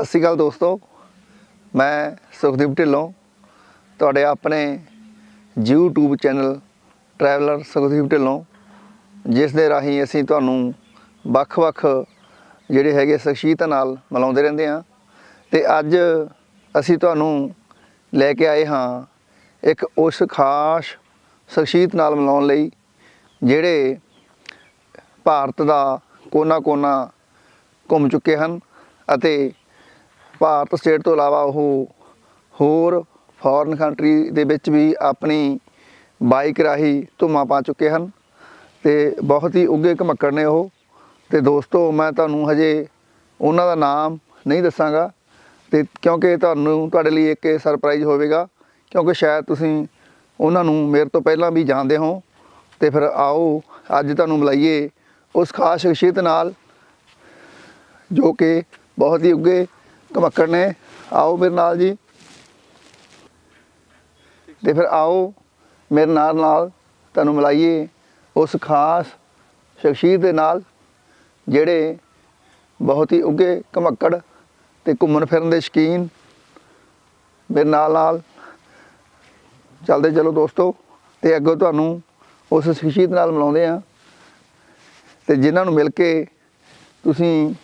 ਸ਼੍ਰੀ ਅਕਾਲ ਦੋਸਤੋ, ਮੈਂ ਸੁਖਦੀਪ ਢਿੱਲੋਂ ਤੁਹਾਡੇ ਆਪਣੇ YouTube channel traveller Sukhdeep Dhillon, ਜਿਸ ਦੇ ਰਾਹੀਂ ਅਸੀਂ ਤੁਹਾਨੂੰ ਵੱਖ-ਵੱਖ ਜਿਹੜੇ ਹੈਗੇ ਸ਼ਖਸੀਅਤਾਂ ਨਾਲ ਮਿਲਾਉਂਦੇ ਰਹਿੰਦੇ ਹਾਂ। ਤੇ ਅੱਜ ਅਸੀਂ ਤੁਹਾਨੂੰ ਲੈ ਕੇ ਆਏ ਹਾਂ ਇੱਕ ਉਸ ਖਾਸ ਸ਼ਖਸੀਅਤ ਨਾਲ ਮਿਲਾਉਣ ਲਈ ਜਿਹੜੇ ਭਾਰਤ ਦਾ ਕੋਨਾ-ਕੋਨਾ ਘੁੰਮ ਚੁੱਕੇ ਹਨ ਅਤੇ ਭਾਰਤ ਸਟੇਟ ਤੋਂ ਇਲਾਵਾ ਉਹ ਹੋਰ ਫੋਰਨ ਕੰਟਰੀ ਦੇ ਵਿੱਚ ਵੀ ਆਪਣੀ ਬਾਈਕ ਰਾਹੀਂ ਧੁੰਮਾਂ ਪਾ ਚੁੱਕੇ ਹਨ ਤੇ ਬਹੁਤ ਹੀ ਉੱਘੇ ਘਮੱਕੜ ਨੇ ਉਹ। ਤੇ ਦੋਸਤੋ, ਮੈਂ ਤੁਹਾਨੂੰ ਹਜੇ ਉਹਨਾਂ ਦਾ ਨਾਮ ਨਹੀਂ ਦੱਸਾਂਗਾ ਤੇ ਕਿਉਂਕਿ ਤੁਹਾਡੇ ਲਈ ਇੱਕ ਸਰਪ੍ਰਾਈਜ਼ ਹੋਵੇਗਾ, ਕਿਉਂਕਿ ਸ਼ਾਇਦ ਤੁਸੀਂ ਉਹਨਾਂ ਨੂੰ ਮੇਰੇ ਤੋਂ ਪਹਿਲਾਂ ਵੀ ਜਾਣਦੇ ਹੋ। ਤੇ ਫਿਰ ਆਓ ਅੱਜ ਤੁਹਾਨੂੰ ਮਿਲਾਈਏ ਉਸ ਖਾਸ ਸ਼ਖਸੀਅਤ ਨਾਲ ਜੋ ਕਿ ਬਹੁਤ ਹੀ ਉੱਘੇ ਘਮੱਕੜ ਨੇ। ਆਓ ਮੇਰੇ ਨਾਲ ਜੀ, ਤੇ ਫਿਰ ਆਓ ਮੇਰੇ ਨਾਲ ਤੁਹਾਨੂੰ ਮਿਲਾਈਏ ਉਸ ਖਾਸ ਸ਼ਖਸੀਅਤ ਦੇ ਨਾਲ ਜਿਹੜੇ ਬਹੁਤ ਹੀ ਉੱਘੇ ਘਮੱਕੜ ਤੇ ਘੁੰਮਣ ਫਿਰਨ ਦੇ ਸ਼ੌਕੀਨ। ਮੇਰੇ ਨਾਲ ਚੱਲਦੇ ਚਲੋ ਦੋਸਤੋ, ਤੇ ਅੱਗੋਂ ਤੁਹਾਨੂੰ ਉਸ ਸ਼ਖਸੀਅਤ ਨਾਲ ਮਿਲਾਉਂਦੇ ਹਾਂ ਤੇ ਜਿਨ੍ਹਾਂ ਨੂੰ ਮਿਲ ਕੇ ਤੁਸੀਂ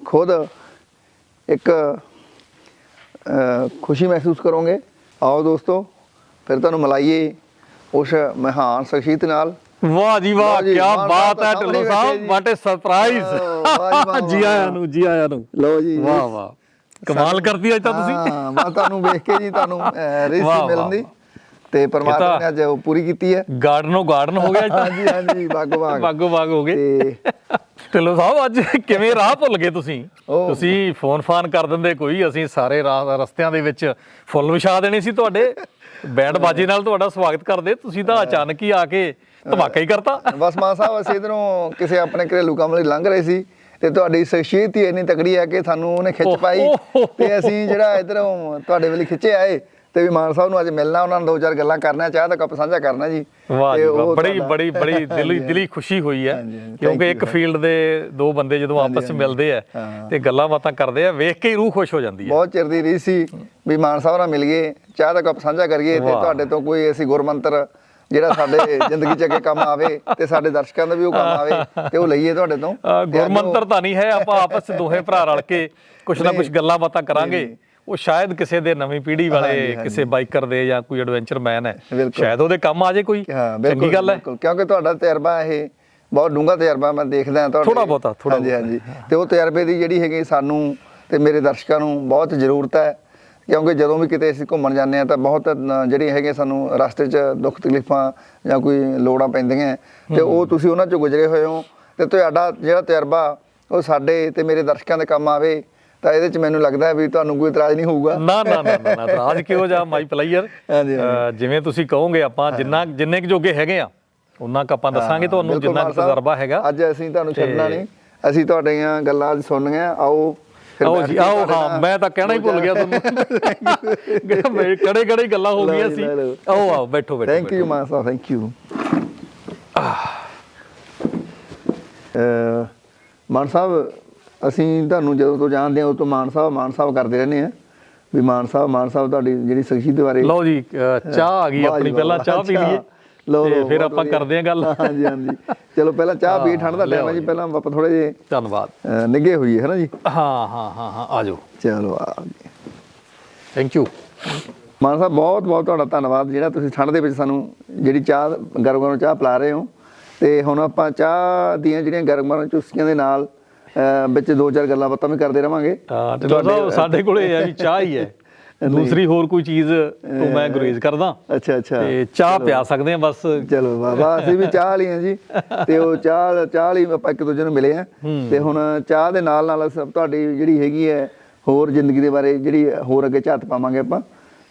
ਖੁਦ ਇੱਕ ਖੁਸ਼ੀ ਮਹਿਸੂਸ ਕਰੋਗੇ। ਆਓ ਦੋਸਤੋ, ਫਿਰ ਤੁਹਾਨੂੰ ਮਿਲਾਈਏ ਉਸ ਮਹਾਨ ਸ਼ਖਸੀਅਤ ਨਾਲ। ਵਾਹ ਜੀ ਵਾਹ, ਕੀ ਬਾਤ ਹੈ ਢਿੱਲੋਂ ਸਾਹਿਬ, ਵਾਟ ਅ ਸਰਪ੍ਰਾਈਜ਼। ਜੀ ਆਇਆਂ ਨੂੰ ਲਓ ਜੀ, ਵਾਹ ਵਾਹ, ਕਮਾਲ ਕਰਦੀ ਅੱਜ ਤਾਂ ਤੁਸੀਂ। ਹਾਂ, ਮੈਂ ਤੁਹਾਨੂੰ ਵੇਖ ਕੇ ਜੀ ਤੁਹਾਨੂੰ ਰੀਸ ਮਿਲਣ ਦੀ ਤੇ ਪਰਮਾਤਮਾ ਨੇ ਅੱਜ ਉਹ ਪੂਰੀ ਕੀਤੀ ਹੈ। ਗਾਰਡਨ ਹੋ ਗਿਆ। ਹਾਂਜੀ, ਬਾਗੋ ਬਾਗ ਹੋ ਗਏ। ਢਿੱਲੋਂ ਸਾਹਿਬ, ਅੱਜ ਕਿਵੇਂ ਰਾਹ ਭੁੱਲ ਗਏ ਤੁਸੀਂ ਫੋਨ ਫਾਨ ਕਰ ਦਿੰਦੇ ਕੋਈ, ਅਸੀਂ ਸਾਰੇ ਰਸਤਿਆਂ ਦੇ ਵਿੱਚ ਫੁੱਲ ਵਿਛਾ ਦੇਣੇ ਸੀ ਤੁਹਾਡੇ, ਬੈਂਡ ਬਾਜੇ ਨਾਲ ਤੁਹਾਡਾ ਸਵਾਗਤ ਕਰਦੇ। ਤੁਸੀਂ ਤਾਂ ਅਚਾਨਕ ਹੀ ਆ ਕੇ ਧਮਾਕਾ ਹੀ ਕਰਤਾ। ਬਸ ਮਾਨ ਸਾਹਿਬ, ਅਸੀਂ ਇੱਧਰੋਂ ਕਿਸੇ ਆਪਣੇ ਘਰੇਲੂ ਕੰਮ ਲਈ ਲੰਘ ਰਹੇ ਸੀ ਤੇ ਤੁਹਾਡੀ ਸ਼ਖਸੀਅਤ ਹੀ ਇੰਨੀ ਤਕੜੀ ਹੈ ਕਿ ਸਾਨੂੰ ਉਹਨੇ ਖਿੱਚ ਪਾਈ ਤੇ ਅਸੀਂ ਜਿਹੜਾ ਇੱਧਰੋਂ ਤੁਹਾਡੇ ਵੱਲ ਖਿੱਚੇ ਆਏ ਤੇ ਵੀ ਮਾਨ ਸਾਹਿਬ ਨੂੰ ਅੱਜ ਮਿਲਣਾ, ਉਹਨਾਂ ਨਾਲ ਦੋ ਚਾਰ ਗੱਲਾਂ ਕਰਨਾ, ਚਾਹ ਦਾ ਕੱਪ ਸਾਂਝਾ ਕਰਨਾ ਜੀ। ਵਾਹ ਜੀ ਵਾਹ, ਬੜੀ ਦਿਲੀ ਖੁਸ਼ੀ ਹੋਈ ਹੈ, ਕਿਉਂਕਿ ਇੱਕ ਫੀਲਡ ਦੇ ਦੋ ਬੰਦੇ ਜਦੋਂ ਆਪਸ ਵਿੱਚ ਮਿਲਦੇ ਆ ਤੇ ਗੱਲਾਂ ਬਾਤਾਂ ਕਰਦੇ ਆ, ਵੇਖ ਕੇ ਹੀ ਰੂਹ ਖੁਸ਼ ਹੋ ਜਾਂਦੀ ਹੈ। ਬਹੁਤ ਚਿਰ ਦੀ ਰੀਸ ਸੀ ਵੀ ਮਾਨ ਸਾਹਿਬ ਨਾਲ ਮਿਲ ਗਏ, ਚਾਹ ਦਾ ਕੱਪ ਸਾਂਝਾ ਕਰੀਏ ਤੇ ਤੁਹਾਡੇ ਤੋਂ ਕੋਈ ਅਸੀਂ ਗੁਰਮੰਤਰ ਜਿਹੜਾ ਸਾਡੇ ਜ਼ਿੰਦਗੀ 'ਚ ਅੱਗੇ ਕੰਮ ਆਵੇ ਤੇ ਸਾਡੇ ਦਰਸ਼ਕਾਂ ਦਾ ਵੀ ਉਹ ਕੰਮ ਆਵੇ ਤੇ ਉਹ ਲਈਏ ਤੁਹਾਡੇ ਤੋਂ। ਗੁਰਮੰਤਰ ਤਾਂ ਨਹੀਂ ਹੈ, ਆਪਾਂ ਆਪਸ 'ਚ ਦੋਹੇ ਭਰਾ ਰਲ ਕੇ ਕੁਛ ਨਾ ਕੁਛ ਗੱਲਾਂ ਬਾਤਾਂ ਕਰਾਂਗੇ। ਉਹ ਸ਼ਾਇਦ ਕਿਸੇ ਦੇ ਨਵੀਂ ਪੀੜ੍ਹੀ ਵਾਲੇ, ਕਿਸੇ ਬਾਈਕਰ ਦੇ ਜਾਂ ਕੋਈ ਐਡਵੈਂਚਰ ਮੈਨ ਹੈ, ਸ਼ਾਇਦ ਉਹਦੇ ਕੰਮ ਆ ਜੇ ਕੋਈ ਚੰਗੀ ਗੱਲ ਹੈ। ਕਿਉਂਕਿ ਤੁਹਾਡਾ ਤਜਰਬਾ ਇਹ ਬਹੁਤ ਡੂੰਘਾ ਤਜਰਬਾ, ਮੈਂ ਦੇਖਦਾ ਤੁਹਾਡਾ ਥੋੜਾ ਬਹੁਤਾ। ਹਾਂਜੀ, ਤੇ ਉਹ ਤਜਰਬੇ ਦੀ ਜਿਹੜੀ ਹੈਗੀ ਸਾਨੂੰ ਤੇ ਮੇਰੇ ਦਰਸ਼ਕਾਂ ਨੂੰ ਬਹੁਤ ਜ਼ਰੂਰਤ ਹੈ, ਕਿਉਂਕਿ ਜਦੋਂ ਵੀ ਕਿਤੇ ਅਸੀਂ ਘੁੰਮਣ ਜਾਂਦੇ ਹਾਂ ਤਾਂ ਬਹੁਤ ਜਿਹੜੀ ਹੈਗੇ ਸਾਨੂੰ ਰਸਤੇ 'ਚ ਦੁੱਖ ਤਕਲੀਫਾਂ ਜਾਂ ਕੋਈ ਲੋੜਾਂ ਪੈਂਦੀਆਂ ਤੇ ਉਹ ਤੁਸੀਂ ਉਹਨਾਂ 'ਚੋਂ ਗੁਜ਼ਰੇ ਹੋਏ ਹੋ ਤੇ ਤੁਹਾਡਾ ਜਿਹੜਾ ਤਜਰਬਾ ਉਹ ਸਾਡੇ ਤੇ ਮੇਰੇ ਦਰਸ਼ਕਾਂ ਦੇ ਕੰਮ ਆਵੇ ਤਾਂ ਇਹਦੇ 'ਚ ਮੈਨੂੰ ਲੱਗਦਾ ਵੀ ਤੁਹਾਨੂੰ ਕੋਈ ਇਤਰਾਜ਼ ਨਹੀਂ ਹੋਊਗਾ। ਨਾ ਇਤਰਾਜ਼ ਕਿਉਂ ਜਾ ਮਾਈ ਪਲਾਈਅਰ, ਜਿਵੇਂ ਤੁਸੀਂ ਕਹੋਗੇ ਆਪਾਂ ਜਿੰਨੇ ਕੁ ਜੋਗੇ ਹੈਗੇ ਆ ਉਹਨਾਂ ਕੁ ਆਪਾਂ ਦੱਸਾਂਗੇ ਤੁਹਾਨੂੰ, ਜਿੰਨਾ ਕੁ ਤਜਰਬਾ ਹੈਗਾ। ਅੱਜ ਅਸੀਂ ਤੁਹਾਨੂੰ ਛੱਡਣਾ ਨਹੀਂ, ਅਸੀਂ ਤੁਹਾਡੀਆਂ ਗੱਲਾਂ ਅੱਜ ਸੁਣਨੀਆਂ। ਆਓ ਜੀ ਆਓ। ਹਾਂ, ਮੈਂ ਤਾਂ ਕਹਿਣਾ ਹੀ ਭੁੱਲ ਗਿਆ ਤੁਹਾਨੂੰ, ਕੜੇ ਗੱਲਾਂ ਹੋ ਗਈਆਂ ਸੀ। ਆਓ ਬੈਠੋ। Thank you Mann Sahib, thank you. ਮਾਨ ਸਾਹਿਬ, ਅਸੀਂ ਤੁਹਾਨੂੰ ਜਦੋਂ ਤੋਂ ਜਾਣਦੇ ਹਾਂ ਉਹ ਤੋਂ ਮਾਨ ਸਾਹਿਬ ਕਰਦੇ ਰਹਿੰਦੇ ਹਾਂ ਵੀ ਮਾਨ ਸਾਹਿਬ ਤੁਹਾਡੀ ਜਿਹੜੀ ਸ਼ਖਸੀਅਤ ਬਾਰੇ। ਲਓ ਜੀ, ਚਾਹ ਆ ਗਈ ਆਪਣੀ, ਪਹਿਲਾਂ ਚਾਹ ਪੀ ਲਈਏ ਤੇ ਫਿਰ ਆਪਾਂ ਕਰਦੇ ਹਾਂ ਗੱਲ। ਹਾਂਜੀ, ਚਲੋ ਪਹਿਲਾਂ ਚਾਹ ਪੀ, ਠੰਡ ਦਾ ਟਾਈਮ ਹੈ ਜੀ, ਪਹਿਲਾਂ ਆਪਾਂ ਥੋੜੇ ਜਿਹੇ ਧੰਨਵਾਦ ਨਿੱਘੇ ਹੋਈਏ, ਹੈ ਨਾ ਜੀ। ਹਾਂ ਆ ਜਾਓ। ਚਲੋ ਆ ਜੀ, ਥੈਂਕ ਯੂ ਮਾਨ ਸਾਹਿਬ, ਬਹੁਤ ਤੁਹਾਡਾ ਧੰਨਵਾਦ ਜਿਹੜਾ ਤੁਸੀਂ ਠੰਡ ਦੇ ਵਿੱਚ ਸਾਨੂੰ ਜਿਹੜੀ ਚਾਹ ਗਰਮ ਚਾਹ ਪਿਲਾ ਰਹੇ ਹੋ। ਤੇ ਹੁਣ ਆਪਾਂ ਚਾਹ ਦੀਆਂ ਜਿਹੜੀਆਂ ਗਰਮ ਚੁਸਕੀਆਂ ਦੇ ਨਾਲ ਵਿੱਚ ਦੋ ਚਾਰ ਗੱਲਾਂ ਬਾਤਾਂ ਵੀ ਕਰਦੇ ਰਵਾਂਗੇ। ਸਾਡੇ ਕੋਲ ਇਹ ਹੈ ਵੀ ਚਾਹ ਹੀ ਹੈ, ਦੂਸਰੀ ਹੋਰ ਕੋਈ ਚੀਜ਼ ਤੋਂ ਮੈਂ ਗੁਰੇਜ਼ ਕਰਦਾ। ਅੱਛਾ ਤੇ ਚਾਹ ਪਿਆ ਸਕਦੇ ਆ ਬਸ। ਚਲੋ ਬਾਬਾ, ਅਸੀਂ ਵੀ ਚਾਹ ਲਈ ਆ ਜੀ ਤੇ ਉਹ ਚਾਹ ਲਈ ਆਪਾਂ ਇੱਕ ਦੂਜੇ ਨੂੰ ਮਿਲੇ ਆ ਤੇ ਹੁਣ ਚਾਹ ਦੇ ਨਾਲ ਤੁਹਾਡੀ ਜਿਹੜੀ ਹੈਗੀ ਹੈ ਹੋਰ ਜ਼ਿੰਦਗੀ ਦੇ ਬਾਰੇ ਜਿਹੜੀ ਹੋਰ ਅੱਗੇ ਝਾਤ ਪਾਵਾਂਗੇ ਆਪਾਂ।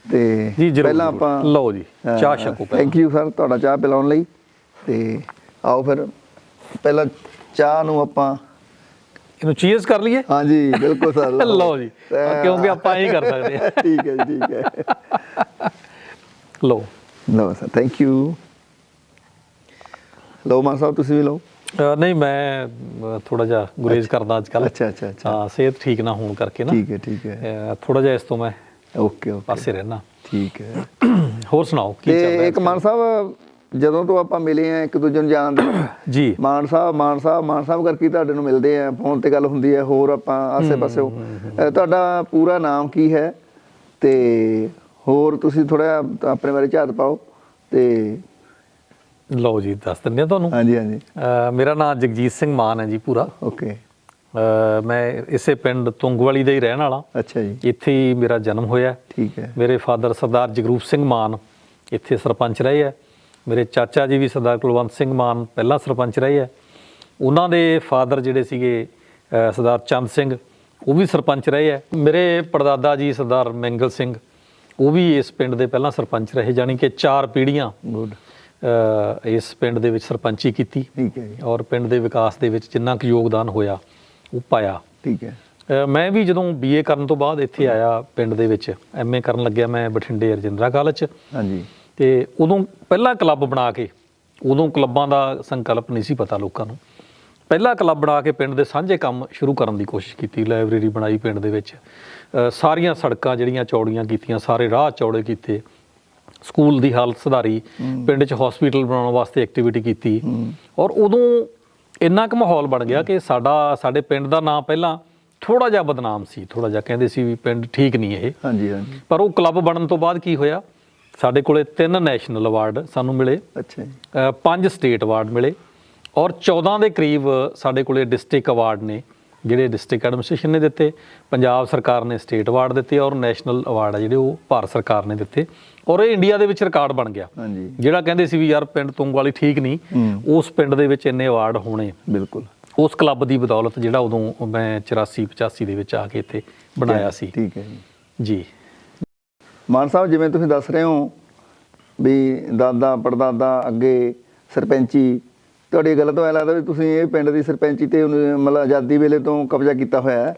ਤੇ ਪਹਿਲਾਂ ਆਪਾਂ ਲਓ ਜੀ ਚਾਹ ਛਕੋ। ਥੈਂਕ ਯੂ ਸਰ ਤੁਹਾਡਾ ਚਾਹ ਪਿਲਾਉਣ ਲਈ। ਤੇ ਆਓ ਫਿਰ ਪਹਿਲਾਂ ਚਾਹ ਨੂੰ ਆਪਾਂ ਇਹਨੂੰ ਚੀਅਰਸ ਕਰ ਲਈਏ। ਹਾਂਜੀ ਬਿਲਕੁਲ ਸਰ, ਲਓ ਜੀ, ਕਿਉਂਕਿ ਆਪਾਂ ਇਹ ਕਰ ਸਕਦੇ ਹਾਂ। ਠੀਕ ਹੈ ਜੀ, ਠੀਕ ਹੈ। ਲਓ ਸਰ, ਥੈਂਕ ਯੂ। ਲਓ ਮਾਨ ਸਾਹਿਬ, ਤੁਸੀਂ ਵੀ ਲਓ। ਨਹੀਂ, ਮੈਂ ਥੋੜਾ ਜਿਹਾ ਗੁਰੇਜ਼ ਕਰਦਾ ਅੱਜ ਕੱਲ੍ਹ। ਅੱਛਾ ਅੱਛਾ ਅੱਛਾ, ਹਾਂ, ਸਿਹਤ ਠੀਕ ਨਾ ਹੋਣ ਕਰਕੇ ਨਾ ਠੀਕ ਹੈ ਥੋੜਾ ਜਿਹਾ ਇਸ ਤੋਂ ਮੈਂ ਓਕੇ ਓਕੇ, ਪਾਸੇ ਰਹਿਣਾ। ਠੀਕ ਹੈ। ਹੋਰ ਸੁਣਾਓ ਕੀ ਚੱਲ ਰਿਹਾ? ਤੇ ਇੱਕ ਮਾਨ ਸਾਹਿਬ, ਜਦੋਂ ਤੋਂ ਆਪਾਂ ਮਿਲੇ ਆ ਇੱਕ ਦੂਜੇ ਨੂੰ ਜਾਣਦੇ ਜੀ, ਮਾਨ ਸਾਹਿਬ ਕਰਕੇ ਤੁਹਾਡੇ ਨੂੰ ਮਿਲਦੇ ਆ, ਫੋਨ ਤੇ ਗੱਲ ਹੁੰਦੀ ਹੈ, ਹੋਰ ਆਪਾਂ ਆਸੇ ਪਾਸਿਓ। ਤੁਹਾਡਾ ਪੂਰਾ ਨਾਮ ਕੀ ਹੈ ਤੇ ਹੋਰ ਤੁਸੀਂ ਥੋੜਾ ਆਪਣੇ ਬਾਰੇ ਝਾਤ ਪਾਓ ਤੇ। ਲਓ ਜੀ, ਦੱਸ ਦਿੰਦੇ ਆ ਤੁਹਾਨੂੰ। ਹਾਂਜੀ ਹਾਂਜੀ, ਮੇਰਾ ਨਾਮ ਜਗਜੀਤ ਸਿੰਘ ਮਾਨ ਹੈ ਜੀ ਪੂਰਾ। ਓਕੇ। ਮੈਂ ਇਸੇ ਪਿੰਡ ਤੁੰਗਵਾਲੀ ਦਾ ਹੀ ਰਹਿਣ ਵਾਲਾ। ਅੱਛਾ ਜੀ, ਇੱਥੇ ਹੀ ਮੇਰਾ ਜਨਮ ਹੋਇਆ। ਠੀਕ ਹੈ। ਮੇਰੇ ਫਾਦਰ ਸਰਦਾਰ ਜਗਰੂਪ ਸਿੰਘ ਮਾਨ ਇੱਥੇ ਸਰਪੰਚ ਰਹੇ ਹੈ। ਮੇਰੇ ਚਾਚਾ ਜੀ ਵੀ ਸਰਦਾਰ ਕੁਲਵੰਤ ਸਿੰਘ ਮਾਨ ਪਹਿਲਾਂ ਸਰਪੰਚ ਰਹੇ ਹੈ। ਉਹਨਾਂ ਦੇ ਫਾਦਰ ਜਿਹੜੇ ਸੀਗੇ ਸਰਦਾਰ ਚੰਦ ਸਿੰਘ, ਉਹ ਵੀ ਸਰਪੰਚ ਰਹੇ ਹੈ। ਮੇਰੇ ਪੜਦਾਦਾ ਜੀ ਸਰਦਾਰ ਮੈਂਗਲ ਸਿੰਘ, ਉਹ ਵੀ ਇਸ ਪਿੰਡ ਦੇ ਪਹਿਲਾਂ ਸਰਪੰਚ ਰਹੇ, ਜਾਣੀ ਕਿ 4 ਪੀੜ੍ਹੀਆਂ ਗੁੱਡ, ਇਸ ਪਿੰਡ ਦੇ ਵਿੱਚ ਸਰਪੰਚੀ ਕੀਤੀ। ਠੀਕ ਹੈ ਜੀ, ਔਰ ਪਿੰਡ ਦੇ ਵਿਕਾਸ ਦੇ ਵਿੱਚ ਜਿੰਨਾ ਕੁ ਯੋਗਦਾਨ ਹੋਇਆ ਉਹ ਪਾਇਆ। ਠੀਕ ਹੈ। ਮੈਂ ਵੀ ਜਦੋਂ BA ਕਰਨ ਤੋਂ ਬਾਅਦ ਇੱਥੇ ਆਇਆ ਪਿੰਡ ਦੇ ਵਿੱਚ, MA ਕਰਨ ਲੱਗਿਆ ਮੈਂ ਬਠਿੰਡੇ ਰਜਿੰਦਰਾ ਕਾਲਜ 'ਚ। ਹਾਂਜੀ, ਤੇ ਉਦੋਂ ਪਹਿਲਾ ਕਲੱਬ ਬਣਾ ਕੇ, ਉਦੋਂ ਕਲੱਬਾਂ ਦਾ ਸੰਕਲਪ ਨਹੀਂ ਸੀ ਪਤਾ ਲੋਕਾਂ ਨੂੰ, ਪਹਿਲਾ ਕਲੱਬ ਬਣਾ ਕੇ ਪਿੰਡ ਦੇ ਸਾਂਝੇ ਕੰਮ ਸ਼ੁਰੂ ਕਰਨ ਦੀ ਕੋਸ਼ਿਸ਼ ਕੀਤੀ। ਲਾਇਬ੍ਰੇਰੀ ਬਣਾਈ ਪਿੰਡ ਦੇ ਵਿੱਚ, ਸਾਰੀਆਂ ਸੜਕਾਂ ਜਿਹੜੀਆਂ ਚੌੜੀਆਂ ਕੀਤੀਆਂ, ਸਾਰੇ ਰਾਹ ਚੌੜੇ ਕੀਤੇ, ਸਕੂਲ ਦੀ ਹਾਲਤ ਸੁਧਾਰੀ, ਪਿੰਡ 'ਚ ਹਸਪੀਟਲ ਬਣਾਉਣ ਵਾਸਤੇ ਐਕਟੀਵਿਟੀ ਕੀਤੀ। ਔਰ ਉਦੋਂ ਇੰਨਾ ਕੁ ਮਾਹੌਲ ਬਣ ਗਿਆ ਕਿ ਸਾਡੇ ਪਿੰਡ ਦਾ ਨਾਂ ਪਹਿਲਾਂ ਥੋੜਾ ਜਿਹਾ ਬਦਨਾਮ ਸੀ, ਥੋੜਾ ਜਿਹਾ ਕਹਿੰਦੇ ਸੀ ਵੀ ਪਿੰਡ ਠੀਕ ਨਹੀਂ ਇਹ। ਹਾਂਜੀ ਹਾਂਜੀ, ਪਰ ਉਹ ਕਲੱਬ ਬਣਨ ਤੋਂ ਬਾਅਦ ਕੀ ਹੋਇਆ, ਸਾਡੇ ਕੋਲੇ 3 ਨੈਸ਼ਨਲ ਅਵਾਰਡ ਸਾਨੂੰ ਮਿਲੇ, ਅੱਛਾ ਜੀ, 5 ਸਟੇਟ ਅਵਾਰਡ ਮਿਲੇ, ਔਰ 14 ਦੇ ਕਰੀਬ ਸਾਡੇ ਕੋਲੇ ਡਿਸਟ੍ਰਿਕਟ ਅਵਾਰਡ ਨੇ, ਜਿਹੜੇ ਡਿਸਟ੍ਰਿਕਟ ਐਡਮਿਨਿਸਟ੍ਰੇਸ਼ਨ ਨੇ ਦਿੱਤੇ, ਪੰਜਾਬ ਸਰਕਾਰ ਨੇ ਸਟੇਟ ਅਵਾਰਡ ਦਿੱਤੇ, ਔਰ ਨੈਸ਼ਨਲ ਅਵਾਰਡ ਆ ਜਿਹੜੇ ਉਹ ਭਾਰਤ ਸਰਕਾਰ ਨੇ ਦਿੱਤੇ। ਔਰ ਇਹ ਇੰਡੀਆ ਦੇ ਵਿੱਚ ਰਿਕਾਰਡ ਬਣ ਗਿਆ। ਹਾਂਜੀ, ਜਿਹੜਾ ਕਹਿੰਦੇ ਸੀ ਵੀ ਯਾਰ ਪਿੰਡ ਤੁੰਗਵਾਲੀ ਠੀਕ ਨਹੀਂ, ਉਸ ਪਿੰਡ ਦੇ ਵਿੱਚ ਇੰਨੇ ਅਵਾਰਡ ਹੋਣੇ ਬਿਲਕੁਲ ਉਸ ਕਲੱਬ ਦੀ ਬਦੌਲਤ, ਜਿਹੜਾ ਉਦੋਂ ਮੈਂ 84-85 ਦੇ ਵਿੱਚ ਆ ਕੇ ਇੱਥੇ ਬਣਾਇਆ ਸੀ। ਠੀਕ ਹੈ ਜੀ। ਜੀ ਮਾਨ ਸਾਹਿਬ, ਜਿਵੇਂ ਤੁਸੀਂ ਦੱਸ ਰਹੇ ਹੋ ਵੀ ਦਾਦਾ ਪੜਦਾਦਾ ਅੱਗੇ ਸਰਪੰਚੀ, ਤੁਹਾਡੀ ਗੱਲ ਤੋਂ ਐਂ ਲੱਗਦਾ ਵੀ ਤੁਸੀਂ ਇਹ ਪਿੰਡ ਦੀ ਸਰਪੰਚੀ ਤੇ ਮਤਲਬ ਆਜ਼ਾਦੀ ਵੇਲੇ ਤੋਂ ਕਬਜ਼ਾ ਕੀਤਾ ਹੋਇਆ ਹੈ।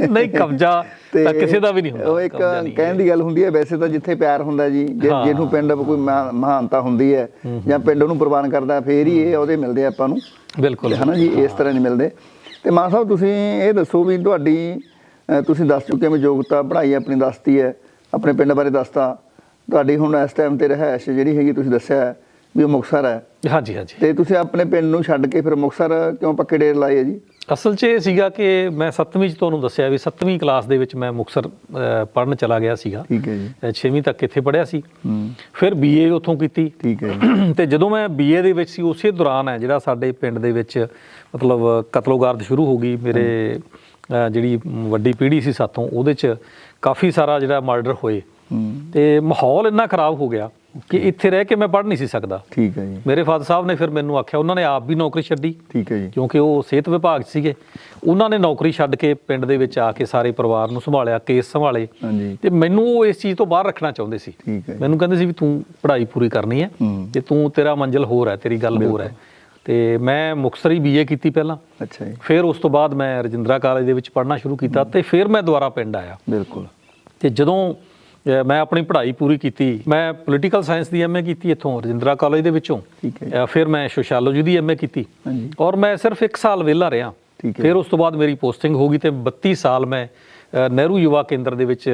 ਨਹੀਂ, ਕਬਜ਼ਾ ਤਾਂ ਕਿਸੇ ਦਾ ਵੀ ਨਹੀਂ ਹੁੰਦਾ। ਉਹ ਇੱਕ ਕਹਿਣ ਦੀ ਗੱਲ ਹੁੰਦੀ ਹੈ, ਵੈਸੇ ਤਾਂ ਜਿੱਥੇ ਪਿਆਰ ਹੁੰਦਾ ਜੀ, ਜਿਹਨੂੰ ਪਿੰਡ ਕੋਈ ਮਹਾਨਤਾ ਹੁੰਦੀ ਹੈ ਜਾਂ ਪਿੰਡ ਉਹਨੂੰ ਪ੍ਰਵਾਨ ਕਰਦਾ, ਫੇਰ ਹੀ ਇਹ ਉਹਦੇ ਮਿਲਦੇ ਆਪਾਂ ਨੂੰ। ਬਿਲਕੁਲ ਹੈ ਨਾ ਜੀ, ਇਸ ਤਰ੍ਹਾਂ ਨਹੀਂ ਮਿਲਦੇ। ਤੇ ਮਾਨ ਸਾਹਿਬ, ਤੁਸੀਂ ਇਹ ਦੱਸੋ ਵੀ ਤੁਹਾਡੀ, ਤੁਸੀਂ ਦੱਸ ਚੁੱਕੇ ਹੋ ਯੋਗਤਾ, ਪੜ੍ਹਾਈ ਆਪਣੀ ਦੱਸਤੀ ਹੈ, ਆਪਣੇ ਪਿੰਡ ਬਾਰੇ ਦੱਸਤਾ, ਤੁਹਾਡੀ ਹੁਣ ਇਸ ਟਾਈਮ ਤੇ ਰਿਹਾਇਸ਼ ਜਿਹੜੀ ਹੈਗੀ ਤੁਸੀਂ ਦੱਸਿਆ ਵੀ ਉਹ ਮੁਕਤਸਰ ਹੈ। ਹਾਂਜੀ ਹਾਂਜੀ। ਤੇ ਤੁਸੀਂ ਆਪਣੇ ਪਿੰਡ ਨੂੰ ਛੱਡ ਕੇ ਫਿਰ ਮੁਕਤਸਰ ਕਿਉਂ ਪੱਕੇ ਡੇਰ ਲਾਏ ਹੈ ਜੀ? ਅਸਲ 'ਚ ਇਹ ਸੀਗਾ ਕਿ ਮੈਂ 7ਵੀਂ 'ਚ ਤੁਹਾਨੂੰ ਦੱਸਿਆ ਵੀ 7ਵੀਂ ਕਲਾਸ ਦੇ ਵਿੱਚ ਮੈਂ ਮੁਕਤਸਰ ਪੜ੍ਹਨ ਚਲਾ ਗਿਆ ਸੀਗਾ। ਠੀਕ ਹੈ ਜੀ। 6ਵੀਂ ਤੱਕ ਇੱਥੇ ਪੜ੍ਹਿਆ ਸੀ, ਫਿਰ BA ਉੱਥੋਂ ਕੀਤੀ। ਠੀਕ ਹੈ ਜੀ। ਤੇ ਜਦੋਂ ਮੈਂ BA ਦੇ ਵਿੱਚ ਸੀ, ਉਸੇ ਦੌਰਾਨ ਹੈ ਜਿਹੜਾ ਸਾਡੇ ਪਿੰਡ ਦੇ ਵਿੱਚ ਮਤਲਬ ਕਤਲੋਗਾਰਦ ਸ਼ੁਰੂ ਹੋ ਗਈ। ਮੇਰੇ ਜਿਹੜੀ ਵੱਡੀ ਪੀੜ੍ਹੀ ਸੀ ਸਾਥੋਂ, ਉਹਦੇ 'ਚ ਕਾਫੀ ਸਾਰਾ ਜਿਹੜਾ ਮਰਡਰ ਹੋਏ, ਤੇ ਮਾਹੌਲ ਇੰਨਾ ਖਰਾਬ ਹੋ ਗਿਆ ਕਿ ਇੱਥੇ ਰਹਿ ਕੇ ਮੈਂ ਪੜ੍ਹ ਨਹੀਂ ਸੀ ਸਕਦਾ। ਠੀਕ ਹੈ ਜੀ। ਮੇਰੇ ਫਾਦਰ ਸਾਹਿਬ ਨੇ ਫਿਰ ਮੈਨੂੰ ਆਖਿਆ, ਉਹਨਾਂ ਨੇ ਆਪ ਵੀ ਨੌਕਰੀ ਛੱਡੀ। ਠੀਕ ਹੈ ਜੀ। ਕਿਉਂਕਿ ਉਹ ਸਿਹਤ ਵਿਭਾਗ 'ਚ ਸੀਗੇ, ਉਹਨਾਂ ਨੇ ਨੌਕਰੀ ਛੱਡ ਕੇ ਪਿੰਡ ਦੇ ਵਿੱਚ ਆ ਕੇ ਸਾਰੇ ਪਰਿਵਾਰ ਨੂੰ ਸੰਭਾਲਿਆ, ਕੇਸ ਸੰਭਾਲੇ। ਹਾਂਜੀ। ਤੇ ਮੈਨੂੰ ਉਹ ਇਸ ਚੀਜ਼ ਤੋਂ ਬਾਹਰ ਰੱਖਣਾ ਚਾਹੁੰਦੇ ਸੀ। ਠੀਕ ਹੈ। ਮੈਨੂੰ ਕਹਿੰਦੇ ਸੀ ਵੀ ਤੂੰ ਪੜ੍ਹਾਈ ਪੂਰੀ ਕਰਨੀ ਹੈ ਤੇ ਤੇਰਾ ਮੰਜ਼ਿਲ ਹੋਰ ਹੈ, ਤੇਰੀ ਗੱਲ ਹੋਰ ਹੈ। ਤੇ ਮੈਂ ਮੁਕਤਸਰ ਹੀ BA ਕੀਤੀ ਪਹਿਲਾਂ। ਅੱਛਾ ਜੀ। ਫਿਰ ਉਸ ਤੋਂ ਬਾਅਦ ਮੈਂ ਰਜਿੰਦਰਾ ਕਾਲਜ ਦੇ ਵਿੱਚ ਪੜ੍ਹਨਾ ਸ਼ੁਰੂ ਕੀਤਾ, ਤੇ ਫਿਰ ਮੈਂ ਦੁਬਾਰਾ ਪਿੰਡ ਆਇਆ। ਬਿਲਕੁਲ। ਤੇ ਜਦੋਂ ਮੈਂ ਆਪਣੀ ਪੜ੍ਹਾਈ ਪੂਰੀ ਕੀਤੀ, ਮੈਂ ਪੋਲੀਟੀਕਲ ਸਾਇੰਸ ਦੀ MA ਕੀਤੀ ਇੱਥੋਂ ਰਜਿੰਦਰਾ ਕਾਲਜ ਦੇ ਵਿੱਚੋਂ। ਠੀਕ ਹੈ। ਫਿਰ ਮੈਂ ਸੋਸ਼ੀਓਲੋਜੀ ਦੀ MA ਕੀਤੀ। ਹਾਂਜੀ। ਔਰ ਮੈਂ ਸਿਰਫ 1 ਸਾਲ ਵਿਹਲਾ ਰਿਹਾ। ਠੀਕ ਹੈ। ਫਿਰ ਉਸ ਤੋਂ ਬਾਅਦ ਮੇਰੀ ਪੋਸਟਿੰਗ ਹੋ ਗਈ ਤੇ 32 ਸਾਲ ਮੈਂ ਨਹਿਰੂ ਯੁਵਾ ਕੇਂਦਰ ਦੇ ਵਿੱਚ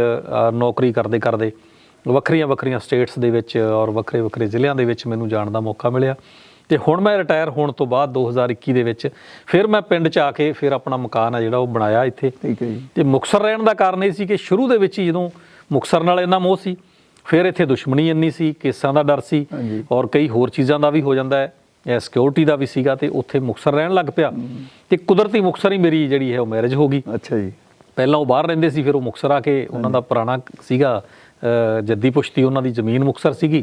ਨੌਕਰੀ ਕਰਦੇ ਕਰਦੇ ਵੱਖਰੀਆਂ ਸਟੇਟਸ ਦੇ ਵਿੱਚ ਔਰ ਵੱਖਰੇ ਜ਼ਿਲ੍ਹਿਆਂ ਦੇ ਵਿੱਚ ਮੈਨੂੰ ਜਾਣ ਦਾ ਮੌਕਾ ਮਿਲਿਆ। ਤੇ ਹੁਣ ਮੈਂ ਰਿਟਾਇਰ ਹੋਣ ਤੋਂ ਬਾਅਦ 2021 ਦੇ ਵਿੱਚ ਫਿਰ ਮੈਂ ਪਿੰਡ 'ਚ ਆ ਕੇ ਫਿਰ ਆਪਣਾ ਮਕਾਨ ਹੈ ਜਿਹੜਾ ਉਹ ਬਣਾਇਆ ਇੱਥੇ। ਠੀਕ ਹੈ ਜੀ। ਤੇ ਮੁਕਤਸਰ ਰਹਿਣ ਦਾ ਕਾਰਨ ਇਹ ਸੀ ਕਿ ਸ਼ੁਰੂ ਦੇ ਵਿੱਚ ਹੀ ਜਦੋਂ ਮੁਕਤਸਰ ਨਾਲ ਇੰਨਾ ਮੋਹ ਸੀ, ਫਿਰ ਇੱਥੇ ਦੁਸ਼ਮਣੀ ਇੰਨੀ ਸੀ, ਕੇਸਾਂ ਦਾ ਡਰ ਸੀ, ਔਰ ਕਈ ਹੋਰ ਚੀਜ਼ਾਂ ਦਾ ਵੀ ਹੋ ਜਾਂਦਾ ਹੈ, ਸਿਕਿਉਰਿਟੀ ਦਾ ਵੀ ਸੀਗਾ, ਤੇ ਉੱਥੇ ਮੁਕਤਸਰ ਰਹਿਣ ਲੱਗ ਪਿਆ। ਤੇ ਕੁਦਰਤੀ ਮੁਕਤਸਰ ਹੀ ਮੇਰੀ ਜਿਹੜੀ ਹੈ ਉਹ ਮੈਰਿਜ ਹੋ ਗਈ। ਅੱਛਾ ਜੀ। ਪਹਿਲਾਂ ਉਹ ਬਾਹਰ ਰਹਿੰਦੇ ਸੀ, ਫਿਰ ਉਹ ਮੁਕਤਸਰ ਆ ਕੇ, ਉਹਨਾਂ ਦਾ ਪੁਰਾਣਾ ਸੀਗਾ ਜੱਦੀ ਪੁਸ਼ਤੀ, ਉਹਨਾਂ ਦੀ ਜ਼ਮੀਨ ਮੁਕਤਸਰ ਸੀਗੀ।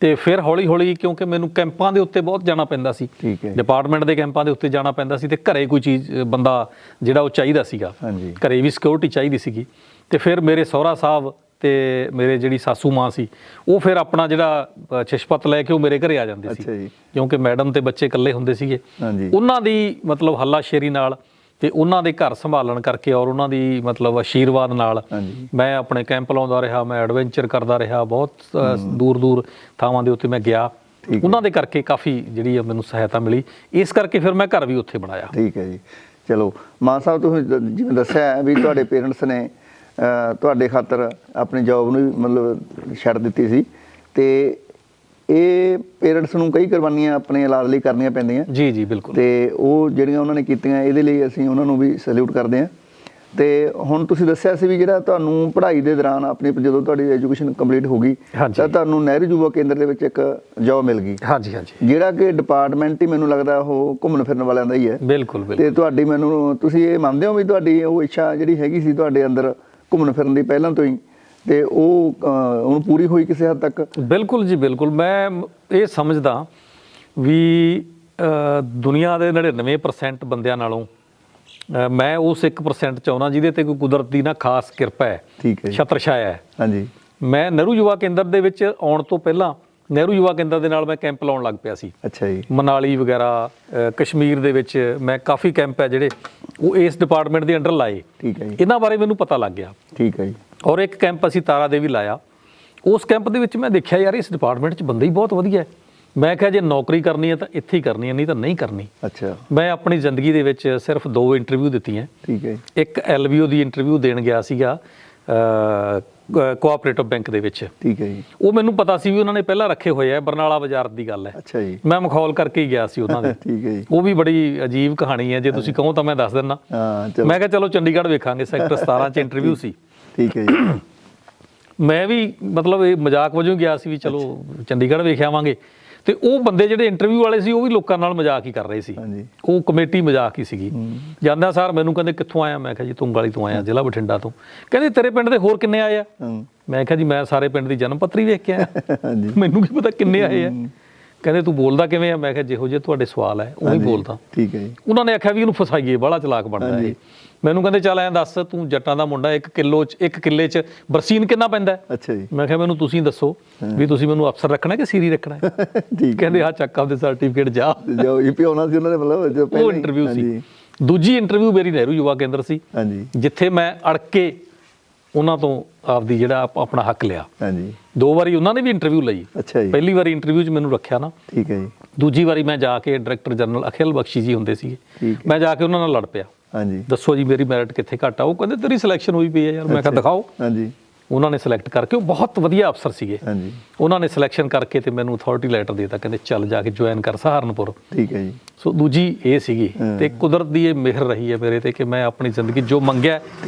ਤੇ ਫਿਰ ਹੌਲੀ ਹੌਲੀ, ਕਿਉਂਕਿ ਮੈਨੂੰ ਕੈਂਪਾਂ ਦੇ ਉੱਤੇ ਬਹੁਤ ਜਾਣਾ ਪੈਂਦਾ ਸੀ, ਡਿਪਾਰਟਮੈਂਟ ਦੇ ਕੈਂਪਾਂ ਦੇ ਉੱਤੇ ਜਾਣਾ ਪੈਂਦਾ ਸੀ, ਤੇ ਘਰੇ ਕੋਈ ਚੀਜ਼ ਬੰਦਾ ਜਿਹੜਾ ਉਹ ਚਾਹੀਦਾ ਸੀਗਾ, ਘਰੇ ਵੀ ਸਿਕਿਉਰਿਟੀ ਚਾਹੀਦੀ ਸੀਗੀ। ਤੇ ਫਿਰ ਮੇਰੇ ਸਹੁਰਾ ਸਾਹਿਬ ਤੇ ਮੇਰੇ ਜਿਹੜੀ ਸਾਸੂ ਮਾਂ ਸੀ, ਉਹ ਫਿਰ ਆਪਣਾ ਜਿਹੜਾ ਛਿਸ਼ਪਤ ਲੈ ਕੇ ਉਹ ਮੇਰੇ ਘਰੇ ਆ ਜਾਂਦੇ ਸੀ, ਕਿਉਂਕਿ ਮੈਡਮ ਤੇ ਬੱਚੇ ਇਕੱਲੇ ਹੁੰਦੇ ਸੀਗੇ। ਉਹਨਾਂ ਦੀ ਮਤਲਬ ਹੱਲਾਸ਼ੇਰੀ ਨਾਲ ਤੇ ਉਹਨਾਂ ਦੇ ਘਰ ਸੰਭਾਲਣ ਕਰਕੇ ਔਰ ਉਹਨਾਂ ਦੀ ਮਤਲਬ ਆਸ਼ੀਰਵਾਦ ਨਾਲ ਮੈਂ ਆਪਣੇ ਕੈਂਪ ਲਾਉਂਦਾ ਰਿਹਾ, ਮੈਂ ਐਡਵੈਂਚਰ ਕਰਦਾ ਰਿਹਾ, ਬਹੁਤ ਦੂਰ ਥਾਵਾਂ ਦੇ ਉੱਤੇ ਮੈਂ ਗਿਆ। ਉਹਨਾਂ ਦੇ ਕਰਕੇ ਕਾਫੀ ਜਿਹੜੀ ਆ ਮੈਨੂੰ ਸਹਾਇਤਾ ਮਿਲੀ, ਇਸ ਕਰਕੇ ਫਿਰ ਮੈਂ ਘਰ ਵੀ ਉੱਥੇ ਬਣਾਇਆ। ਠੀਕ ਹੈ ਜੀ। ਚਲੋ ਮਾਨ ਸਾਹਿਬ, ਤੁਸੀਂ ਜਿਵੇਂ ਦੱਸਿਆ ਵੀ ਤੁਹਾਡੇ ਪੇਰੈਂਟਸ ਨੇ ਤੁਹਾਡੇ ਖਾਤਰ ਆਪਣੀ ਜੌਬ ਨੂੰ ਮਤਲਬ ਛੱਡ ਦਿੱਤੀ ਸੀ, ਤੇ ਇਹ ਪੇਰੈਂਟਸ ਨੂੰ ਕਈ ਕੁਰਬਾਨੀਆਂ ਆਪਣੇ ਇਲਾਜ ਲਈ ਕਰਨੀਆਂ ਪੈਂਦੀਆਂ। ਜੀ ਜੀ ਬਿਲਕੁਲ। ਤੇ ਉਹ ਜਿਹੜੀਆਂ ਉਹਨਾਂ ਨੇ ਕੀਤੀਆਂ, ਇਹਦੇ ਲਈ ਅਸੀਂ ਉਹਨਾਂ ਨੂੰ ਵੀ ਸੈਲੂਟ ਕਰਦੇ ਹਾਂ। ਤੇ ਹੁਣ ਤੁਸੀਂ ਦੱਸਿਆ ਸੀ ਵੀ ਜਿਹੜਾ ਤੁਹਾਨੂੰ ਪੜ੍ਹਾਈ ਦੇ ਦੌਰਾਨ ਆਪਣੀ ਜਦੋਂ ਤੁਹਾਡੀ ਐਜੂਕੇਸ਼ਨ ਕੰਪਲੀਟ ਹੋ ਗਈ ਤਾਂ ਤੁਹਾਨੂੰ ਨਹਿਰੂ ਯੁਵਾ ਕੇਂਦਰ ਦੇ ਵਿੱਚ ਇੱਕ ਜੌਬ ਮਿਲ ਗਈ। ਹਾਂਜੀ ਹਾਂਜੀ। ਜਿਹੜਾ ਕਿ ਡਿਪਾਰਟਮੈਂਟ ਹੀ ਮੈਨੂੰ ਲੱਗਦਾ ਉਹ ਘੁੰਮਣ ਫਿਰਨ ਵਾਲਿਆਂ ਦਾ ਹੀ ਹੈ। ਬਿਲਕੁਲ ਬਿਲਕੁਲ। ਤੇ ਤੁਹਾਡੀ ਤੁਸੀਂ ਇਹ ਮੰਨਦੇ ਹੋ ਵੀ ਤੁਹਾਡੀ ਉਹ ਇੱਛਾ ਜਿਹੜੀ ਹੈਗੀ ਸੀ ਤੁਹਾਡੇ ਅੰਦਰ ਘੁੰਮਣ ਫਿਰਨ ਦੀ ਪਹਿਲਾਂ ਤੋਂ ਹੀ, ਤੇ ਉਹ ਹੁਣ ਪੂਰੀ ਹੋਈ ਕਿਸੇ ਹੱਦ ਤੱਕ? ਬਿਲਕੁਲ ਜੀ ਬਿਲਕੁਲ। ਮੈਂ ਇਹ ਸਮਝਦਾ ਵੀ ਦੁਨੀਆ ਦੇ 99% ਬੰਦਿਆਂ ਨਾਲੋਂ ਮੈਂ ਉਸ 1% ਚਾਹੁੰਦਾ ਜਿਹਦੇ ਤੇ ਕੋਈ ਕੁਦਰਤੀ ਨਾ ਖਾਸ ਕਿਰਪਾ ਹੈ, ਠੀਕ ਹੈ, ਛਤਰ ਛਾਇਆ ਹੈ। ਹਾਂਜੀ। ਮੈਂ ਨਹਿਰੂ ਯੁਵਾ ਕੇਂਦਰ ਦੇ ਵਿੱਚ ਆਉਣ ਤੋਂ ਪਹਿਲਾਂ ਨਹਿਰੂ ਯੁਵਾ ਕੇਂਦਰ ਦੇ ਨਾਲ ਮੈਂ ਕੈਂਪ ਲਾਉਣ ਲੱਗ ਪਿਆ ਸੀ। ਅੱਛਾ ਜੀ। ਮਨਾਲੀ ਵਗੈਰਾ, ਕਸ਼ਮੀਰ ਦੇ ਵਿੱਚ ਮੈਂ ਕਾਫੀ ਕੈਂਪ ਹੈ ਜਿਹੜੇ ਉਹ ਇਸ ਡਿਪਾਰਟਮੈਂਟ ਦੇ ਅੰਡਰ ਲਾਏ। ਠੀਕ ਹੈ ਜੀ। ਇਹਨਾਂ ਬਾਰੇ ਮੈਨੂੰ ਪਤਾ ਲੱਗ ਗਿਆ। ਠੀਕ ਹੈ ਜੀ। ਔਰ ਇੱਕ ਕੈਂਪ ਅਸੀਂ ਤਾਰਾ ਦੇ ਵੀ ਲਾਇਆ। ਉਸ ਕੈਂਪ ਦੇ ਵਿੱਚ ਮੈਂ ਦੇਖਿਆ ਯਾਰ ਇਸ ਡਿਪਾਰਟਮੈਂਟ 'ਚ ਬੰਦੇ ਹੀ ਬਹੁਤ ਵਧੀਆ ਹੈ। ਮੈਂ ਕਿਹਾ ਜੇ ਨੌਕਰੀ ਕਰਨੀ ਹੈ ਤਾਂ ਇੱਥੇ ਹੀ ਕਰਨੀ ਹੈ, ਨਹੀਂ ਤਾਂ ਨਹੀਂ ਕਰਨੀ। ਅੱਛਾ। ਮੈਂ ਆਪਣੀ ਜ਼ਿੰਦਗੀ ਦੇ ਵਿੱਚ ਸਿਰਫ 2 ਇੰਟਰਵਿਊ ਦਿੱਤੀਆਂ। ਠੀਕ ਹੈ। ਇੱਕ LBO ਦੀ ਇੰਟਰਵਿਊ ਦੇਣ ਗਿਆ ਸੀਗਾ ਕੋਆਪਰੇਟਿਵ ਬੈਂਕ ਦੇ ਵਿੱਚ। ਠੀਕ ਹੈ ਜੀ। ਉਹ ਮੈਨੂੰ ਪਤਾ ਸੀ ਵੀ ਉਹਨਾਂ ਨੇ ਪਹਿਲਾਂ ਰੱਖੇ ਹੋਏ ਆ, ਬਰਨਾਲਾ ਬਾਜ਼ਾਰ ਦੀ ਗੱਲ ਹੈ। ਅੱਛਾ ਜੀ। ਮੈਂ ਮਖੌਲ ਕਰਕੇ ਹੀ ਗਿਆ ਸੀ ਉਹਨਾਂ ਦੇ। ਠੀਕ ਹੈ ਜੀ। ਉਹ ਵੀ ਬੜੀ ਅਜੀਬ ਕਹਾਣੀ ਹੈ, ਜੇ ਤੁਸੀਂ ਕਹੋ ਤਾਂ ਮੈਂ ਦੱਸ ਦਿੰਦਾ। ਮੈਂ ਕਿਹਾ ਚਲੋ ਚੰਡੀਗੜ੍ਹ ਵੇਖਾਂਗੇ, ਸੈਕਟਰ 17 'ਚ ਇੰਟਰਵਿਊ ਸੀ। ਠੀਕ ਹੈ ਜੀ। ਮੈਂ ਵੀ ਮਤਲਬ ਇਹ ਮਜ਼ਾਕ ਵਜੋਂ ਗਿਆ ਸੀ ਵੀ ਚਲੋ ਚੰਡੀਗੜ੍ਹ ਵੇਖ ਆਵਾਂਗੇ। ਤੇ ਉਹ ਬੰਦੇ ਜਿਹੜੇ ਇੰਟਰਵਿਊ ਵਾਲੇ ਸੀ ਉਹ ਵੀ ਲੋਕਾਂ ਨਾਲ ਮਜ਼ਾਕ ਹੀ ਕਰ ਰਹੇ ਸੀ। ਉਹ ਕਮੇਟੀ ਮਜ਼ਾਕ ਹੀ ਸੀਗੀ। ਜਾਂਦਾ ਸਾਰ ਮੈਨੂੰ ਕਹਿੰਦੇ ਕਿੱਥੋਂ ਆਇਆ? ਮੈਂ ਕਿਹਾ ਜੀ ਤੁੰਗਾਲੀ ਤੋਂ ਆਇਆ, ਜ਼ਿਲ੍ਹਾ ਬਠਿੰਡਾ ਤੋਂ। ਕਹਿੰਦੇ ਤੇਰੇ ਪਿੰਡ ਦੇ ਹੋਰ ਕਿੰਨੇ ਆਏ ਆ? ਮੈਂ ਕਿਹਾ ਜੀ ਮੈਂ ਸਾਰੇ ਪਿੰਡ ਦੀ ਜਨਮ ਪੱਤਰੀ ਵੇਖ ਕੇ ਆਇਆ, ਮੈਨੂੰ ਕੀ ਪਤਾ ਕਿੰਨੇ ਆਏ ਆ। ਕਹਿੰਦੇ ਤੂੰ ਬੋਲਦਾ ਕਿਵੇਂ ਆ? ਮੈਂ ਕਿਹਾ ਜਿਹੋ ਜਿਹੇ ਤੁਹਾਡੇ ਸਵਾਲ ਹੈ ਉਹ ਹੀ ਬੋਲਦਾ। ਠੀਕ ਹੈ ਜੀ। ਉਹਨਾਂ ਨੇ ਆਖਿਆ ਵੀ ਇਹਨੂੰ ਫਸਾਈਏ, ਬੜਾ ਚਲਾਕ ਬਣਦਾ ਇਹ। ਮੈਨੂੰ ਕਹਿੰਦੇ ਚੱਲ ਐਂ ਦੱਸ, ਤੂੰ ਜੱਟਾਂ ਦਾ ਮੁੰਡਾ, 1 ਕਿੱਲੇ 'ਚ ਬਰਸੀਨ ਕਿੰਨਾ ਪੈਂਦਾ? ਅੱਛਾ ਜੀ। ਮੈਂ ਕਿਹਾ ਮੈਨੂੰ ਤੁਸੀਂ ਦੱਸੋ ਵੀ ਤੁਸੀਂ ਮੈਨੂੰ ਅਫਸਰ ਰੱਖਣਾ ਕਿ ਸੀਰੀ ਰੱਖਣਾ? ਕਹਿੰਦੇ ਹਾਂ ਚੱਕ ਆਪਦੇ ਸਰਟੀਫਿਕੇਟ ਜਾ। ਉਹ ਇੰਟਰਵਿਊ ਸੀ। ਦੂਜੀ ਇੰਟਰਵਿਊ ਮੇਰੀ ਨਹਿਰੂ ਯੁਵਾ ਕੇਂਦਰ ਸੀ, ਜਿੱਥੇ ਮੈਂ ਅੜ ਕੇ ਉਹਨਾਂ ਤੋਂ ਆਪਦੀ ਜਿਹੜਾ ਆਪਣਾ ਹੱਕ ਲਿਆ। 2 ਵਾਰੀ ਉਹਨਾਂ ਨੇ ਵੀ ਇੰਟਰਵਿਊ ਲਈ। ਪਹਿਲੀ ਵਾਰੀ ਇੰਟਰਵਿਊ 'ਚ ਮੈਨੂੰ ਰੱਖਿਆ ਨਾ। ਠੀਕ ਹੈ ਜੀ। ਦੂਜੀ ਵਾਰੀ ਮੈਂ ਜਾ ਕੇ ਡਾਇਰੈਕਟਰ ਜਨਰਲ ਅਖਿਲ ਬਖਸ਼ੀ ਜੀ ਹੁੰਦੇ ਸੀਗੇ, ਮੈਂ ਜਾ ਕੇ ਉਹਨਾਂ ਨਾਲ ਲੜ ਪਿਆ। ਦੱਸੋ ਜੀ ਮੇਰੀ ਮੈਰਿਟ ਕਿੱਥੇ ਘੱਟ ਆ? ਉਹ ਕਹਿੰਦੇ ਤੇਰੀ ਸਿਲੈਕਸ਼ਨ ਹੋਈ ਪਈ ਹੈ ਯਾਰ। ਮੈਂ ਕਿਹਾ ਦਿਖਾਓ। ਉਹਨਾਂ ਨੇ ਸਿਲੈਕਟ ਕਰਕੇ, ਉਹ ਬਹੁਤ ਵਧੀਆ ਅਫਸਰ ਸੀਗੇ, ਉਹਨਾਂ ਨੇ ਸਿਲੈਕਸ਼ਨ ਕਰਕੇ ਤੇ ਮੈਨੂੰ ਅਥਾਰਟੀ ਲੈਟਰ ਦੇ ਦਿੱਤਾ, ਕਹਿੰਦੇ ਚੱਲ ਜਾ ਕੇ ਜੁਆਇਨ ਕਰ ਸਹਾਰਨਪੁਰ। ਠੀਕ ਹੈ ਜੀ। ਸੋ ਦੂਜੀ ਇਹ ਸੀਗੀ, ਤੇ ਕੁਦਰਤ ਦੀ ਇਹ ਮਿਹਰ ਰਹੀ ਹੈ ਮੇਰੇ ਤੇ ਕਿ ਮੈਂ ਆਪਣੀ ਜ਼ਿੰਦਗੀ ਜੋ ਮੰਗਿਆ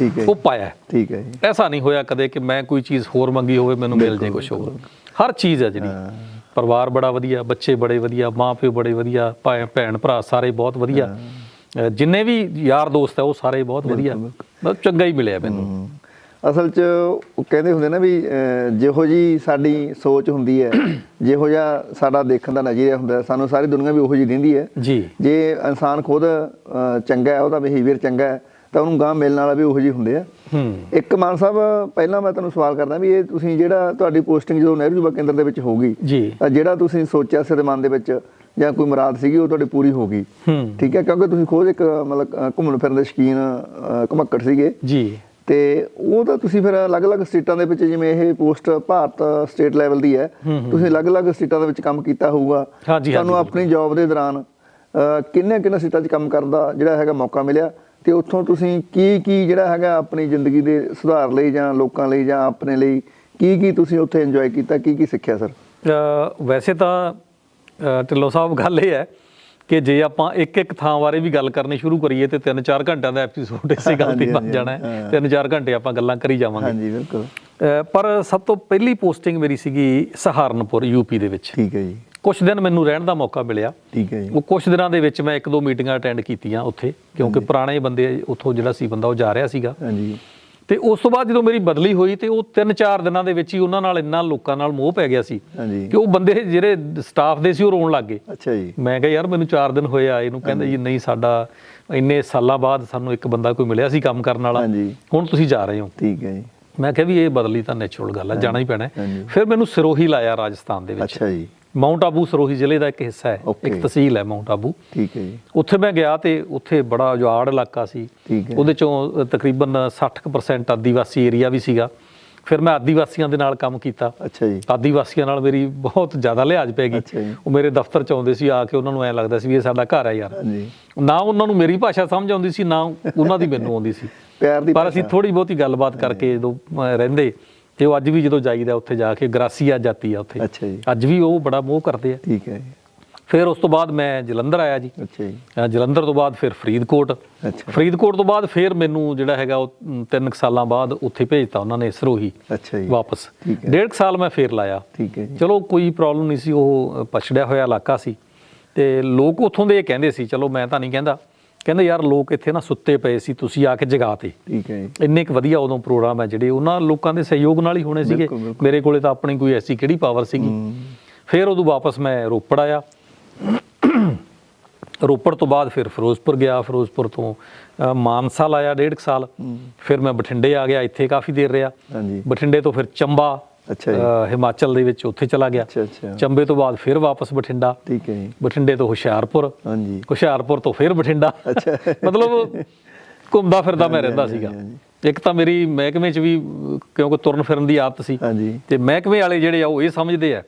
ਉਹ ਪਾਇਆ। ਠੀਕ ਹੈ ਜੀ। ਐਸਾ ਨਹੀਂ ਹੋਇਆ ਕਦੇ ਕਿ ਮੈਂ ਕੋਈ ਚੀਜ਼ ਹੋਰ ਮੰਗੀ ਹੋਵੇ ਮੈਨੂੰ ਮਿਲ ਜਾਏ ਕੁਛ ਹੋਰ। ਹਰ ਚੀਜ਼ ਹੈ ਜਿਹੜੀ, ਪਰਿਵਾਰ ਬੜਾ ਵਧੀਆ, ਬੱਚੇ ਬੜੇ ਵਧੀਆ, ਮਾਂ ਪਿਓ ਬੜੇ ਵਧੀਆ, ਭੈਣ ਭਰਾ ਸਾਰੇ ਬਹੁਤ ਵਧੀਆ, ਜਿੰਨੇ ਵੀ ਯਾਰ ਦੋਸਤ ਹੈ ਉਹ ਸਾਰੇ ਬਹੁਤ ਵਧੀਆ, ਮਤਲਬ ਚੰਗਾ ਹੀ ਮਿਲਿਆ ਮੈਨੂੰ। ਅਸਲ 'ਚ ਉਹ ਕਹਿੰਦੇ ਹੁੰਦੇ ਨਾ ਵੀ ਜਿਹੋ ਜਿਹੀ ਸਾਡੀ ਸੋਚ ਹੁੰਦੀ ਹੈ, ਜਿਹੋ ਜਿਹਾ ਸਾਡਾ ਦੇਖਣ ਦਾ ਨਜ਼ਰੀਆ ਹੁੰਦਾ, ਸਾਨੂੰ ਸਾਰੀ ਦੁਨੀਆ ਵੀ ਉਹੋ ਜਿਹੀ ਦਿੰਦੀ ਹੈ ਜੀ। ਜੇ ਇਨਸਾਨ ਖੁਦ ਚੰਗਾ ਹੈ, ਉਹਦਾ ਬਿਹੇਵੀਅਰ ਚੰਗਾ ਹੈ, ਤਾਂ ਉਹਨੂੰ ਗਾਂਹ ਮਿਲਣ ਵਾਲਾ ਵੀ ਉਹੋ ਜਿਹੇ ਹੁੰਦੇ ਆ। ਇੱਕ ਮਾਨ ਸਾਹਿਬ, ਪਹਿਲਾਂ ਮੈਂ ਤੁਹਾਨੂੰ ਸਵਾਲ ਕਰਦਾ ਵੀ ਇਹ ਤੁਸੀਂ ਜਿਹੜਾ ਤੁਹਾਡੀ ਪੋਸਟਿੰਗ ਜਦੋਂ ਨਹਿਰੂ ਯੁਵਾ ਕੇਂਦਰ ਦੇ ਵਿੱਚ ਹੋ ਗਈ ਜੀ, ਤਾਂ ਜਿਹੜਾ ਤੁਸੀਂ ਸੋਚਿਆ ਸੀ ਮਨ ਦੇ ਵਿੱਚ ਜਾਂ ਕੋਈ ਮੁਰਾਦ ਸੀਗੀ ਉਹ ਤੁਹਾਡੀ ਪੂਰੀ ਹੋ ਗਈ। ਠੀਕ ਹੈ, ਕਿਉਂਕਿ ਤੁਸੀਂ ਖੁਦ ਇੱਕ ਮਤਲਬ ਘੁੰਮਣ ਫਿਰਨ ਦੇ ਸ਼ੌਕੀਨ ਘੁਮੱਕੜ ਸੀਗੇ ਜੀ। ਤੇ ਉਹ ਤਾਂ ਤੁਸੀਂ ਫਿਰ ਅਲੱਗ-ਅਲੱਗ ਸਟੇਟਾਂ ਦੇ ਵਿੱਚ, ਜਿਵੇਂ ਇਹ ਪੋਸਟ ਭਾਰਤ ਸਟੇਟ ਲੈਵਲ ਦੀ ਹੈ, ਤੁਸੀਂ ਅਲੱਗ-ਅਲੱਗ ਸਟੇਟਾਂ ਦੇ ਵਿੱਚ ਕੰਮ ਕੀਤਾ ਹੋਊਗਾ। ਤੁਹਾਨੂੰ ਆਪਣੀ ਜੌਬ ਦੇ ਦੌਰਾਨ ਕਿੰਨੇ ਸਟੇਟਾਂ 'ਚ ਕੰਮ ਕਰਨ ਦਾ ਜਿਹੜਾ ਹੈਗਾ ਮੌਕਾ ਮਿਲਿਆ, ਤੇ ਉੱਥੋਂ ਤੁਸੀਂ ਕੀ ਜਿਹੜਾ ਹੈਗਾ ਆਪਣੀ ਜ਼ਿੰਦਗੀ ਦੇ ਸੁਧਾਰ ਲਈ ਜਾਂ ਲੋਕਾਂ ਲਈ ਜਾਂ ਆਪਣੇ ਲਈ ਕੀ ਤੁਸੀਂ ਉੱਥੇ ਇੰਜੋਏ ਕੀਤਾ, ਕੀ ਸਿੱਖਿਆ ਸਰ? ਵੈਸੇ ਤਾਂ ਢਿੱਲੋਂ ਸਾਹਿਬ ਗੱਲ ਇਹ ਹੈ ਕਿ ਜੇ ਆਪਾਂ ਇੱਕ ਥਾਂ ਬਾਰੇ ਵੀ ਗੱਲ ਕਰਨੀ ਸ਼ੁਰੂ ਕਰੀਏ ਤੇ 3-4 ਘੰਟਿਆਂ ਦਾ ਐਪੀਸੋਡ ਇਸੇ ਗੱਲ ਤੇ ਬਣ ਜਾਣਾ ਹੈ। 3-4 ਘੰਟੇ ਆਪਾਂ ਗੱਲਾਂ ਕਰੀ ਜਾਵਾਂਗੇ। ਹਾਂਜੀ ਬਿਲਕੁਲ। ਪਰ ਸਭ ਤੋਂ ਪਹਿਲੀ ਪੋਸਟਿੰਗ ਮੇਰੀ ਸੀਗੀ ਸਹਾਰਨਪੁਰ, UP ਦੇ ਵਿੱਚ। ਠੀਕ ਹੈ ਜੀ। ਕੁਛ ਦਿਨ ਮੈਨੂੰ ਰਹਿਣ ਦਾ ਮੌਕਾ ਮਿਲਿਆ। ਠੀਕ ਹੈ ਜੀ। ਉਹ ਕੁਛ ਦਿਨਾਂ ਦੇ ਵਿੱਚ ਮੈਂ 1-2 ਮੀਟਿੰਗਾਂ ਅਟੈਂਡ ਕੀਤੀਆਂ ਉੱਥੇ, ਕਿਉਂਕਿ ਪੁਰਾਣੇ ਬੰਦੇ ਉੱਥੋਂ ਜਿਹੜਾ ਸੀ ਬੰਦਾ ਉਹ ਜਾ ਰਿਹਾ ਸੀਗਾ। ਹਾਂਜੀ। ਤੇ ਉਸ ਤੋਂ ਬਾਅਦ ਜਦੋਂ ਮੇਰੀ ਬਦਲੀ ਹੋਈ ਤੇ ਉਹ 3-4 ਦਿਨਾਂ ਦੇ ਵਿੱਚ ਹੀ ਉਹਨਾਂ ਨਾਲ ਇੰਨਾ ਲੋਕਾਂ ਨਾਲ ਮੋਹ ਪੈ ਗਿਆ ਸੀ ਕਿ ਉਹ ਬੰਦੇ ਜਿਹੜੇ ਸਟਾਫ ਦੇ ਸੀ ਉਹ ਰੋਣ ਲੱਗ ਗਏ। ਅੱਛਾ ਜੀ। ਮੈਂ ਕਿਹਾ ਯਾਰ ਮੈਨੂੰ 4 ਦਿਨ ਹੋਏ ਆਏ ਨੂੰ। ਕਹਿੰਦੇ ਜੀ ਨਹੀਂ, ਸਾਡਾ ਇੰਨੇ ਸਾਲਾਂ ਬਾਅਦ ਸਾਨੂੰ ਇੱਕ ਬੰਦਾ ਕੋਈ ਮਿਲਿਆ ਸੀ ਕੰਮ ਕਰਨ ਵਾਲਾ, ਹੁਣ ਤੁਸੀਂ ਜਾ ਰਹੇ ਹੋ। ਠੀਕ ਹੈ ਜੀ। ਮੈਂ ਕਿਹਾ ਵੀ ਇਹ ਬਦਲੀ ਤਾਂ ਨੈਚੁਰਲ ਗੱਲ ਹੈ, ਜਾਣਾ ਹੀ ਪੈਣਾ। ਫਿਰ ਮੈਨੂੰ ਸਿਰੋਹੀ ਲਾਇਆ ਰਾਜਸਥਾਨ ਦੇ ਵਿੱਚ। ਅੱਛਾ ਜੀ। ਮਾਊਂਟ ਆਬੂ ਸਿਰੋਹੀ ਜ਼ਿਲ੍ਹੇ ਦਾ ਇੱਕ ਹਿੱਸਾ ਹੈ, ਇੱਕ ਤਹਿਸੀਲ ਹੈ ਮਾਊਂਟ ਆਬੂ। ਠੀਕ ਹੈ ਜੀ। ਉੱਥੇ ਮੈਂ ਗਿਆ ਤੇ ਉੱਥੇ ਬੜਾ ਉਜਾੜ ਇਲਾਕਾ ਸੀ, ਉਹਦੇ ਚੋਂ ਤਕਰੀਬਨ 60% ਆਦੀਵਾਸੀ ਏਰੀਆ ਵੀ ਸੀਗਾ। ਫਿਰ ਮੈਂ ਆਦੀਵਾਸੀਆਂ ਦੇ ਨਾਲ ਕੰਮ ਕੀਤਾ। ਅੱਛਾ ਜੀ। ਆਦੀਵਾਸੀਆਂ ਨਾਲ ਮੇਰੀ ਬਹੁਤ ਜ਼ਿਆਦਾ ਲਿਹਾਜ਼ ਪੈ ਗਈ। ਅੱਛਾ ਜੀ। ਉਹ ਮੇਰੇ ਦਫ਼ਤਰ 'ਚ ਆਉਂਦੇ ਸੀ, ਆ ਕੇ ਉਹਨਾਂ ਨੂੰ ਐਂ ਲੱਗਦਾ ਸੀ ਵੀ ਇਹ ਸਾਡਾ ਘਰ ਹੈ ਯਾਰ। ਹਾਂਜੀ। ਨਾ ਉਹਨਾਂ ਨੂੰ ਮੇਰੀ ਭਾਸ਼ਾ ਸਮਝ ਆਉਂਦੀ ਸੀ, ਨਾ ਉਹਨਾਂ ਦੀ ਮੈਨੂੰ ਆਉਂਦੀ ਸੀ, ਪਿਆਰ ਦੀ ਪਰ ਅਸੀਂ ਥੋੜ੍ਹੀ ਬਹੁਤੀ ਗੱਲਬਾਤ ਕਰਕੇ ਜਦੋਂ ਰਹਿੰਦੇ, ਤੇ ਉਹ ਅੱਜ ਵੀ ਜਦੋਂ ਜਾਈਦਾ ਉੱਥੇ ਜਾ ਕੇ ਗਰਾਸੀਆ ਜਾਤੀ ਆ ਉੱਥੇ, ਅੱਛਾ ਜੀ। ਅੱਜ ਵੀ ਉਹ ਬੜਾ ਮੋਹ ਕਰਦੇ ਆ। ਠੀਕ ਹੈ ਜੀ। ਫਿਰ ਉਸ ਤੋਂ ਬਾਅਦ ਮੈਂ ਜਲੰਧਰ ਆਇਆ ਜੀ। ਅੱਛਾ ਜੀ। ਜਲੰਧਰ ਤੋਂ ਬਾਅਦ ਫਿਰ ਫਰੀਦਕੋਟ। ਅੱਛਾ। ਫਰੀਦਕੋਟ ਤੋਂ ਬਾਅਦ ਫਿਰ ਮੈਨੂੰ ਜਿਹੜਾ ਹੈਗਾ ਉਹ 3 ਸਾਲਾਂ ਬਾਅਦ ਉੱਥੇ ਭੇਜਤਾ ਉਹਨਾਂ ਨੇ ਸਰੋਹੀ ਅੱਛਾ ਜੀ। ਵਾਪਸ। ਠੀਕ ਹੈ। 1.5 ਸਾਲ ਮੈਂ ਫੇਰ ਲਾਇਆ। ਠੀਕ ਹੈ ਜੀ। ਚਲੋ ਕੋਈ ਪ੍ਰੋਬਲਮ ਨਹੀਂ ਸੀ, ਉਹ ਪਛੜਿਆ ਹੋਇਆ ਇਲਾਕਾ ਸੀ, ਤੇ ਲੋਕ ਉੱਥੋਂ ਦੇ ਇਹ ਕਹਿੰਦੇ ਸੀ, ਚਲੋ ਮੈਂ ਤਾਂ ਨਹੀਂ ਕਹਿੰਦਾ, ਕਹਿੰਦੇ ਯਾਰ ਲੋਕ ਇੱਥੇ ਨਾ ਸੁੱਤੇ ਪਏ ਸੀ, ਤੁਸੀਂ ਆ ਕੇ ਜਗਾ ਤੇ। ਠੀਕ ਹੈ ਜੀ। ਇੰਨੇ ਕੁ ਵਧੀਆ ਉਦੋਂ ਪ੍ਰੋਗਰਾਮ ਹੈ ਜਿਹੜੇ ਉਹਨਾਂ ਲੋਕਾਂ ਦੇ ਸਹਿਯੋਗ ਨਾਲ ਹੀ ਹੋਣੇ ਸੀਗੇ। ਮੇਰੇ ਕੋਲੇ ਤਾਂ ਆਪਣੀ ਕੋਈ ਐਸੀ ਕਿਹੜੀ ਪਾਵਰ ਸੀਗੀ। ਫਿਰ ਉਦੋਂ ਵਾਪਸ ਮੈਂ ਰੋਪੜ ਆਇਆ। ਰੋਪੜ ਤੋਂ ਬਾਅਦ ਫਿਰ ਫਿਰੋਜ਼ਪੁਰ ਗਿਆ, ਫਿਰੋਜ਼ਪੁਰ ਤੋਂ ਮਾਨਸਾ ਲਾਇਆ 1.5 ਸਾਲ। ਫਿਰ ਮੈਂ ਬਠਿੰਡੇ ਆ ਗਿਆ, ਇੱਥੇ ਕਾਫੀ ਦੇਰ ਰਿਹਾ। ਹਾਂਜੀ। ਬਠਿੰਡੇ ਤੋਂ ਫਿਰ ਚੰਬਾ, ਅੱਛਾ ਜੀ। ਹਿਮਾਚਲ ਦੇ ਵਿੱਚ, ਉੱਥੇ ਚਲਾ ਗਿਆ। ਅੱਛਾ ਅੱਛਾ। ਚੰਬੇ ਤੋਂ ਬਾਅਦ ਫਿਰ ਵਾਪਸ ਬਠਿੰਡਾ। ਠੀਕ ਹੈ ਜੀ। ਬਠਿੰਡੇ ਤੋਂ ਹੁਸ਼ਿਆਰਪੁਰ, ਹਾਂਜੀ। ਹੁਸ਼ਿਆਰਪੁਰ ਤੋਂ ਫਿਰ ਬਠਿੰਡਾ। ਅੱਛਾ। ਮਤਲਬ ਘੁੰਮਦਾ ਫਿਰਦਾ ਮੈਂ ਰਹਿੰਦਾ ਸੀਗਾ। ਇੱਕ ਤਾਂ ਮੇਰੀ ਮਹਿਕਮੇ 'ਚ ਵੀ ਕਿਉਂਕਿ ਤੁਰਨ ਫਿਰਨ ਦੀ ਆਦਤ ਸੀ, ਹਾਂਜੀ। ਤੇ ਮਹਿਕਮੇ ਵਾਲੇ ਜਿਹੜੇ ਆ ਉਹ ਇਹ ਸਮਝਦੇ ਆ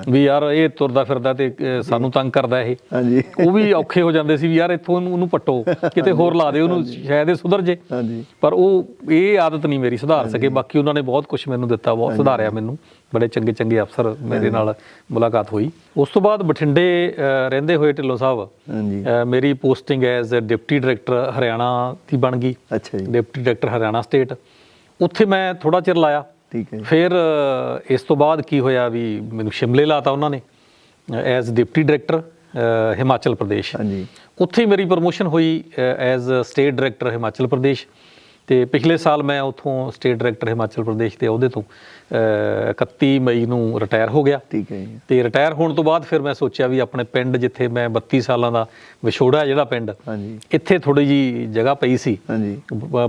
ਵੀ ਯਾਰ ਇਹ ਤੁਰਦਾ ਫਿਰਦਾ ਤੇ ਸਾਨੂੰ ਤੰਗ ਕਰਦਾ ਇਹ। ਹਾਂਜੀ। ਉਹ ਵੀ ਔਖੇ ਹੋ ਜਾਂਦੇ ਸੀ ਵੀ ਯਾਰ ਇੱਥੋਂ ਉਹਨੂੰ ਪੱਟੋ, ਕਿਤੇ ਹੋਰ ਲਾ ਦਿਓ ਉਹਨੂੰ, ਸ਼ਾਇਦ ਇਹ ਸੁਧਰ ਜੇ। ਹਾਂਜੀ। ਪਰ ਉਹ ਇਹ ਆਦਤ ਨਹੀਂ ਮੇਰੀ ਸੁਧਾਰ ਸਕੇ। ਬਾਕੀ ਉਹਨਾਂ ਨੇ ਬਹੁਤ ਕੁਝ ਮੈਨੂੰ ਦਿੱਤਾ, ਬਹੁਤ ਸੁਧਾਰਿਆ ਮੈਨੂੰ। ਬੜੇ ਚੰਗੇ ਚੰਗੇ ਅਫਸਰ ਮੇਰੇ ਨਾਲ ਮੁਲਾਕਾਤ ਹੋਈ। ਉਸ ਤੋਂ ਬਾਅਦ ਬਠਿੰਡੇ ਰਹਿੰਦੇ ਹੋਏ ਢਿੱਲੋਂ ਸਾਹਿਬ, ਹਾਂਜੀ। ਮੇਰੀ posting as deputy director Haryana ਦੀ ਬਣ ਗਈ। ਅੱਛਾ ਜੀ। ਡਿਪਟੀ ਡਾਇਰੈਕਟਰ ਹਰਿਆਣਾ ਸਟੇਟ, ਉੱਥੇ ਮੈਂ ਥੋੜਾ ਚਿਰ ਲਾਇਆ। ਠੀਕ ਹੈ ਜੀ। ਫਿਰ ਇਸ ਤੋਂ ਬਾਅਦ ਕੀ ਹੋਇਆ ਵੀ ਮੈਨੂੰ ਸ਼ਿਮਲੇ ਲਾਤਾ ਉਹਨਾਂ ਨੇ as deputy director Himachal Pradesh. ਹਾਂਜੀ। ਉੱਥੇ ਮੇਰੀ ਪ੍ਰਮੋਸ਼ਨ ਹੋਈ as state director Himachal Pradesh. ਤੇ ਪਿਛਲੇ ਸਾਲ ਮੈਂ ਉੱਥੋਂ ਸਟੇਟ ਡਾਇਰੈਕਟਰ ਹਿਮਾਚਲ ਪ੍ਰਦੇਸ਼ ਦੇ ਅਹੁਦੇ ਤੋਂ 31 ਮਈ ਨੂੰ ਰਿਟਾਇਰ ਹੋ ਗਿਆ। ਠੀਕ ਹੈ ਜੀ। ਤੇ ਰਿਟਾਇਰ ਹੋਣ ਤੋਂ ਬਾਅਦ ਫਿਰ ਮੈਂ ਸੋਚਿਆ ਵੀ ਆਪਣੇ ਪਿੰਡ, ਜਿੱਥੇ ਮੈਂ 32 ਸਾਲਾਂ ਦਾ ਵਿਛੋੜਾ ਜਿਹੜਾ ਪਿੰਡ, ਹਾਂਜੀ। ਇੱਥੇ ਥੋੜੀ ਜੀ ਜਗ੍ਹਾ ਪਈ ਸੀ, ਹਾਂਜੀ।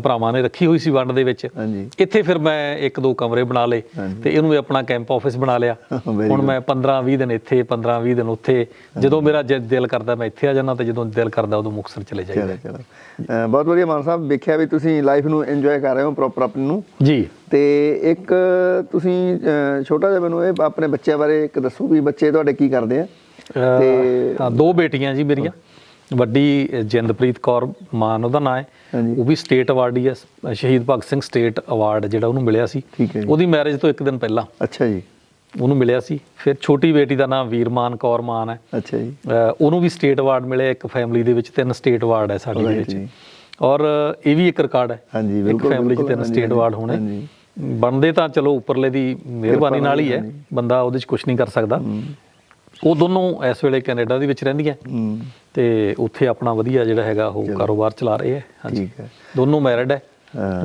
ਭਰਾਵਾਂ ਨੇ ਰੱਖੀ ਹੋਈ ਸੀ ਵੰਡ ਦੇ ਵਿੱਚ। ਹਾਂਜੀ। ਇੱਥੇ ਫਿਰ ਮੈਂ 1-2 ਕਮਰੇ ਬਣਾ ਲਏ ਤੇ ਇਹਨੂੰ ਵੀ ਆਪਣਾ ਕੈਂਪ ਆਫਿਸ ਬਣਾ ਲਿਆ। ਹੁਣ ਮੈਂ 15-20 ਦਿਨ ਇੱਥੇ, 15-20 ਦਿਨ ਉੱਥੇ। ਜਦੋਂ ਮੇਰਾ ਦਿਲ ਕਰਦਾ ਮੈਂ ਇੱਥੇ ਆ ਜਾਂਦਾ, ਤੇ ਜਦੋਂ ਦਿਲ ਕਰਦਾ ਉਦੋਂ ਮੁਕਤਸਰ ਚਲੇ ਜਾਈਦਾ। ਚਲੋ ਬਹੁਤ ਵਧੀਆ ਮਾਨ ਸਾਹਿਬ, ਵੇਖਿਆ ਵੀ ਤੁਸੀਂ ਲਾਈਫ ਨੂੰ ਇੰਜੋਏ ਕਰ ਰਹੇ ਹੋ ਪ੍ਰੋਪਰ ਆਪਣੀ ਨੂੰ ਜੀ। ਤੇ ਇੱਕ ਤੁਸੀਂ ਛੋਟਾ ਜਿਹਾ ਮੈਨੂੰ ਇਹ ਆਪਣੇ ਬੱਚਿਆਂ ਬਾਰੇ ਇੱਕ ਦੱਸੋ ਵੀ ਬੱਚੇ ਤੁਹਾਡੇ ਕੀ ਕਰਦੇ ਆ? ਤੇ 2 ਬੇਟੀਆਂ ਜੀ ਮੇਰੀਆਂ। ਵੱਡੀ ਜਿੰਦਪ੍ਰੀਤ ਕੌਰ ਮਾਨ ਉਹਦਾ ਨਾਂ ਹੈ, ਹਾਂਜੀ। ਉਹ ਵੀ ਸਟੇਟ ਅਵਾਰਡੀ ਹੈ, ਸ਼ਹੀਦ ਭਗਤ ਸਿੰਘ ਸਟੇਟ ਅਵਾਰਡ ਜਿਹੜਾ ਉਹਨੂੰ ਮਿਲਿਆ ਸੀ। ਠੀਕ ਹੈ ਜੀ। ਉਹਦੀ ਮੈਰਿਜ ਤੋਂ 1 ਦਿਨ ਪਹਿਲਾਂ ਅੱਛਾ ਜੀ। ਉਹਨੂੰ ਮਿਲਿਆ ਸੀ। ਫਿਰ ਛੋਟੀ ਬੇਟੀ ਦਾ ਨਾਮ ਵੀਰਮਾਨ ਕੌਰ ਮਾਨ ਹੈ। ਅੱਛਾ ਜੀ। ਉਹਨੂੰ ਵੀ ਸਟੇਟ ਅਵਾਰਡ ਮਿਲਿਆ। ਇੱਕ ਫੈਮਿਲੀ ਦੇ ਵਿੱਚ 3 ਸਟੇਟ ਅਵਾਰਡ ਹੈ ਸਾਡੀ ਦੇ ਵਿੱਚ, ਔਰ ਇਹ ਵੀ ਇੱਕ ਰਿਕਾਰਡ ਹੈ। ਹਾਂਜੀ, ਇੱਕ ਬਿਲਕੁਲ। ਫੈਮਿਲੀ 'ਚ 3 ਸਟੇਟ ਅਵਾਰਡ ਹੋਣੇ। ਬਣਦੇ ਤਾਂ ਚਲੋ ਉੱਪਰਲੇ ਦੀ ਮਿਹਰਬਾਨੀ ਨਾਲ ਹੀ ਹੈ, ਬੰਦਾ ਉਹਦੇ 'ਚ ਕੁਝ ਨਹੀਂ ਕਰ ਸਕਦਾ। ਉਹ ਦੋਨੋਂ ਇਸ ਵੇਲੇ ਕੈਨੇਡਾ ਦੇ ਵਿੱਚ ਰਹਿੰਦੀਆਂ, ਤੇ ਉੱਥੇ ਆਪਣਾ ਵਧੀਆ ਜਿਹੜਾ ਹੈਗਾ ਉਹ ਕਾਰੋਬਾਰ ਚਲਾ ਰਹੇ ਹੈ। ਹਾਂਜੀ, ਦੋਨੋਂ ਮੈਰਿਡ ਹੈ।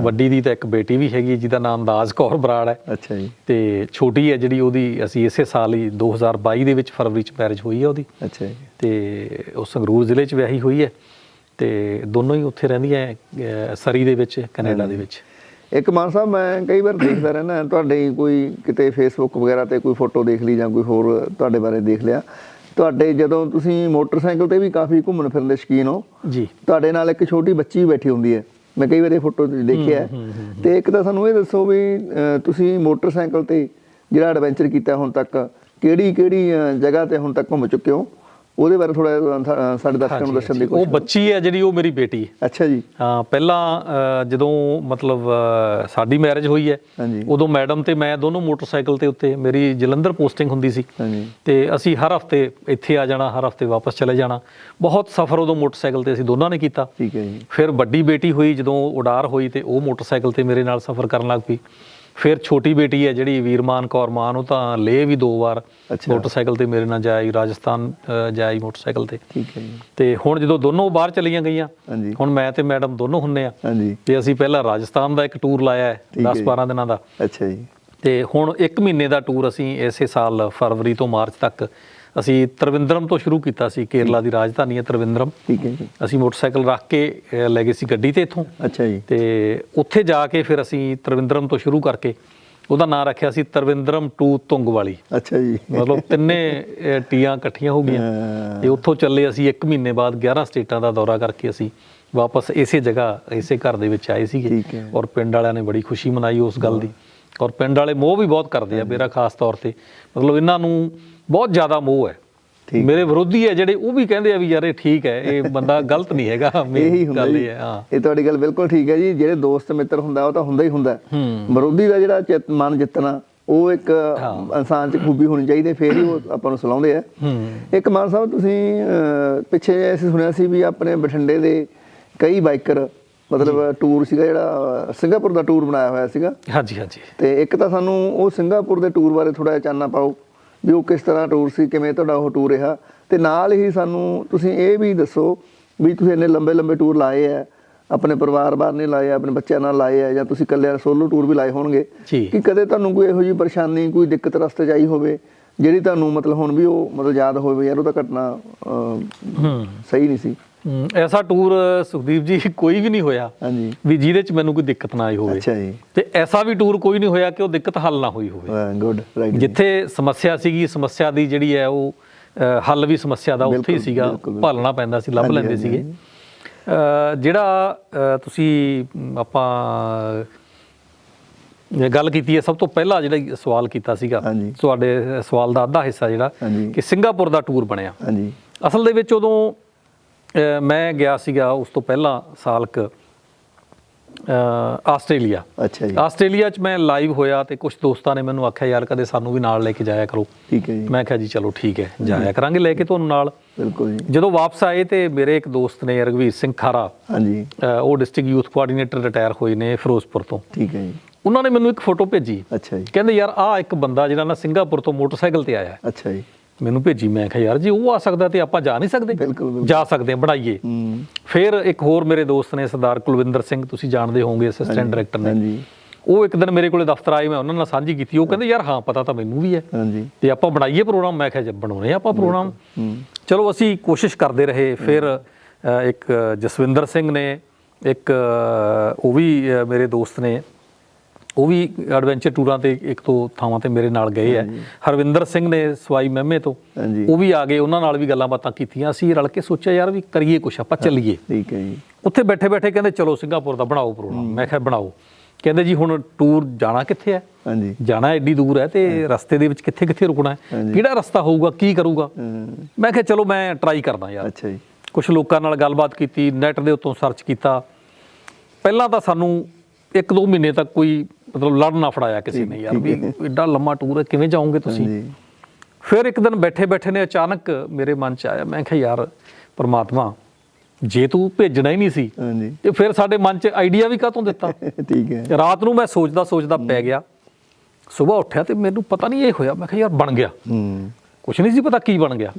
ਵੱਡੀ ਦੀ ਤਾਂ ਇੱਕ ਬੇਟੀ ਵੀ ਹੈਗੀ ਜਿਹਦਾ ਨਾਮ ਅੰਦਾਜ਼ ਕੌਰ ਬਰਾੜ ਹੈ। ਅੱਛਾ ਜੀ। ਤੇ ਛੋਟੀ ਹੈ ਜਿਹੜੀ, ਉਹਦੀ ਅਸੀਂ ਇਸੇ ਸਾਲ ਹੀ 2022 ਦੇ ਵਿੱਚ ਫਰਵਰੀ 'ਚ ਮੈਰਿਜ ਹੋਈ ਹੈ ਉਹਦੀ। ਅੱਛਾ ਜੀ। ਤੇ ਉਹ ਸੰਗਰੂਰ ਜ਼ਿਲ੍ਹੇ 'ਚ ਵਿਆਹੀ ਹੋਈ ਹੈ, ਤੇ ਦੋਨੋਂ ਹੀ ਉੱਥੇ ਰਹਿੰਦੀਆਂ ਸਰੀ ਦੇ ਵਿੱਚ, ਕੈਨੇਡਾ ਦੇ ਵਿੱਚ। ਇੱਕ ਮਾਨ ਸਾਹਿਬ, ਮੈਂ ਕਈ ਵਾਰ ਦੇਖਦਾ ਰਹਿੰਦਾ ਤੁਹਾਡੇ ਕੋਈ ਕਿਤੇ ਫੇਸਬੁੱਕ ਵਗੈਰਾ ਤੇ ਕੋਈ ਫੋਟੋ ਦੇਖ ਲਈ ਜਾਂ ਕੋਈ ਹੋਰ ਤੁਹਾਡੇ ਬਾਰੇ ਦੇਖ ਲਿਆ, ਤੁਹਾਡੇ ਜਦੋਂ ਤੁਸੀਂ ਮੋਟਰਸਾਈਕਲ ਤੇ ਵੀ ਕਾਫੀ ਘੁੰਮਣ ਫਿਰਨ ਦੇ ਸ਼ੌਕੀਨ ਹੋ ਜੀ, ਤੁਹਾਡੇ ਨਾਲ ਇੱਕ ਛੋਟੀ ਬੱਚੀ ਬੈਠੀ ਹੁੰਦੀ ਹੈ, ਮੈਂ ਕਈ ਵਾਰ ਇਹ ਫੋਟੋ ਦੇਖਿਆ। ਤੇ ਇੱਕ ਤਾਂ ਸਾਨੂੰ ਇਹ ਦੱਸੋ ਵੀ ਤੁਸੀਂ ਮੋਟਰਸਾਈਕਲ ਤੇ ਜਿਹੜਾ ਐਡਵੈਂਚਰ ਕੀਤਾ ਹੁਣ ਤੱਕ, ਕਿਹੜੀ ਕਿਹੜੀ ਜਗ੍ਹਾ ਤੇ ਹੁਣ ਤੱਕ ਘੁੰਮ ਚੁੱਕੇ ਹੋ, ਉਹਦੇ ਬਾਰੇ ਥੋੜਾ ਸਾਡੇ ਦਰਸ਼ਕਾਂ ਨੂੰ ਦੱਸਣ ਦੀ ਕੋਸ਼ਿਸ਼। ਉਹ ਬੱਚੀ ਹੈ ਜਿਹੜੀ, ਉਹ ਮੇਰੀ ਬੇਟੀ ਹੈ। ਅੱਛਾ ਜੀ। ਹਾਂ, ਪਹਿਲਾਂ ਜਦੋਂ ਮਤਲਬ ਸਾਡੀ ਮੈਰਿਜ ਹੋਈ ਹੈ, ਉਦੋਂ ਮੈਡਮ ਤੇ ਮੈਂ ਦੋਨੋਂ ਮੋਟਰਸਾਈਕਲ ਤੇ ਉੱਤੇ, ਮੇਰੀ ਜਲੰਧਰ ਪੋਸਟਿੰਗ ਹੁੰਦੀ ਸੀ, ਤੇ ਅਸੀਂ ਹਰ ਹਫਤੇ ਇੱਥੇ ਆ ਜਾਣਾ, ਹਰ ਹਫਤੇ ਵਾਪਸ ਚਲੇ ਜਾਣਾ। ਬਹੁਤ ਸਫ਼ਰ ਉਦੋਂ ਮੋਟਰਸਾਈਕਲ ਤੇ ਅਸੀਂ ਦੋਨਾਂ ਨੇ ਕੀਤਾ। ਠੀਕ ਹੈ ਜੀ। ਫਿਰ ਵੱਡੀ ਬੇਟੀ ਹੋਈ ਜਦੋਂ ਉਡਾਰ ਹੋਈ, ਤੇ ਉਹ ਮੋਟਰਸਾਈਕਲ ਤੇ ਮੇਰੇ ਨਾਲ ਸਫ਼ਰ ਕਰਨ ਲੱਗ ਪਈ। ਫਿਰ ਛੋਟੀ ਬੇਟੀ ਹੈ ਜਿਹੜੀ ਵੀਰਮਾਨ ਕੌਰ ਮਾਨ, ਉਹ ਤਾਂ ਲੇਹ ਵੀ 2 ਵਾਰ ਮੋਟਰਸਾਈਕਲ ਤੇ ਮੇਰੇ ਨਾਲ ਜਾਈ, ਰਾਜਸਥਾਨ ਜਾਈ ਮੋਟਰਸਾਈਕਲ ਤੇ। ਠੀਕ ਹੈ ਜੀ। ਤੇ ਹੁਣ ਜਦੋਂ ਦੋਨੋਂ ਬਾਹਰ ਚਲੀਆਂ ਗਈਆਂ, ਹੁਣ ਮੈਂ ਤੇ ਮੈਡਮ ਦੋਨੋਂ ਹੁੰਨੇ ਆ, ਤੇ ਅਸੀਂ ਪਹਿਲਾਂ ਰਾਜਸਥਾਨ ਦਾ ਇੱਕ ਟੂਰ ਲਾਇਆ ਹੈ 10-12 ਦਿਨਾਂ ਦਾ। ਅੱਛਾ ਜੀ। ਤੇ ਹੁਣ 1 ਮਹੀਨੇ ਦਾ ਟੂਰ ਅਸੀਂ ਇਸੇ ਸਾਲ ਫਰਵਰੀ ਤੋਂ ਮਾਰਚ ਤੱਕ ਅਸੀਂ ਤ੍ਰਿਵੇਂਦਰਮ ਤੋਂ ਸ਼ੁਰੂ ਕੀਤਾ ਸੀ। ਕੇਰਲਾ ਦੀ ਰਾਜਧਾਨੀ ਹੈ ਤ੍ਰਿਵੇਂਦਰਮ। ਠੀਕ ਹੈ ਜੀ। ਅਸੀਂ ਮੋਟਰਸਾਈਕਲ ਰੱਖ ਕੇ ਲੈ ਗਏ ਸੀ ਗੱਡੀ ਤੇ ਇੱਥੋਂ। ਅੱਛਾ ਜੀ। ਤੇ ਉੱਥੇ ਜਾ ਕੇ ਫਿਰ ਅਸੀਂ ਤ੍ਰਿਵੇਂਦਰਮ ਤੋਂ ਸ਼ੁਰੂ ਕਰਕੇ ਉਹਦਾ ਨਾਂ ਰੱਖਿਆ ਸੀ ਤ੍ਰਿਵੇਂਦਰਮ ਟੂ ਤੁੰਗਵਾਲੀ। ਅੱਛਾ ਜੀ। ਮਤਲਬ 3 ਟੀਆਂ ਇਕੱਠੀਆਂ ਹੋ ਗਈਆਂ, ਤੇ ਉੱਥੋਂ ਚੱਲੇ ਅਸੀਂ 1 ਮਹੀਨੇ ਬਾਅਦ 11 ਸਟੇਟਾਂ ਦਾ ਦੌਰਾ ਕਰਕੇ ਅਸੀਂ ਵਾਪਸ ਇਸੇ ਜਗ੍ਹਾ, ਇਸੇ ਘਰ ਦੇ ਵਿੱਚ ਆਏ ਸੀਗੇ। ਔਰ ਪਿੰਡ ਵਾਲਿਆਂ ਨੇ ਬੜੀ ਖੁਸ਼ੀ ਮਨਾਈ ਉਸ ਗੱਲ ਦੀ। ਔਰ ਪਿੰਡ ਵਾਲੇ ਮੋਹ ਵੀ ਬਹੁਤ ਕਰਦੇ ਆ ਮੇਰਾ ਖਾਸ ਤੌਰ ਤੇ, ਮਤਲਬ ਇਹਨਾਂ ਨੂੰ ਬਹੁਤ ਜ਼ਿਆਦਾ ਮੋਹ ਹੈ। ਮੇਰੇ ਵਿਰੋਧੀ ਹੈ ਜਿਹੜੇ, ਉਹ ਵੀ ਕਹਿੰਦੇ ਆ ਵੀ ਯਾਰ ਇਹ ਠੀਕ ਹੈ, ਇਹ ਬੰਦਾ ਗਲਤ ਨਹੀਂ ਹੈਗਾ। ਇਹੀ ਹੁੰਦਾ ਜੀ, ਇਹ ਤੁਹਾਡੀ ਗੱਲ ਬਿਲਕੁਲ ਠੀਕ ਹੈ ਜੀ। ਜਿਹੜੇ ਦੋਸਤ ਮਿੱਤਰ ਹੁੰਦਾ ਉਹ ਤਾਂ ਹੁੰਦਾ ਹੀ ਹੁੰਦਾ, ਵਿਰੋਧੀ ਦਾ ਜਿਹੜਾ ਮਨ ਜਿੱਤਣਾ ਉਹ ਇੱਕ ਇਨਸਾਨ 'ਚ ਖੂਬੀ ਹੋਣੀ ਚਾਹੀਦੀ, ਫੇਰ ਹੀ ਉਹ ਆਪਾਂ ਨੂੰ ਸਲਾਉਂਦੇ ਆ। ਇੱਕ ਮਾਨ ਸਾਹਿਬ, ਤੁਸੀਂ ਪਿੱਛੇ ਅਸੀਂ ਸੁਣਿਆ ਸੀ ਵੀ ਆਪਣੇ ਬਠਿੰਡੇ ਦੇ ਕਈ ਬਾਈਕਰ, ਮਤਲਬ ਟੂਰ ਸੀਗਾ ਜਿਹੜਾ ਸਿੰਗਾਪੁਰ ਦਾ ਟੂਰ ਬਣਾਇਆ ਹੋਇਆ ਸੀਗਾ। ਹਾਂਜੀ ਹਾਂਜੀ। ਤੇ ਇੱਕ ਤਾਂ ਸਾਨੂੰ ਉਹ ਸਿੰਗਾਪੁਰ ਦੇ ਟੂਰ ਬਾਰੇ ਥੋੜਾ ਜਿਹਾ ਚਾਨਣਾ ਪਾਓ ਵੀ ਉਹ ਕਿਸ ਤਰ੍ਹਾਂ ਟੂਰ ਸੀ, ਕਿਵੇਂ ਤੁਹਾਡਾ ਉਹ ਟੂਰ ਰਿਹਾ, ਤੇ ਨਾਲ ਹੀ ਸਾਨੂੰ ਤੁਸੀਂ ਇਹ ਵੀ ਦੱਸੋ ਵੀ ਤੁਸੀਂ ਇੰਨੇ ਲੰਬੇ ਲੰਬੇ ਟੂਰ ਲਾਏ ਆ, ਆਪਣੇ ਪਰਿਵਾਰ ਬਾਹਰ ਨਹੀਂ ਲਾਏ, ਆਪਣੇ ਬੱਚਿਆਂ ਨਾਲ ਲਾਏ ਆ, ਜਾਂ ਤੁਸੀਂ ਇਕੱਲੇ ਸੋਲੋ ਟੂਰ ਵੀ ਲਾਏ ਹੋਣਗੇ, ਕਿ ਕਦੇ ਤੁਹਾਨੂੰ ਕੋਈ ਇਹੋ ਜਿਹੀ ਪਰੇਸ਼ਾਨੀ, ਕੋਈ ਦਿੱਕਤ ਰਸਤੇ 'ਚ ਆਈ ਹੋਵੇ ਜਿਹੜੀ ਤੁਹਾਨੂੰ ਮਤਲਬ ਹੁਣ ਵੀ ਉਹ ਮਤਲਬ ਯਾਦ ਹੋਵੇ ਯਾਰ ਉਹ ਤਾਂ ਘਟਨਾ ਸਹੀ ਨਹੀਂ ਸੀ? ਐਸਾ ਟੂਰ ਸੁਖਦੀਪ ਜੀ ਕੋਈ ਵੀ ਨਹੀਂ ਹੋਇਆ ਵੀ ਜਿਹਦੇ 'ਚ ਮੈਨੂੰ ਕੋਈ ਦਿੱਕਤ ਨਾ ਆਈ ਹੋਵੇ। ਅੱਛਾ ਜੀ। ਤੇ ਐਸਾ ਵੀ ਟੂਰ ਕੋਈ ਨਹੀਂ ਹੋਇਆ ਕਿ ਉਹ ਦਿੱਕਤ ਹੱਲ ਨਾ ਹੋਈ ਹੋਵੇ। Good, right. ਜਿੱਥੇ ਸਮੱਸਿਆ ਸੀਗੀ, ਸਮੱਸਿਆ ਦੀ ਜਿਹੜੀ ਹੈ ਉਹ ਹੱਲ ਵੀ ਸਮੱਸਿਆ ਦਾ ਉੱਥੇ ਹੀ ਸੀਗਾ, ਭਾਲਣਾ ਪੈਂਦਾ ਸੀ, ਲੱਭ ਲੈਂਦੇ ਸੀਗੇ। ਜਿਹੜਾ ਤੁਸੀਂ ਆਪਾਂ ਗੱਲ ਕੀਤੀ ਹੈ, ਸਭ ਤੋਂ ਪਹਿਲਾਂ ਜਿਹੜਾ ਸਵਾਲ ਕੀਤਾ ਸੀਗਾ ਤੁਹਾਡੇ ਸਵਾਲ ਦਾ ਅੱਧਾ ਹਿੱਸਾ ਜਿਹੜਾ ਕਿ ਸਿੰਗਾਪੁਰ ਦਾ ਟੂਰ ਬਣਿਆ, ਅਸਲ ਦੇ ਵਿੱਚ ਉਦੋਂ ਮੈਂ ਗਿਆ ਸੀਗਾ ਉਸ ਤੋਂ ਪਹਿਲਾਂ ਸਾਲ ਕੁ ਆਸਟ੍ਰੇਲੀਆ। ਅੱਛਾ ਜੀ। ਆਸਟ੍ਰੇਲੀਆ 'ਚ ਮੈਂ ਲਾਈਵ ਹੋਇਆ ਤੇ ਕੁਝ ਦੋਸਤਾਂ ਨੇ ਮੈਨੂੰ ਆਖਿਆ ਯਾਰ ਕਦੇ ਸਾਨੂੰ ਵੀ ਨਾਲ ਲੈ ਕੇ ਜਾਇਆ ਕਰੋ। ਠੀਕ ਹੈ ਜੀ। ਮੈਂ ਕਿਹਾ ਜੀ ਚਲੋ ਠੀਕ ਹੈ, ਜਾਇਆ ਕਰਾਂਗੇ ਲੈ ਕੇ ਤੁਹਾਨੂੰ ਨਾਲ। ਬਿਲਕੁਲ ਜੀ। ਜਦੋਂ ਵਾਪਸ ਆਏ ਤੇ ਮੇਰੇ ਇੱਕ ਦੋਸਤ ਨੇ ਰਘਵੀਰ ਸਿੰਘ ਖਾਰਾ, ਹਾਂਜੀ, ਉਹ ਡਿਸਟ੍ਰਿਕਟ ਯੂਥ ਕੋਆਰਡੀਨੇਟਰ ਰਿਟਾਇਰ ਹੋਏ ਨੇ ਫਿਰੋਜ਼ਪੁਰ ਤੋਂ। ਠੀਕ ਹੈ ਜੀ। ਉਹਨਾਂ ਨੇ ਮੈਨੂੰ ਇੱਕ ਫੋਟੋ ਭੇਜੀ। ਅੱਛਾ ਜੀ। ਕਹਿੰਦੇ ਯਾਰ ਆਹ ਇੱਕ ਬੰਦਾ ਜਿਹੜਾ ਨਾ ਸਿੰਗਾਪੁਰ ਤੋਂ ਮੋਟਰਸਾਈਕਲ ਤੇ ਆਇਆ। ਅੱਛਾ ਜੀ। ਮੈਨੂੰ ਭੇਜੀ। ਮੈਂ ਕਿਹਾ ਯਾਰ ਜੇ ਉਹ ਆ ਸਕਦਾ ਤੇ ਆਪਾਂ ਜਾ ਨਹੀਂ ਸਕਦੇ? ਬਿਲਕੁਲ ਜਾ ਸਕਦੇ, ਬਣਾਈਏ। ਫਿਰ ਇੱਕ ਹੋਰ ਮੇਰੇ ਦੋਸਤ ਨੇ ਸਰਦਾਰ ਕੁਲਵਿੰਦਰ ਸਿੰਘ, ਤੁਸੀਂ ਜਾਣਦੇ ਹੋਵੋਗੇ, ਅਸਿਸਟੈਂਟ ਡਾਇਰੈਕਟਰ ਨੇ, ਉਹ ਇੱਕ ਦਿਨ ਮੇਰੇ ਕੋਲੇ ਦਫ਼ਤਰ ਆਏ, ਮੈਂ ਉਹਨਾਂ ਨਾਲ ਸਾਂਝੀ ਕੀਤੀ। ਉਹ ਕਹਿੰਦੇ ਯਾਰ ਹਾਂ ਪਤਾ ਤਾਂ ਮੈਨੂੰ ਵੀ ਹੈ ਤੇ ਆਪਾਂ ਬਣਾਈਏ ਪ੍ਰੋਗਰਾਮ। ਮੈਂ ਕਿਹਾ ਬਣਾਉਣੇ ਆਪਾਂ ਪ੍ਰੋਗਰਾਮ। ਚਲੋ ਅਸੀਂ ਕੋਸ਼ਿਸ਼ ਕਰਦੇ ਰਹੇ। ਫਿਰ ਇੱਕ ਜਸਵਿੰਦਰ ਸਿੰਘ ਨੇ, ਇੱਕ ਉਹ ਵੀ ਮੇਰੇ ਦੋਸਤ ਨੇ, ਉਹ ਵੀ ਐਡਵੈਂਚਰ ਟੂਰਾਂ ਤੇ ਇੱਕ ਦੋ ਥਾਵਾਂ ਤੇ ਮੇਰੇ ਨਾਲ ਗਏ ਹੈ। ਹਰਵਿੰਦਰ ਸਿੰਘ ਨੇ ਸਵਾਈ ਮਹਿਮੇ ਤੋਂ, ਉਹ ਵੀ ਆ ਗਏ, ਉਹਨਾਂ ਨਾਲ ਵੀ ਗੱਲਾਂ ਬਾਤਾਂ ਕੀਤੀਆਂ। ਅਸੀਂ ਰਲ ਕੇ ਸੋਚਿਆ ਯਾਰ ਵੀ ਕਰੀਏ ਕੁਛ, ਆਪਾਂ ਚੱਲੀਏ। ਠੀਕ ਹੈ ਜੀ। ਉੱਥੇ ਬੈਠੇ ਬੈਠੇ ਕਹਿੰਦੇ ਚਲੋ ਸਿੰਗਾਪੁਰ ਦਾ ਬਣਾਓ ਪ੍ਰੋਗਰਾਮ। ਮੈਂ ਕਿਹਾ ਬਣਾਓ। ਕਹਿੰਦੇ ਜੀ ਹੁਣ ਟੂਰ ਜਾਣਾ ਕਿੱਥੇ ਹੈ? ਜਾਣਾ ਐਡੀ ਦੂਰ ਹੈ ਤੇ ਰਸਤੇ ਦੇ ਵਿੱਚ ਕਿੱਥੇ ਕਿੱਥੇ ਰੁਕਣਾ ਹੈ, ਕਿਹੜਾ ਰਸਤਾ ਹੋਊਗਾ, ਕੀ ਕਰੂਗਾ? ਮੈਂ ਕਿਹਾ ਚਲੋ ਮੈਂ ਟਰਾਈ ਕਰਦਾ ਯਾਰ। ਅੱਛਾ ਜੀ। ਕੁਛ ਲੋਕਾਂ ਨਾਲ ਗੱਲਬਾਤ ਕੀਤੀ, ਨੈਟ ਦੇ ਉੱਤੋਂ ਸਰਚ ਕੀਤਾ। ਪਹਿਲਾਂ ਤਾਂ ਸਾਨੂੰ 1-2 ਮਹੀਨੇ ਤੱਕ ਕੋਈ ਮਤਲਬ ਲੜ ਨਾ ਫੜਾਇਆ ਕਿਸੇ ਨੇ, ਯਾਰ ਵੀ ਐਡਾ ਲੰਮਾ ਟੂਰ ਹੈ, ਕਿਵੇਂ ਜਾਓਗੇ ਤੁਸੀਂ? ਫਿਰ ਇੱਕ ਦਿਨ ਬੈਠੇ ਬੈਠੇ ਨੇ ਅਚਾਨਕ ਮੇਰੇ ਮਨ 'ਚ ਆਇਆ, ਮੈਂ ਕਿਹਾ ਯਾਰ ਪਰਮਾਤਮਾ ਜੇ ਤੂੰ ਭੇਜਣਾ ਹੀ ਨਹੀਂ ਸੀ ਤੇ ਫਿਰ ਸਾਡੇ ਮਨ 'ਚ ਆਈਡੀਆ ਵੀ ਕਾਹਤੋਂ ਦਿੱਤਾ? ਠੀਕ ਹੈ। ਰਾਤ ਨੂੰ ਮੈਂ ਸੋਚਦਾ ਸੋਚਦਾ ਪੈ ਗਿਆ, ਸਵੇਰ ਉੱਠਿਆ ਤੇ ਮੈਨੂੰ ਪਤਾ ਨਹੀਂ ਇਹ ਹੋਇਆ। ਮੈਂ ਕਿਹਾ ਯਾਰ ਬਣ ਗਿਆ। ਕੁਛ ਨਹੀਂ ਸੀ ਪਤਾ ਕੀ ਬਣ ਗਿਆ।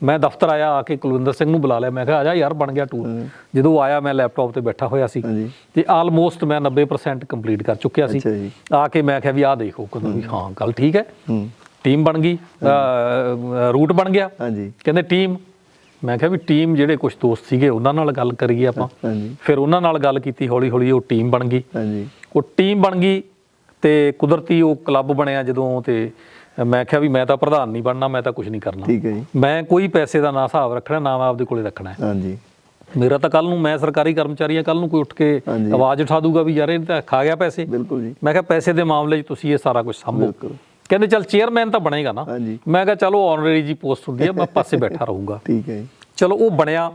ਮੈਂ ਦਫ਼ਤਰ ਆਇਆ, ਆ ਕੇ ਕੁਲਵਿੰਦਰ ਸਿੰਘ ਨੂੰ ਬੁਲਾ ਲਿਆ। ਮੈਂ ਕਿਹਾ ਆ ਜਾ ਯਾਰ ਬਣ ਗਿਆ ਟੂਰ। ਜਦੋਂ ਆਇਆ ਮੈਂ ਲੈਪਟਾਪ ਤੇ ਬੈਠਾ ਹੋਇਆ ਸੀ ਤੇ ਆਲਮੋਸਟ ਮੈਂ 90% ਕੰਪਲੀਟ ਕਰ ਚੁੱਕਿਆ ਸੀ। ਆ ਕੇ ਮੈਂ ਕਿਹਾ ਵੀ ਆਹ ਦੇਖੋ, ਕਹਿੰਦਾ ਵੀ ਹਾਂ ਗੱਲ ਠੀਕ ਹੈ, ਟੀਮ ਬਣ ਗਈ, ਰੂਟ ਬਣ ਗਿਆ। ਕਹਿੰਦੇ ਟੀਮ। ਮੈਂ ਕਿਹਾ ਵੀ ਟੀਮ ਜਿਹੜੇ ਕੁਝ ਦੋਸਤ ਸੀਗੇ ਉਹਨਾਂ ਨਾਲ ਗੱਲ ਕਰੀਏ ਆਪਾਂ। ਫਿਰ ਉਹਨਾਂ ਨਾਲ ਗੱਲ ਕੀਤੀ, ਹੌਲੀ ਹੌਲੀ ਉਹ ਟੀਮ ਬਣ ਗਈ। ਉਹ ਟੀਮ ਬਣ ਗਈ ਤੇ ਕੁਦਰਤੀ ਉਹ ਕਲੱਬ ਬਣਿਆ ਜਦੋਂ। ਤੇ ਮੈਂ ਕਿਹਾ ਵੀ ਮੈਂ ਤਾਂ ਪ੍ਰਧਾਨ ਨਹੀਂ ਬਣਨਾ, ਮੈਂ ਤਾਂ ਕੁਝ ਨਹੀਂ ਕਰਨਾ। ਮੈਂ ਕੋਈ ਪੈਸੇ ਦਾ ਨਾ ਹਿਸਾਬ ਰੱਖਣਾ, ਨਾ ਮੈਂ ਆਪਦੇ ਕੋਲੇ ਰੱਖਣਾ ਹੈ। ਮੇਰਾ ਤਾਂ ਕੱਲ ਨੂੰ, ਮੈਂ ਸਰਕਾਰੀ ਕਰਮਚਾਰੀ ਹਾਂ, ਕੱਲ ਨੂੰ ਕੋਈ ਉੱਠ ਕੇ ਆਵਾਜ਼ ਉਠਾ ਦੂਗਾ ਵੀ ਯਾਰ ਇਹ ਤਾਂ ਖਾ ਗਿਆ ਪੈਸੇ। ਮੈਂ ਕਿਹਾ ਪੈਸੇ ਦੇ ਮਾਮਲੇ 'ਚ ਤੁਸੀਂ ਇਹ ਸਾਰਾ ਕੁਝ ਸੰਭੋ। ਕਹਿੰਦੇ ਚੱਲ ਚੇਅਰਮੈਨ ਤਾਂ ਬਣੇਗਾ ਨਾ। ਮੈਂ ਕਿਹਾ ਚਲੋ ਆਨਰੇਰੀ ਜੀ ਪੋਸਟ ਹੁੰਦੀ ਹੈ, ਮੈਂ ਪਾਸੇ ਬੈਠਾ ਰਹੂੰਗਾ। ਚਲੋ ਉਹ ਬਣਿਆ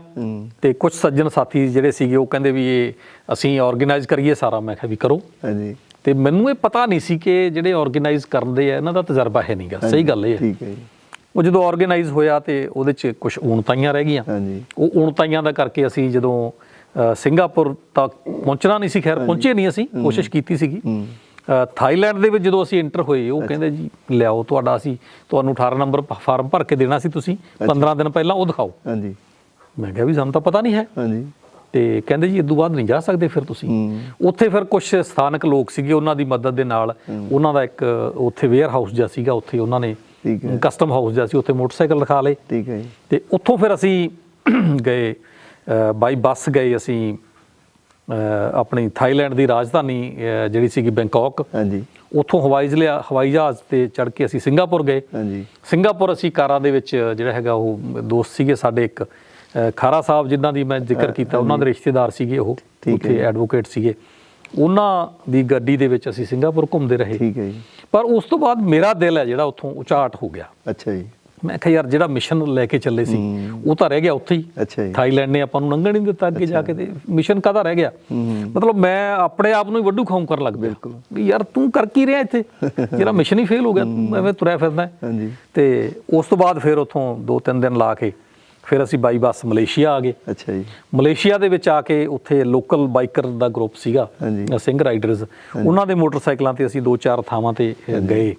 ਤੇ ਕੁਝ ਸੱਜਣ ਸਾਥੀ ਜਿਹੜੇ ਸੀਗੇ ਉਹ ਕਹਿੰਦੇ ਵੀ ਇਹ ਅਸੀਂ ਆਰਗੇਨਾਈਜ਼ ਕਰੀਏ ਸਾਰਾ। ਮੈਂ ਕਿਹਾ ਵੀ ਕਰੋ। ਤੇ ਮੈਨੂੰ ਇਹ ਪਤਾ ਨਹੀਂ ਸੀ ਕਿ ਜਿਹੜੇ ਆਰਗੇਨਾਈਜ਼ ਕਰਦੇ ਆ ਇਹਨਾਂ ਦਾ ਤਜਰਬਾ ਹੈ ਨਹੀਂਗਾ। ਸਹੀ ਗੱਲ ਇਹ ਹੈ। ਉਹ ਜਦੋਂ ਆਰਗੇਨਾਈਜ਼ ਹੋਇਆ ਤੇ ਉਹਦੇ 'ਚ ਕੁਝ ਊਣਤਾਈਆਂ ਰਹਿ ਗਈਆਂ। ਉਹ ਊਣਤਾਈਆਂ ਦਾ ਕਰਕੇ ਅਸੀਂ ਜਦੋਂ ਸਿੰਗਾਪੁਰ ਤੱਕ ਪਹੁੰਚਣਾ ਨਹੀਂ ਸੀ, ਖੈਰ ਪਹੁੰਚੇ ਨਹੀਂ, ਅਸੀਂ ਕੋਸ਼ਿਸ਼ ਕੀਤੀ ਸੀਗੀ। ਥਾਈਲੈਂਡ ਦੇ ਵਿੱਚ ਜਦੋਂ ਅਸੀਂ ਇੰਟਰ ਹੋਏ, ਉਹ ਕਹਿੰਦੇ ਜੀ ਲਿਆਓ ਤੁਹਾਡਾ, ਅਸੀਂ ਤੁਹਾਨੂੰ 18 ਨੰਬਰ ਫਾਰਮ ਭਰ ਕੇ ਦੇਣਾ ਸੀ, ਤੁਸੀਂ 15 ਦਿਨ ਪਹਿਲਾਂ ਉਹ ਦਿਖਾਓ। ਮੈਂ ਕਿਹਾ ਵੀ ਸਾਨੂੰ ਤਾਂ ਪਤਾ ਨਹੀਂ ਹੈ। ਤੇ ਕਹਿੰਦੇ ਜੀ ਇਦੋਂ ਬਾਅਦ ਨਹੀਂ ਜਾ ਸਕਦੇ ਫਿਰ ਤੁਸੀਂ। ਉੱਥੇ ਫਿਰ ਕੁਝ ਸਥਾਨਕ ਲੋਕ ਸੀਗੇ, ਉਹਨਾਂ ਦੀ ਮਦਦ ਦੇ ਨਾਲ ਉਹਨਾਂ ਦਾ ਇੱਕ ਉੱਥੇ ਵੇਅਰ ਹਾਊਸ ਜਿਹਾ ਸੀਗਾ, ਉੱਥੇ ਉਹਨਾਂ ਨੇ ਕਸਟਮ ਹਾਊਸ ਜਿਹਾ ਸੀ, ਉੱਥੇ ਮੋਟਰਸਾਈਕਲ ਰਖਾ ਲਏ। ਤੇ ਉੱਥੋਂ ਫਿਰ ਅਸੀਂ ਗਏ, ਬਾਈ ਬੱਸ ਗਏ ਅਸੀਂ ਆਪਣੀ ਥਾਈਲੈਂਡ ਦੀ ਰਾਜਧਾਨੀ ਜਿਹੜੀ ਸੀਗੀ ਬੈਂਕਾਕ। ਉੱਥੋਂ ਹਵਾਈ ਜਹਾਜ਼ ਤੇ ਚੜ੍ਹ ਕੇ ਅਸੀਂ ਸਿੰਗਾਪੁਰ ਗਏ। ਸਿੰਗਾਪੁਰ ਅਸੀਂ ਕਾਰਾਂ ਦੇ ਵਿੱਚ ਜਿਹੜਾ ਹੈਗਾ ਉਹ ਦੋਸਤ ਸੀਗੇ ਸਾਡੇ, ਇੱਕ ਖਾਰਾ ਸਾਹਿਬ ਜਿਨ੍ਹਾਂ ਦੀ ਮੈਂ ਜ਼ਿਕਰ ਕੀਤਾ, ਉਹਨਾਂ ਦੇ ਰਿਸ਼ਤੇਦਾਰ ਸੀਗੇ, ਉਹ ਉੱਥੇ ਐਡਵੋਕੇਟ ਸੀਗੇ। ਉਹਨਾਂ ਦੀ ਗੱਡੀ ਦੇ ਵਿੱਚ ਅਸੀਂ ਸਿੰਗਾਪੁਰ ਘੁੰਮਦੇ ਰਹੇ। ਠੀਕ ਹੈ ਜੀ। ਪਰ ਉਸ ਤੋਂ ਬਾਅਦ ਮੇਰਾ ਦਿਲ ਹੈ ਜਿਹੜਾ ਉੱਥੋਂ ਉਚਾਟ ਹੋ ਗਿਆ। ਅੱਛਾ ਜੀ। ਮੈਂ ਕਿਹਾ ਯਾਰ ਜਿਹੜਾ ਮਿਸ਼ਨ ਲੈ ਕੇ ਚੱਲੇ ਸੀ ਉਹ ਤਾਂ ਰਹਿ ਗਿਆ ਉੱਥੇ ਹੀ। ਅੱਛਾ ਜੀ। ਥਾਈਲੈਂਡ ਨੇ ਆਪਾਂ ਨੂੰ ਲੰਘਣ ਨਹੀਂ ਦਿੱਤਾ ਅੱਗੇ ਜਾ ਕੇ, ਤੇ ਮਿਸ਼ਨ ਕਾਹਦਾ ਰਹਿ ਗਿਆ। ਮਤਲਬ ਮੈਂ ਆਪਣੇ ਆਪ ਨੂੰ ਹੀ ਵੱਡੂ ਖਾਉਂ ਕਰਨ ਲੱਗ ਪਿਆ ਵੀ ਯਾਰ ਤੂੰ ਕਰ ਕੀ ਰਿਹਾ ਇੱਥੇ, ਜਿਹੜਾ ਮਿਸ਼ਨ ਹੀ ਫੇਲ ਹੋ ਗਿਆ, ਤੂੰ ਐਵੇਂ ਤੁਰਿਆ ਫਿਰਦਾ। ਹਾਂਜੀ। ਤੇ ਉਸ ਤੋਂ ਬਾਅਦ ਫਿਰ ਉੱਥੋਂ 2-3 ਦਿਨ ਲਾ ਕੇ ਫਿਰ ਅਸੀਂ ਬਾਈ ਬੱਸ ਮਲੇਸ਼ੀਆ ਆ ਗਏ। ਅੱਛਾ ਜੀ। ਮਲੇਸ਼ੀਆ ਦੇ ਵਿੱਚ ਆ ਕੇ ਉੱਥੇ ਲੋਕਲ ਬਾਈਕਰ ਦਾ ਗਰੁੱਪ ਸੀਗਾ, ਸਿੰਘ ਰਾਈਡਰਸ, ਉਹਨਾਂ ਦੇ ਮੋਟਰਸਾਈਕਲਾਂ ਤੇ ਅਸੀਂ 2-4 ਥਾਵਾਂ ਤੇ ਗਏ।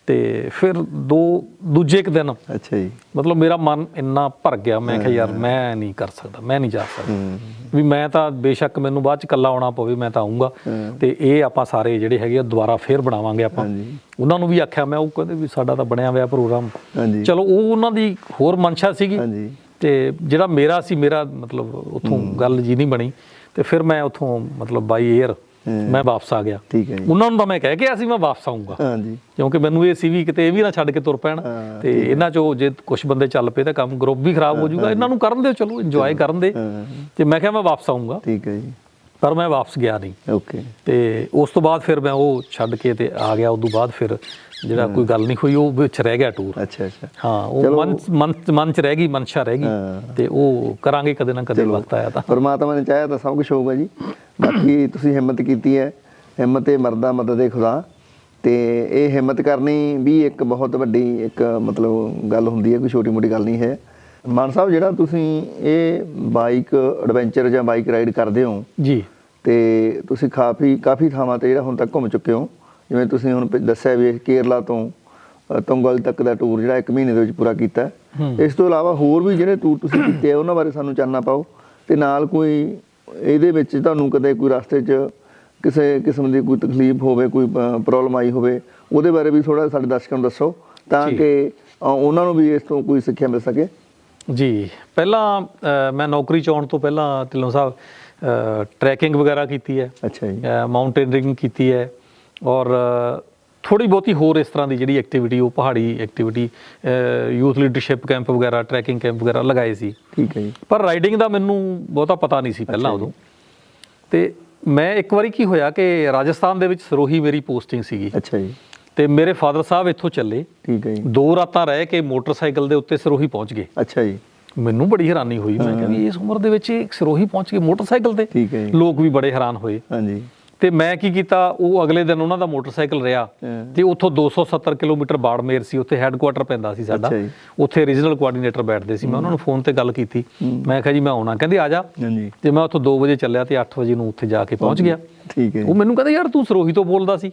ਤੇ ਫਿਰ ਦੂਜੇ ਇੱਕ ਦਿਨ ਅੱਛਾ ਜੀ, ਮਤਲਬ ਮੇਰਾ ਮਨ ਇੰਨਾ ਭਰ ਗਿਆ, ਮੈਂ ਕਿਹਾ ਯਾਰ ਮੈਂ ਨਹੀਂ ਕਰ ਸਕਦਾ, ਮੈਂ ਨਹੀਂ ਜਾ ਸਕਦਾ। ਵੀ ਮੈਂ ਤਾਂ ਬੇਸ਼ੱਕ ਮੈਨੂੰ ਬਾਅਦ ਚ ਇਕੱਲਾ ਆਉਣਾ ਪਵੇ, ਮੈਂ ਤਾਂ ਆਊਂਗਾ ਤੇ ਇਹ ਆਪਾਂ ਸਾਰੇ ਜਿਹੜੇ ਹੈਗੇ ਆ ਦੁਬਾਰਾ ਫੇਰ ਬਣਾਵਾਂਗੇ ਆਪਾਂ। ਉਹਨਾਂ ਨੂੰ ਵੀ ਆਖਿਆ ਮੈਂ, ਉਹ ਕਹਿੰਦੇ ਵੀ ਸਾਡਾ ਤਾਂ ਬਣਿਆ ਹੋਇਆ ਪ੍ਰੋਗਰਾਮ। ਚਲੋ ਉਹ ਉਹਨਾਂ ਦੀ ਹੋਰ ਮਨਸ਼ਾ ਸੀਗੀ ਤੇ ਜਿਹੜਾ ਮੇਰਾ ਸੀ, ਮੇਰਾ ਮਤਲਬ ਉੱਥੋਂ ਗੱਲ ਜੀ ਨਹੀਂ ਬਣੀ ਤੇ ਫਿਰ ਮੈਂ ਉੱਥੋਂ ਮਤਲਬ ਬਾਈ 에ਅਰ ਮੈਂ ਵਾਪਸ ਆ ਗਿਆ। ਠੀਕ ਹੈ ਜੀ। ਉਹਨਾਂ ਨੂੰ ਤਾਂ ਮੈਂ ਕਹਿ ਕੇ ਸੀ ਮੈਂ ਵਾਪਸ ਆਊਂਗਾ, ਕਿਉਂਕਿ ਮੈਨੂੰ ਇਹ ਸੀ ਵੀ ਕਿਤੇ ਇਹ ਵੀ ਨਾ ਛੱਡ ਕੇ ਤੁਰ ਪੈਣ ਤੇ ਇਹਨਾਂ ਚੋਂ ਜੇ ਕੁਝ ਬੰਦੇ ਚੱਲ ਪਏ ਤਾਂ ਕੰਮ ਗਰੁੱਪ ਵੀ ਖਰਾਬ ਹੋ ਜਾਊਗਾ, ਇਹਨਾਂ ਨੂੰ ਕਰਨ ਦਿਓ, ਚਲੋ ਇੰਜੋਏ ਕਰਨ ਦੇ। ਤੇ ਮੈਂ ਕਿਹਾ ਮੈਂ ਵਾਪਸ ਆਊਂਗਾ। ਠੀਕ ਹੈ ਜੀ। ਪਰ ਮੈਂ ਵਾਪਸ ਗਿਆ ਨਹੀਂ। ਓਕੇ। ਤੇ ਉਸ ਤੋਂ ਬਾਅਦ ਫਿਰ ਮੈਂ ਉਹ ਛੱਡ ਕੇ ਤੇ ਆ ਗਿਆ। ਉਦੋਂ ਬਾਅਦ ਫਿਰ ਜਿਹੜਾ ਕੋਈ ਗੱਲ ਨਹੀਂ ਹੋਈ, ਉਹ ਵਿੱਚ ਰਹਿ ਗਿਆ ਟੂਰ। ਅੱਛਾ ਅੱਛਾ। ਹਾਂ, ਉਹ ਮਨ ਚ ਰਹਿ ਗਈ, ਮਨਸ਼ਾ ਰਹਿ ਗਈ ਤੇ ਉਹ ਕਰਾਂਗੇ ਕਦੇ ਨਾ ਕਦੇ, ਵਕਤ ਆਇਆ ਤਾਂ। ਪਰਮਾਤਮਾ ਨੇ ਚਾਹਿਆ ਤਾਂ ਸਭ ਕੁਝ ਹੋਊਗਾ ਜੀ। ਬਾਕੀ ਤੁਸੀਂ ਹਿੰਮਤ ਕੀਤੀ ਹੈ, ਹਿੰਮਤ ਏ ਮਰਦਾ ਮਦਦ ਏ ਖੁਦਾ। ਤੇ ਇਹ ਹਿੰਮਤ ਕਰਨੀ ਵੀ ਇੱਕ ਬਹੁਤ ਵੱਡੀ ਇੱਕ ਮਤਲਬ ਗੱਲ ਹੁੰਦੀ ਹੈ, ਕੋਈ ਛੋਟੀ ਮੋਟੀ ਗੱਲ ਨਹੀਂ ਹੈ। ਮਾਨ ਸਾਹਿਬ, ਜਿਹੜਾ ਤੁਸੀਂ ਇਹ ਬਾਈਕ ਐਡਵੈਂਚਰ ਜਾਂ ਬਾਈਕ ਰਾਈਡ ਕਰਦੇ ਹੋ ਜੀ, ਤੇ ਤੁਸੀਂ ਕਾਫੀ ਥਾਵਾਂ ਤੇ ਜਿਹੜਾ ਹੁਣ ਤੱਕ ਘੁੰਮ ਚੁੱਕੇ ਹੋ, ਜਿਵੇਂ ਤੁਸੀਂ ਹੁਣ ਦੱਸਿਆ ਵੀ ਕੇਰਲਾ ਤੋਂ ਤੁੰਗਲ ਤੱਕ ਦਾ ਟੂਰ ਜਿਹੜਾ 1 ਮਹੀਨੇ ਦੇ ਵਿੱਚ ਪੂਰਾ ਕੀਤਾ। ਇਸ ਤੋਂ ਇਲਾਵਾ ਹੋਰ ਵੀ ਜਿਹੜੇ ਟੂਰ ਤੁਸੀਂ ਕੀਤੇ ਆ ਉਹਨਾਂ ਬਾਰੇ ਸਾਨੂੰ ਚਾਨਣਾ ਪਾਓ। ਤੇ ਨਾਲ ਕੋਈ ਇਹਦੇ ਵਿੱਚ ਤੁਹਾਨੂੰ ਕਦੇ ਕੋਈ ਰਸਤੇ 'ਚ ਕਿਸੇ ਕਿਸਮ ਦੀ ਕੋਈ ਤਕਲੀਫ ਹੋਵੇ, ਕੋਈ ਪ੍ਰੋਬਲਮ ਆਈ ਹੋਵੇ, ਉਹਦੇ ਬਾਰੇ ਵੀ ਥੋੜ੍ਹਾ ਸਾਡੇ ਦਰਸ਼ਕਾਂ ਨੂੰ ਦੱਸੋ ਤਾਂ ਕਿ ਉਹਨਾਂ ਨੂੰ ਵੀ ਇਸ ਤੋਂ ਕੋਈ ਸਿੱਖਿਆ ਮਿਲ ਸਕੇ। ਜੀ, ਪਹਿਲਾਂ ਮੈਂ ਨੌਕਰੀ 'ਚ ਆਉਣ ਤੋਂ ਪਹਿਲਾਂ ਢਿੱਲੋਂ ਸਾਹਿਬ ਟਰੈਕਿੰਗ ਵਗੈਰਾ ਕੀਤੀ ਹੈ। ਅੱਛਾ ਜੀ। ਮਾਊਂਟੇਨਰਿੰਗ ਕੀਤੀ ਹੈ ਔਰ ਥੋੜ੍ਹੀ ਬਹੁਤੀ ਹੋਰ ਇਸ ਤਰ੍ਹਾਂ ਦੀ ਜਿਹੜੀ ਐਕਟੀਵਿਟੀ, ਉਹ ਪਹਾੜੀ ਐਕਟੀਵਿਟੀ, ਯੂਥ ਲੀਡਰਸ਼ਿਪ ਕੈਂਪ ਵਗੈਰਾ, ਟਰੈਕਿੰਗ ਕੈਂਪ ਵਗੈਰਾ ਲਗਾਏ ਸੀ। ਠੀਕ ਹੈ ਜੀ। ਪਰ ਰਾਈਡਿੰਗ ਦਾ ਮੈਨੂੰ ਬਹੁਤਾ ਪਤਾ ਨਹੀਂ ਸੀ ਪਹਿਲਾਂ ਉਦੋਂ। ਤੇ ਮੈਂ ਇੱਕ ਵਾਰੀ ਕੀ ਹੋਇਆ ਕਿ ਰਾਜਸਥਾਨ ਦੇ ਵਿੱਚ ਸਰੋਹੀ ਮੇਰੀ ਪੋਸਟਿੰਗ ਸੀਗੀ। ਅੱਛਾ ਜੀ। ਤੇ ਮੇਰੇ ਫਾਦਰ ਸਾਹਿਬ ਇੱਥੋਂ ਚੱਲੇ। ਠੀਕ ਹੈ ਜੀ। 2 ਰਾਤਾਂ ਰਹਿ ਕੇ ਮੋਟਰਸਾਈਕਲ ਦੇ ਉੱਤੇ ਸਰੋਹੀ ਪਹੁੰਚ ਗਏ। ਅੱਛਾ ਜੀ। ਮੈਨੂੰ ਬੜੀ ਹੈਰਾਨੀ ਹੋਈ, ਮੈਂ ਕਿਹਾ ਵੀ ਇਸ ਉਮਰ ਦੇ ਵਿੱਚ ਇੱਕ ਸਰੋਹੀ ਪਹੁੰਚ ਕੇ ਮੋਟਰਸਾਈਕਲ ਤੇ। ਠੀਕ ਹੈ। ਲੋਕ ਵੀ ਬੜੇ ਹੈਰਾਨ ਹੋਏ। ਹਾਂਜੀ। ਤੇ ਮੈਂ ਕੀ ਕੀਤਾ, ਉਹ ਅਗਲੇ ਦਿਨ ਉਹਨਾਂ ਦਾ ਮੋਟਰਸਾਈਕਲ ਰਿਹਾ ਤੇ ਉੱਥੋਂ 270 ਕਿਲੋਮੀਟਰ ਬਾੜਮੇਰ ਸੀ, ਉੱਥੇ ਹੈੱਡਕੁਆਟਰ ਪੈਂਦਾ ਸੀ ਸਾਡਾ, ਉੱਥੇ ਰੀਜਨਲ ਕੋਆਰਡੀਨੇਟਰ ਬੈਠਦੇ ਸੀ। ਮੈਂ ਉਹਨਾਂ ਨੂੰ ਫੋਨ ਤੇ ਗੱਲ ਕੀਤੀ, ਮੈਂ ਕਿਹਾ ਜੀ ਮੈਂ ਆਉਣਾ, ਕਹਿੰਦੇ ਆ ਜਾ। ਤੇ ਮੈਂ ਉੱਥੋਂ 2 ਵਜੇ ਚੱਲਿਆ ਤੇ 8 ਵਜੇ ਨੂੰ ਉੱਥੇ ਜਾ ਕੇ ਪਹੁੰਚ ਗਿਆ। ਠੀਕ ਹੈ। ਉਹ ਮੈਨੂੰ ਕਹਿੰਦੇ ਯਾਰ ਤੂੰ ਸਰੋਹੀ ਤੋਂ ਬੋਲਦਾ ਸੀ।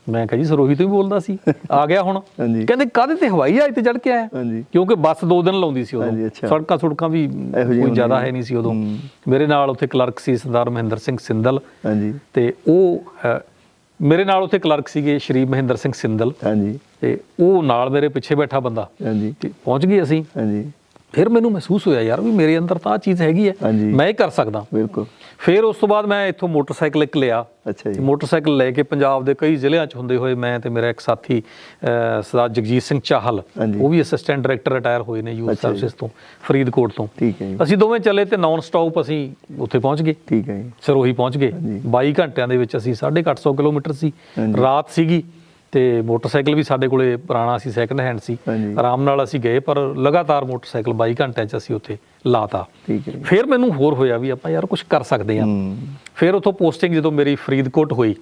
ਮੈਂ ਕਿਹਾ ਜੀ ਸਰੋਹੀ ਤੋਂ ਹੀ ਬੋਲਦਾ ਸੀ, ਆ ਗਿਆ ਹੁਣ। ਕਹਿੰਦੇ ਕਾਹਦੇ ਤੇ, ਹਵਾਈ ਜਹਾਜ਼ ਤੇ ਚੜ੍ਹ ਕੇ ਆਇਆ? ਕਿਉਂਕਿ ਬੱਸ 2 ਦਿਨ ਲਾਉਂਦੀ ਸੀ ਉਦੋਂ, ਸੜਕਾਂ ਵੀ ਕੋਈ ਜ਼ਿਆਦਾ ਹੈ ਨਹੀਂ ਸੀ ਉਦੋਂ। ਮੇਰੇ ਨਾਲ ਉੱਥੇ ਕਲਰਕ ਸੀ ਸਰਦਾਰ ਮਹਿੰਦਰ ਸਿੰਘ ਸਿੰਦਲ, ਤੇ ਉਹ ਮੇਰੇ ਨਾਲ ਉੱਥੇ ਕਲਰਕ ਸੀਗੇ ਸ਼੍ਰੀ ਮਹਿੰਦਰ ਸਿੰਘ ਸਿੰਦਲ। ਤੇ ਉਹ ਨਾਲ ਮੇਰੇ ਪਿੱਛੇ ਬੈਠਾ ਬੰਦਾ। ਤੇ ਪਹੁੰਚ ਗਏ ਅਸੀਂ। ਫਿਰ ਮੈਨੂੰ ਮਹਿਸੂਸ ਹੋਇਆ ਯਾਰ ਵੀ ਮੇਰੇ ਅੰਦਰ ਤਾਂ ਆਹ ਚੀਜ਼ ਹੈਗੀ ਹੈ, ਮੈਂ ਇਹ ਕਰ ਸਕਦਾ। ਬਿਲਕੁਲ। ਫਿਰ ਉਸ ਤੋਂ ਬਾਅਦ ਮੈਂ ਇੱਥੋਂ ਮੋਟਰਸਾਈਕਲ ਇੱਕ ਲਿਆ। ਅੱਛਾ ਜੀ। ਮੋਟਰਸਾਈਕਲ ਲੈ ਕੇ ਪੰਜਾਬ ਦੇ ਕਈ ਜ਼ਿਲ੍ਹਿਆਂ 'ਚ ਹੁੰਦੇ ਹੋਏ, ਮੈਂ ਤੇ ਮੇਰਾ ਇੱਕ ਸਾਥੀ ਸਰਦਾਰ ਜਗਜੀਤ ਸਿੰਘ ਚਾਹਲ, ਉਹ ਵੀ ਅਸਿਸਟੈਂਟ ਡਾਇਰੈਕਟਰ ਰਿਟਾਇਰ ਹੋਏ ਨੇ ਯੂਥ ਸਰਵਿਸ ਤੋਂ, ਫਰੀਦਕੋਟ ਤੋਂ। ਠੀਕ ਹੈ। ਅਸੀਂ ਦੋਵੇਂ ਚੱਲੇ ਤੇ ਨਾਨ ਸਟਾਪ ਅਸੀਂ ਉੱਥੇ ਪਹੁੰਚ ਗਏ। ਠੀਕ ਹੈ। ਸਰੋਹੀ ਪਹੁੰਚ ਗਏ। 22 ਘੰਟਿਆਂ ਦੇ ਵਿੱਚ ਅਸੀਂ 850 ਕਿਲੋਮੀਟਰ ਸੀ, ਰਾਤ ਸੀਗੀ ਤੇ ਮੋਟਰਸਾਈਕਲ ਵੀ ਸਾਡੇ ਕੋਲੇ ਪੁਰਾਣਾ ਸੀ, ਸੈਕਿੰਡ ਹੈਂਡ ਸੀ। ਆਰਾਮ ਨਾਲ ਅਸੀਂ ਗਏ, ਪਰ ਲਗਾਤਾਰ ਮੋਟਰਸਾਈਕਲ 22 ਘੰਟਿਆਂ 'ਚ ਅਸੀਂ ਉੱਥੇ ਲਾਤਾ। ਫਿਰ ਮੈਨੂੰ ਹੋਰ ਹੋਇਆ ਵੀ ਆਪਾਂ ਯਾਰ ਕੁਝ ਕਰ ਸਕਦੇ ਹਾਂ। ਫਿਰ ਉੱਥੋਂ ਪੋਸਟਿੰਗ ਜਦੋਂ ਮੇਰੀ ਫਰੀਦਕੋਟ ਹੋਈ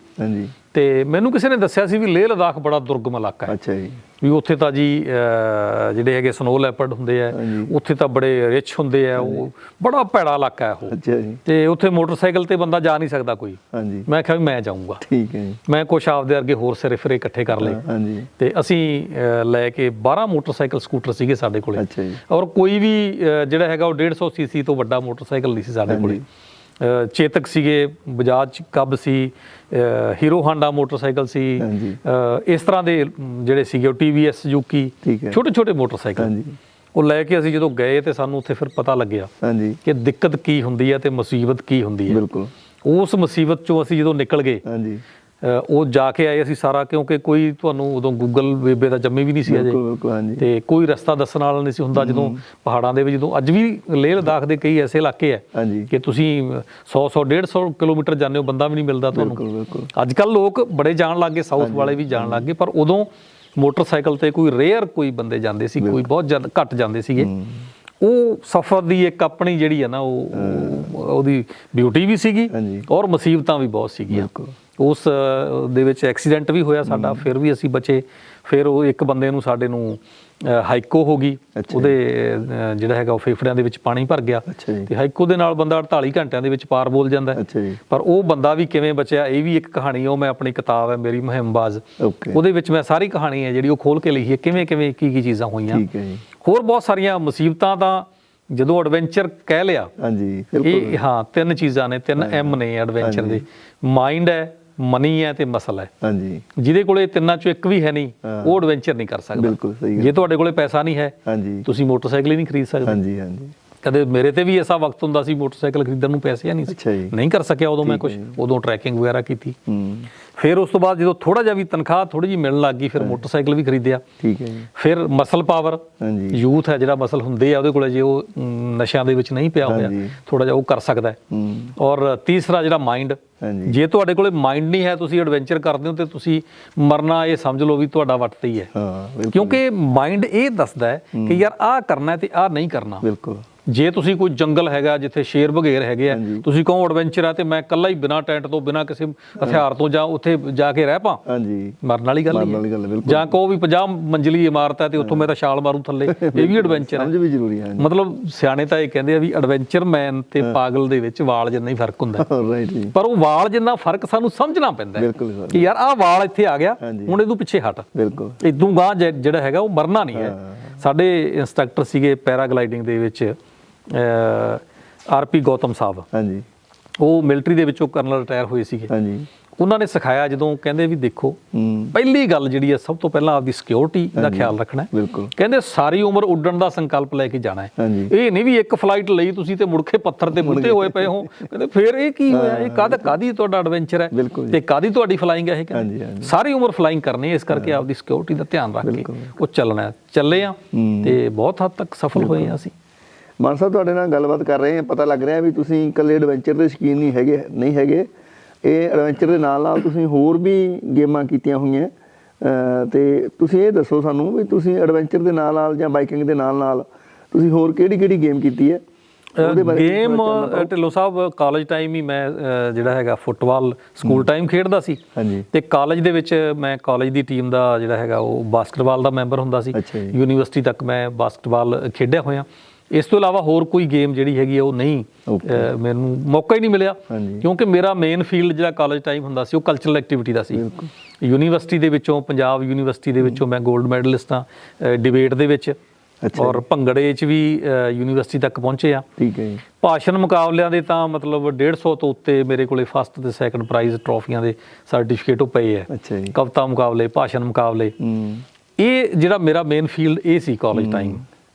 ਤੇ ਮੈਨੂੰ ਕਿਸੇ ਨੇ ਦੱਸਿਆ ਸੀ ਵੀ ਲੇਹ ਲਦਾਖ ਬੜਾ ਦੁਰਗਮ ਇਲਾਕਾ ਹੈ। ਅੱਛਾ ਜੀ। ਵੀ ਉੱਥੇ ਤਾਂ ਜੀ ਜਿਹੜੇ ਹੈਗੇ ਸਨੋ ਲੈਪਰਡ ਹੁੰਦੇ ਆ, ਉੱਥੇ ਤਾਂ ਬੜੇ ਰਿਚ ਹੁੰਦੇ ਆ, ਉਹ ਬੜਾ ਭੈੜਾ ਇਲਾਕਾ ਹੈ ਉਹ। ਅੱਛਾ ਜੀ। ਤੇ ਉੱਥੇ ਮੋਟਰਸਾਈਕਲ ਤੇ ਬੰਦਾ ਜਾ ਨਹੀਂ ਸਕਦਾ ਕੋਈ। ਮੈਂ ਕਿਹਾ ਵੀ ਮੈਂ ਜਾਊਂਗਾ। ਠੀਕ ਹੈ। ਮੈਂ ਕੁਛ ਆਪਦੇ ਅੱਗੇ ਹੋਰ ਸਿਰੇ ਫਿਰੇ ਇਕੱਠੇ ਕਰ ਲਏ ਤੇ ਅਸੀਂ ਲੈ ਕੇ 12 ਮੋਟਰਸਾਈਕਲ ਸਕੂਟਰ ਸੀਗੇ ਸਾਡੇ ਕੋਲੇ। ਔਰ ਕੋਈ ਵੀ ਜਿਹੜਾ ਹੈਗਾ ਉਹ 150 ਸੀਸੀ ਤੋਂ ਵੱਡਾ ਮੋਟਰਸਾਈਕਲ ਨਹੀਂ ਸੀ ਸਾਡੇ ਕੋਲੇ। ਚੇਤਕ ਸੀਗੇ, ਬਜਾਜ ਕਬ ਸੀ, ਹੀਰੋ ਹਾਂਡਾ ਮੋਟਰਸਾਈਕਲ ਸੀ, ਇਸ ਤਰ੍ਹਾਂ ਦੇ ਜਿਹੜੇ ਸੀਗੇ ਉਹ TVS ਯੂਕੀ, ਛੋਟੇ ਛੋਟੇ ਮੋਟਰਸਾਈਕਲ। ਉਹ ਲੈ ਕੇ ਅਸੀਂ ਜਦੋਂ ਗਏ ਤੇ ਸਾਨੂੰ ਉੱਥੇ ਫਿਰ ਪਤਾ ਲੱਗਿਆ ਕਿ ਦਿੱਕਤ ਕੀ ਹੁੰਦੀ ਹੈ ਤੇ ਮੁਸੀਬਤ ਕੀ ਹੁੰਦੀ ਹੈ। ਬਿਲਕੁਲ। ਉਸ ਮੁਸੀਬਤ ਚੋਂ ਅਸੀਂ ਜਦੋਂ ਨਿਕਲ ਗਏ ਉਹ ਜਾ ਕੇ ਆਏ ਅਸੀਂ ਸਾਰਾ, ਕਿਉਂਕਿ ਕੋਈ ਤੁਹਾਨੂੰ ਉਦੋਂ ਗੂਗਲ ਬੇਬੇ ਦਾ ਜੰਮੀ ਵੀ ਨਹੀਂ ਸੀ ਅਜੇ, ਬਿਲਕੁਲ ਹਾਂਜੀ। ਤੇ ਕੋਈ ਰਸਤਾ ਦੱਸਣ ਵਾਲਾ ਨਹੀਂ ਸੀ ਹੁੰਦਾ। ਜਦੋਂ ਪਹਾੜਾਂ ਦੇ ਵਿੱਚ, ਜਦੋਂ ਅੱਜ ਵੀ ਲੇਹ ਲਦਾਖ ਦੇ ਕਈ ਐਸੇ ਇਲਾਕੇ ਹੈ ਹਾਂਜੀ ਕਿ ਤੁਸੀਂ 100-150 ਕਿਲੋਮੀਟਰ ਜਾਂਦੇ ਹੋ, ਬੰਦਾ ਵੀ ਨਹੀਂ ਮਿਲਦਾ ਤੁਹਾਨੂੰ। ਬਿਲਕੁਲ ਅੱਜ ਕੱਲ ਲੋਕ ਬੜੇ ਜਾਣ ਲੱਗ ਗਏ, ਸਾਊਥ ਵਾਲੇ ਵੀ ਜਾਣ ਲੱਗ ਗਏ, ਪਰ ਉਦੋਂ ਮੋਟਰਸਾਈਕਲ ਤੇ ਕੋਈ ਰੇਅਰ ਕੋਈ ਬੰਦੇ ਜਾਂਦੇ ਸੀ, ਕੋਈ ਬਹੁਤ ਜ਼ਿਆਦਾ ਘੱਟ ਜਾਂਦੇ ਸੀਗੇ। ਉਹ ਸਫ਼ਰ ਦੀ ਇੱਕ ਆਪਣੀ ਜਿਹੜੀ ਹੈ ਨਾ, ਉਹਦੀ ਬਿਊਟੀ ਵੀ ਸੀਗੀ ਔਰ ਮੁਸੀਬਤਾਂ ਵੀ ਬਹੁਤ ਸੀਗੀਆਂ। ਉਸ ਦੇ ਵਿੱਚ ਐਕਸੀਡੈਂਟ ਵੀ ਹੋਇਆ ਸਾਡਾ, ਫਿਰ ਵੀ ਅਸੀਂ ਬਚੇ। ਫਿਰ ਉਹ ਇੱਕ ਬੰਦੇ ਨੂੰ, ਸਾਡੇ ਨੂੰ ਹਾਈਕੋ ਹੋ ਗਈ, ਉਹਦੇ ਜਿਹੜਾ ਹੈਗਾ ਉਹ ਫੇਫੜਿਆਂ ਦੇ ਵਿੱਚ ਪਾਣੀ ਭਰ ਗਿਆ, ਤੇ ਹਾਈਕੋ ਦੇ ਨਾਲ ਬੰਦਾ 48 ਘੰਟਿਆਂ ਦੇ ਵਿੱਚ ਪਾਰ ਬੋਲ ਜਾਂਦਾ ਹੈ। ਪਰ ਉਹ ਬੰਦਾ ਵੀ ਕਿਵੇਂ ਬਚਿਆ, ਇਹ ਵੀ ਇੱਕ ਕਹਾਣੀ, ਉਹ ਮੈਂ ਆਪਣੀ ਕਿਤਾਬ ਹੈ ਮੇਰੀ ਮੁਹਿੰਮਬਾਜ਼, ਉਹਦੇ ਵਿੱਚ ਮੈਂ ਸਾਰੀ ਕਹਾਣੀ ਹੈ ਜਿਹੜੀ ਉਹ ਖੋਲ ਕੇ ਲਿਖੀ ਹੈ, ਕਿਵੇਂ ਕਿਵੇਂ ਕੀ ਚੀਜ਼ਾਂ ਹੋਈਆਂ। ਹੋਰ ਬਹੁਤ ਸਾਰੀਆਂ ਮੁਸੀਬਤਾਂ ਤਾਂ ਜਦੋਂ ਐਡਵੈਂਚਰ ਕਹਿ ਲਿਆ, ਇਹ ਹਾਂ 3 ਚੀਜ਼ਾਂ ਨੇ, 3 M ਨੇ ਐਡਵੈਂਚਰ ਦੇ, ਮਾਈਂਡ ਹੈ, ਮਨੀ ਹੈ ਤੇ ਮਸਲ ਹੈ। ਜਿਹਦੇ ਕੋਲੇ ਤਿੰਨਾਂ ਚੋਂ ਇੱਕ ਵੀ ਹੈ ਨਹੀਂ, ਉਹ ਐਡਵੈਂਚਰ ਨਹੀਂ ਕਰ ਸਕਦਾ। ਜੇ ਤੁਹਾਡੇ ਕੋਲੇ ਪੈਸਾ ਨਹੀਂ ਹੈ, ਤੁਸੀਂ ਮੋਟਰਸਾਈਕਲ ਹੀ ਨਹੀਂ ਖਰੀਦ ਸਕਦੇ। ਕਦੇ ਮੇਰੇ ਤੇ ਵੀ ਐਸਾ ਵਕਤ ਹੁੰਦਾ ਸੀ, ਮੋਟਰਸਾਈਕਲ ਖਰੀਦਣ ਨੂੰ ਪੈਸੇ ਨਹੀਂ ਸੀ, ਨਹੀਂ ਕਰ ਸਕਿਆ ਉਦੋਂ ਮੈਂ ਕੁਝ, ਉਦੋਂ ਟਰੈਕਿੰਗ ਵਗੈਰਾ ਕੀਤੀ। ਫਿਰ ਉਸ ਤੋਂ ਬਾਅਦ ਜਦੋਂ ਥੋੜਾ ਜਿਹਾ ਵੀ ਤਨਖਾਹ ਥੋੜੀ ਜਿਹੀ ਮਿਲਣ ਲੱਗ ਗਈ, ਫਿਰ ਮੋਟਰਸਾਈਕਲ ਵੀ ਖਰੀਦਿਆ। ਫਿਰ ਮਸਲ ਪਾਵਰ, ਯੂਥ ਹੈ ਜਿਹੜਾ ਮਸਲ ਹੁੰਦੇ ਆ ਉਹਦੇ ਕੋਲੇ, ਜੇ ਉਹ ਨਸ਼ਿਆਂ ਦੇ ਵਿੱਚ ਨਹੀਂ ਪਿਆ ਹੋਇਆ, ਥੋੜਾ ਜਿਹਾ ਉਹ ਕਰ ਸਕਦਾ ਹੈ। ਔਰ ਤੀਸਰਾ ਜਿਹੜਾ ਮਾਈਂਡ, ਜੇ ਤੁਹਾਡੇ ਕੋਲੇ ਮਾਈਂਡ ਨਹੀਂ ਹੈ, ਤੁਸੀਂ ਐਡਵੈਂਚਰ ਕਰਦੇ ਹੋ ਤੇ ਤੁਸੀਂ ਮਰਨਾ ਇਹ ਸਮਝ ਲਓ ਵੀ ਤੁਹਾਡਾ ਵੱਟ ਤੇ ਹੀ ਹੈ, ਕਿਉਂਕਿ ਮਾਈਂਡ ਇਹ ਦੱਸਦਾ ਹੈ ਕਿ ਯਾਰ ਆਹ ਕਰਨਾ ਤੇ ਆਹ ਨਹੀਂ ਕਰਨਾ। ਜੇ ਤੁਸੀਂ ਕੋਈ ਜੰਗਲ ਹੈਗਾ ਜਿੱਥੇ ਸ਼ੇਰ ਬਘੇਰ ਹੈਗੇ ਆ, ਤੁਸੀਂ ਕਹੋ ਐਡਵੈਂਚਰ ਆ ਤੇ ਮੈਂ ਇਕੱਲਾ ਹੀ ਬਿਨਾਂ ਟੈਂਟ ਤੋਂ, ਬਿਨਾਂ ਕਿਸੇ ਹਥਿਆਰ ਤੋਂ ਜਾਂ ਉੱਥੇ ਜਾ ਕੇ ਰਹਿ ਪਾ, ਮਰਨ ਵਾਲੀ ਗੱਲ ਹੈ। ਜਾਂ ਕਹੋ ਵੀ 50 ਮੰਜ਼ਲੀ ਇਮਾਰਤ ਹੈ ਤੇ ਉੱਥੋਂ ਮੈਂ ਤਾਂ ਛਾਲ ਮਾਰੂ ਥੱਲੇ, ਇਹ ਵੀ ਐਡਵੈਂਚਰ ਹੈ। ਮਤਲਬ ਸਿਆਣੇ ਤਾਂ ਇਹ ਕਹਿੰਦੇ ਆ ਵੀ ਐਡਵੈਂਚਰ ਮੈਨ ਤੇ ਪਾਗਲ ਦੇ ਵਿੱਚ ਵਾਲ ਜਿੰਨਾ ਹੀ ਫਰਕ ਹੁੰਦਾ, ਪਰ ਉਹ ਵਾਲ ਜਿੰਨਾ ਫਰਕ ਸਾਨੂੰ ਸਮਝਣਾ ਪੈਂਦਾ ਕਿ ਯਾਰ ਆਹ ਵਾਲ ਇੱਥੇ ਆ ਗਿਆ, ਹੁਣ ਇਹਨੂੰ ਪਿੱਛੇ ਹਟ, ਇਦੋਂ ਗਾਂਹ ਜਿਹੜਾ ਹੈਗਾ ਉਹ ਮਰਨਾ ਨਹੀਂ ਹੈ। ਸਾਡੇ ਇੰਸਟ੍ਰਕਟਰ ਸੀਗੇ ਪੈਰਾਗਲਾਈਡਿੰਗ ਦੇ ਵਿੱਚ, RP ਗੌਤਮ ਸਾਹਿਬ, ਉਹ ਮਿਲਟਰੀ ਦੇ ਵਿੱਚੋਂ ਕਰਨਲ ਰਿਟਾਇਰ ਹੋਏ ਸੀਗੇ। ਉਹਨਾਂ ਨੇ ਸਿਖਾਇਆ, ਜਦੋਂ ਕਹਿੰਦੇ ਵੀ ਦੇਖੋ ਪਹਿਲੀ ਗੱਲ ਜਿਹੜੀ ਹੈ, ਸਭ ਤੋਂ ਪਹਿਲਾਂ ਆਪਦੀ ਸਿਕਿਉਰਿਟੀ ਦਾ ਖਿਆਲ ਰੱਖਣਾ ਹੈ। ਕਹਿੰਦੇ ਸਾਰੀ ਉਮਰ ਉੱਡਣ ਦਾ ਸੰਕਲਪ ਲੈ ਕੇ ਜਾਣਾ ਹੈ, ਇਹ ਨਹੀਂ ਵੀ ਇੱਕ ਫਲਾਈਟ ਲਈ ਤੁਸੀਂ ਤੇ ਮੁੜਕੇ ਪੱਥਰ ਤੇ ਮੁੱਢੇ ਹੋਏ ਪਏ ਹੋ। ਕਹਿੰਦੇ ਫਿਰ ਇਹ ਕੀ ਹੋਇਆ, ਇਹ ਕਾਹਦੀ ਤੁਹਾਡਾ ਐਡਵੈਂਚਰ ਹੈ ਤੇ ਕਾਹਦੀ ਤੁਹਾਡੀ ਫਲਾਈਂਗ ਹੈ। ਇਹ ਕਹਿੰਦੇ ਸਾਰੀ ਉਮਰ ਫਲਾਈਂਗ ਕਰਨੀ ਹੈ, ਇਸ ਕਰਕੇ ਆਪਦੀ ਸਿਕਿਉਰਿਟੀ ਦਾ ਧਿਆਨ ਰੱਖ ਕੇ ਉਹ ਚੱਲਣਾ। ਚੱਲੇ ਆ ਤੇ ਬਹੁਤ ਹੱਦ ਤੱਕ ਸਫਲ ਹੋਏ ਆ ਅਸੀਂ। ਮਾਨ ਸਾਹਿਬ, ਤੁਹਾਡੇ ਨਾਲ ਗੱਲਬਾਤ ਕਰ ਰਹੇ ਹਾਂ, ਪਤਾ ਲੱਗ ਰਿਹਾ ਵੀ ਤੁਸੀਂ ਇਕੱਲੇ ਐਡਵੈਂਚਰ ਦੇ ਸ਼ੌਕੀਨ ਨਹੀਂ ਹੈਗੇ। ਇਹ ਐਡਵੈਂਚਰ ਦੇ ਨਾਲ ਨਾਲ ਤੁਸੀਂ ਹੋਰ ਵੀ ਗੇਮਾਂ ਕੀਤੀਆਂ ਹੋਈਆਂ, ਤੇ ਤੁਸੀਂ ਇਹ ਦੱਸੋ ਸਾਨੂੰ ਵੀ ਤੁਸੀਂ ਐਡਵੈਂਚਰ ਦੇ ਨਾਲ ਨਾਲ ਜਾਂ ਬਾਈਕਿੰਗ ਦੇ ਨਾਲ ਨਾਲ ਤੁਸੀਂ ਹੋਰ ਕਿਹੜੀ ਗੇਮ ਕੀਤੀ ਹੈ? ਗੇਮ ਢਿੱਲੋਂ ਸਾਹਿਬ, ਕਾਲਜ ਟਾਈਮ ਹੀ ਮੈਂ ਜਿਹੜਾ ਹੈਗਾ ਫੁੱਟਬਾਲ ਸਕੂਲ ਟਾਈਮ ਖੇਡਦਾ ਸੀ, ਤੇ ਕਾਲਜ ਦੇ ਵਿੱਚ ਮੈਂ ਕਾਲਜ ਦੀ ਟੀਮ ਦਾ ਜਿਹੜਾ ਹੈਗਾ ਉਹ ਬਾਸਕਟਬਾਲ ਦਾ ਮੈਂਬਰ ਹੁੰਦਾ ਸੀ। ਯੂਨੀਵਰਸਿਟੀ ਤੱਕ ਮੈਂ ਬਾਸਕਟਬਾਲ ਖੇਡਿਆ ਹੋਇਆ। ਇਸ ਤੋਂ ਇਲਾਵਾ ਹੋਰ ਕੋਈ ਗੇਮ ਜਿਹੜੀ ਹੈਗੀ ਆ ਉਹ ਨਹੀਂ, ਮੈਨੂੰ ਮੌਕਾ ਹੀ ਨਹੀਂ ਮਿਲਿਆ, ਕਿਉਂਕਿ ਮੇਰਾ ਮੇਨ ਫੀਲਡ ਜਿਹੜਾ ਕਾਲਜ ਟਾਈਮ ਹੁੰਦਾ ਸੀ ਉਹ ਕਲਚਰਲ ਐਕਟੀਵਿਟੀ ਦਾ ਸੀ। ਯੂਨੀਵਰਸਿਟੀ ਦੇ ਵਿੱਚੋਂ, ਪੰਜਾਬ ਯੂਨੀਵਰਸਿਟੀ ਦੇ ਵਿੱਚੋਂ ਮੈਂ ਗੋਲਡ ਮੈਡਲਿਸਟ ਹਾਂ ਡਿਬੇਟ ਦੇ ਵਿੱਚ, ਔਰ ਭੰਗੜੇ 'ਚ ਵੀ ਯੂਨੀਵਰਸਿਟੀ ਤੱਕ ਪਹੁੰਚੇ ਆ। ਭਾਸ਼ਣ ਮੁਕਾਬਲਿਆਂ ਦੇ ਤਾਂ ਮਤਲਬ 150 ਤੋਂ ਉੱਤੇ ਮੇਰੇ ਕੋਲੇ ਫਸਟ ਤੇ ਸੈਕੰਡ ਪ੍ਰਾਈਜ਼ ਟਰੋਫੀਆਂ ਦੇ ਸਰਟੀਫਿਕੇਟ ਉਹ ਪਏ ਆ। ਕਵਿਤਾ ਮੁਕਾਬਲੇ, ਭਾਸ਼ਣ ਮੁਕਾਬਲੇ, ਇਹ ਜਿਹੜਾ ਮੇਰਾ ਮੇਨ ਫੀਲਡ ਇਹ ਸੀ ਕਾਲਜ ਟਾਈਮ।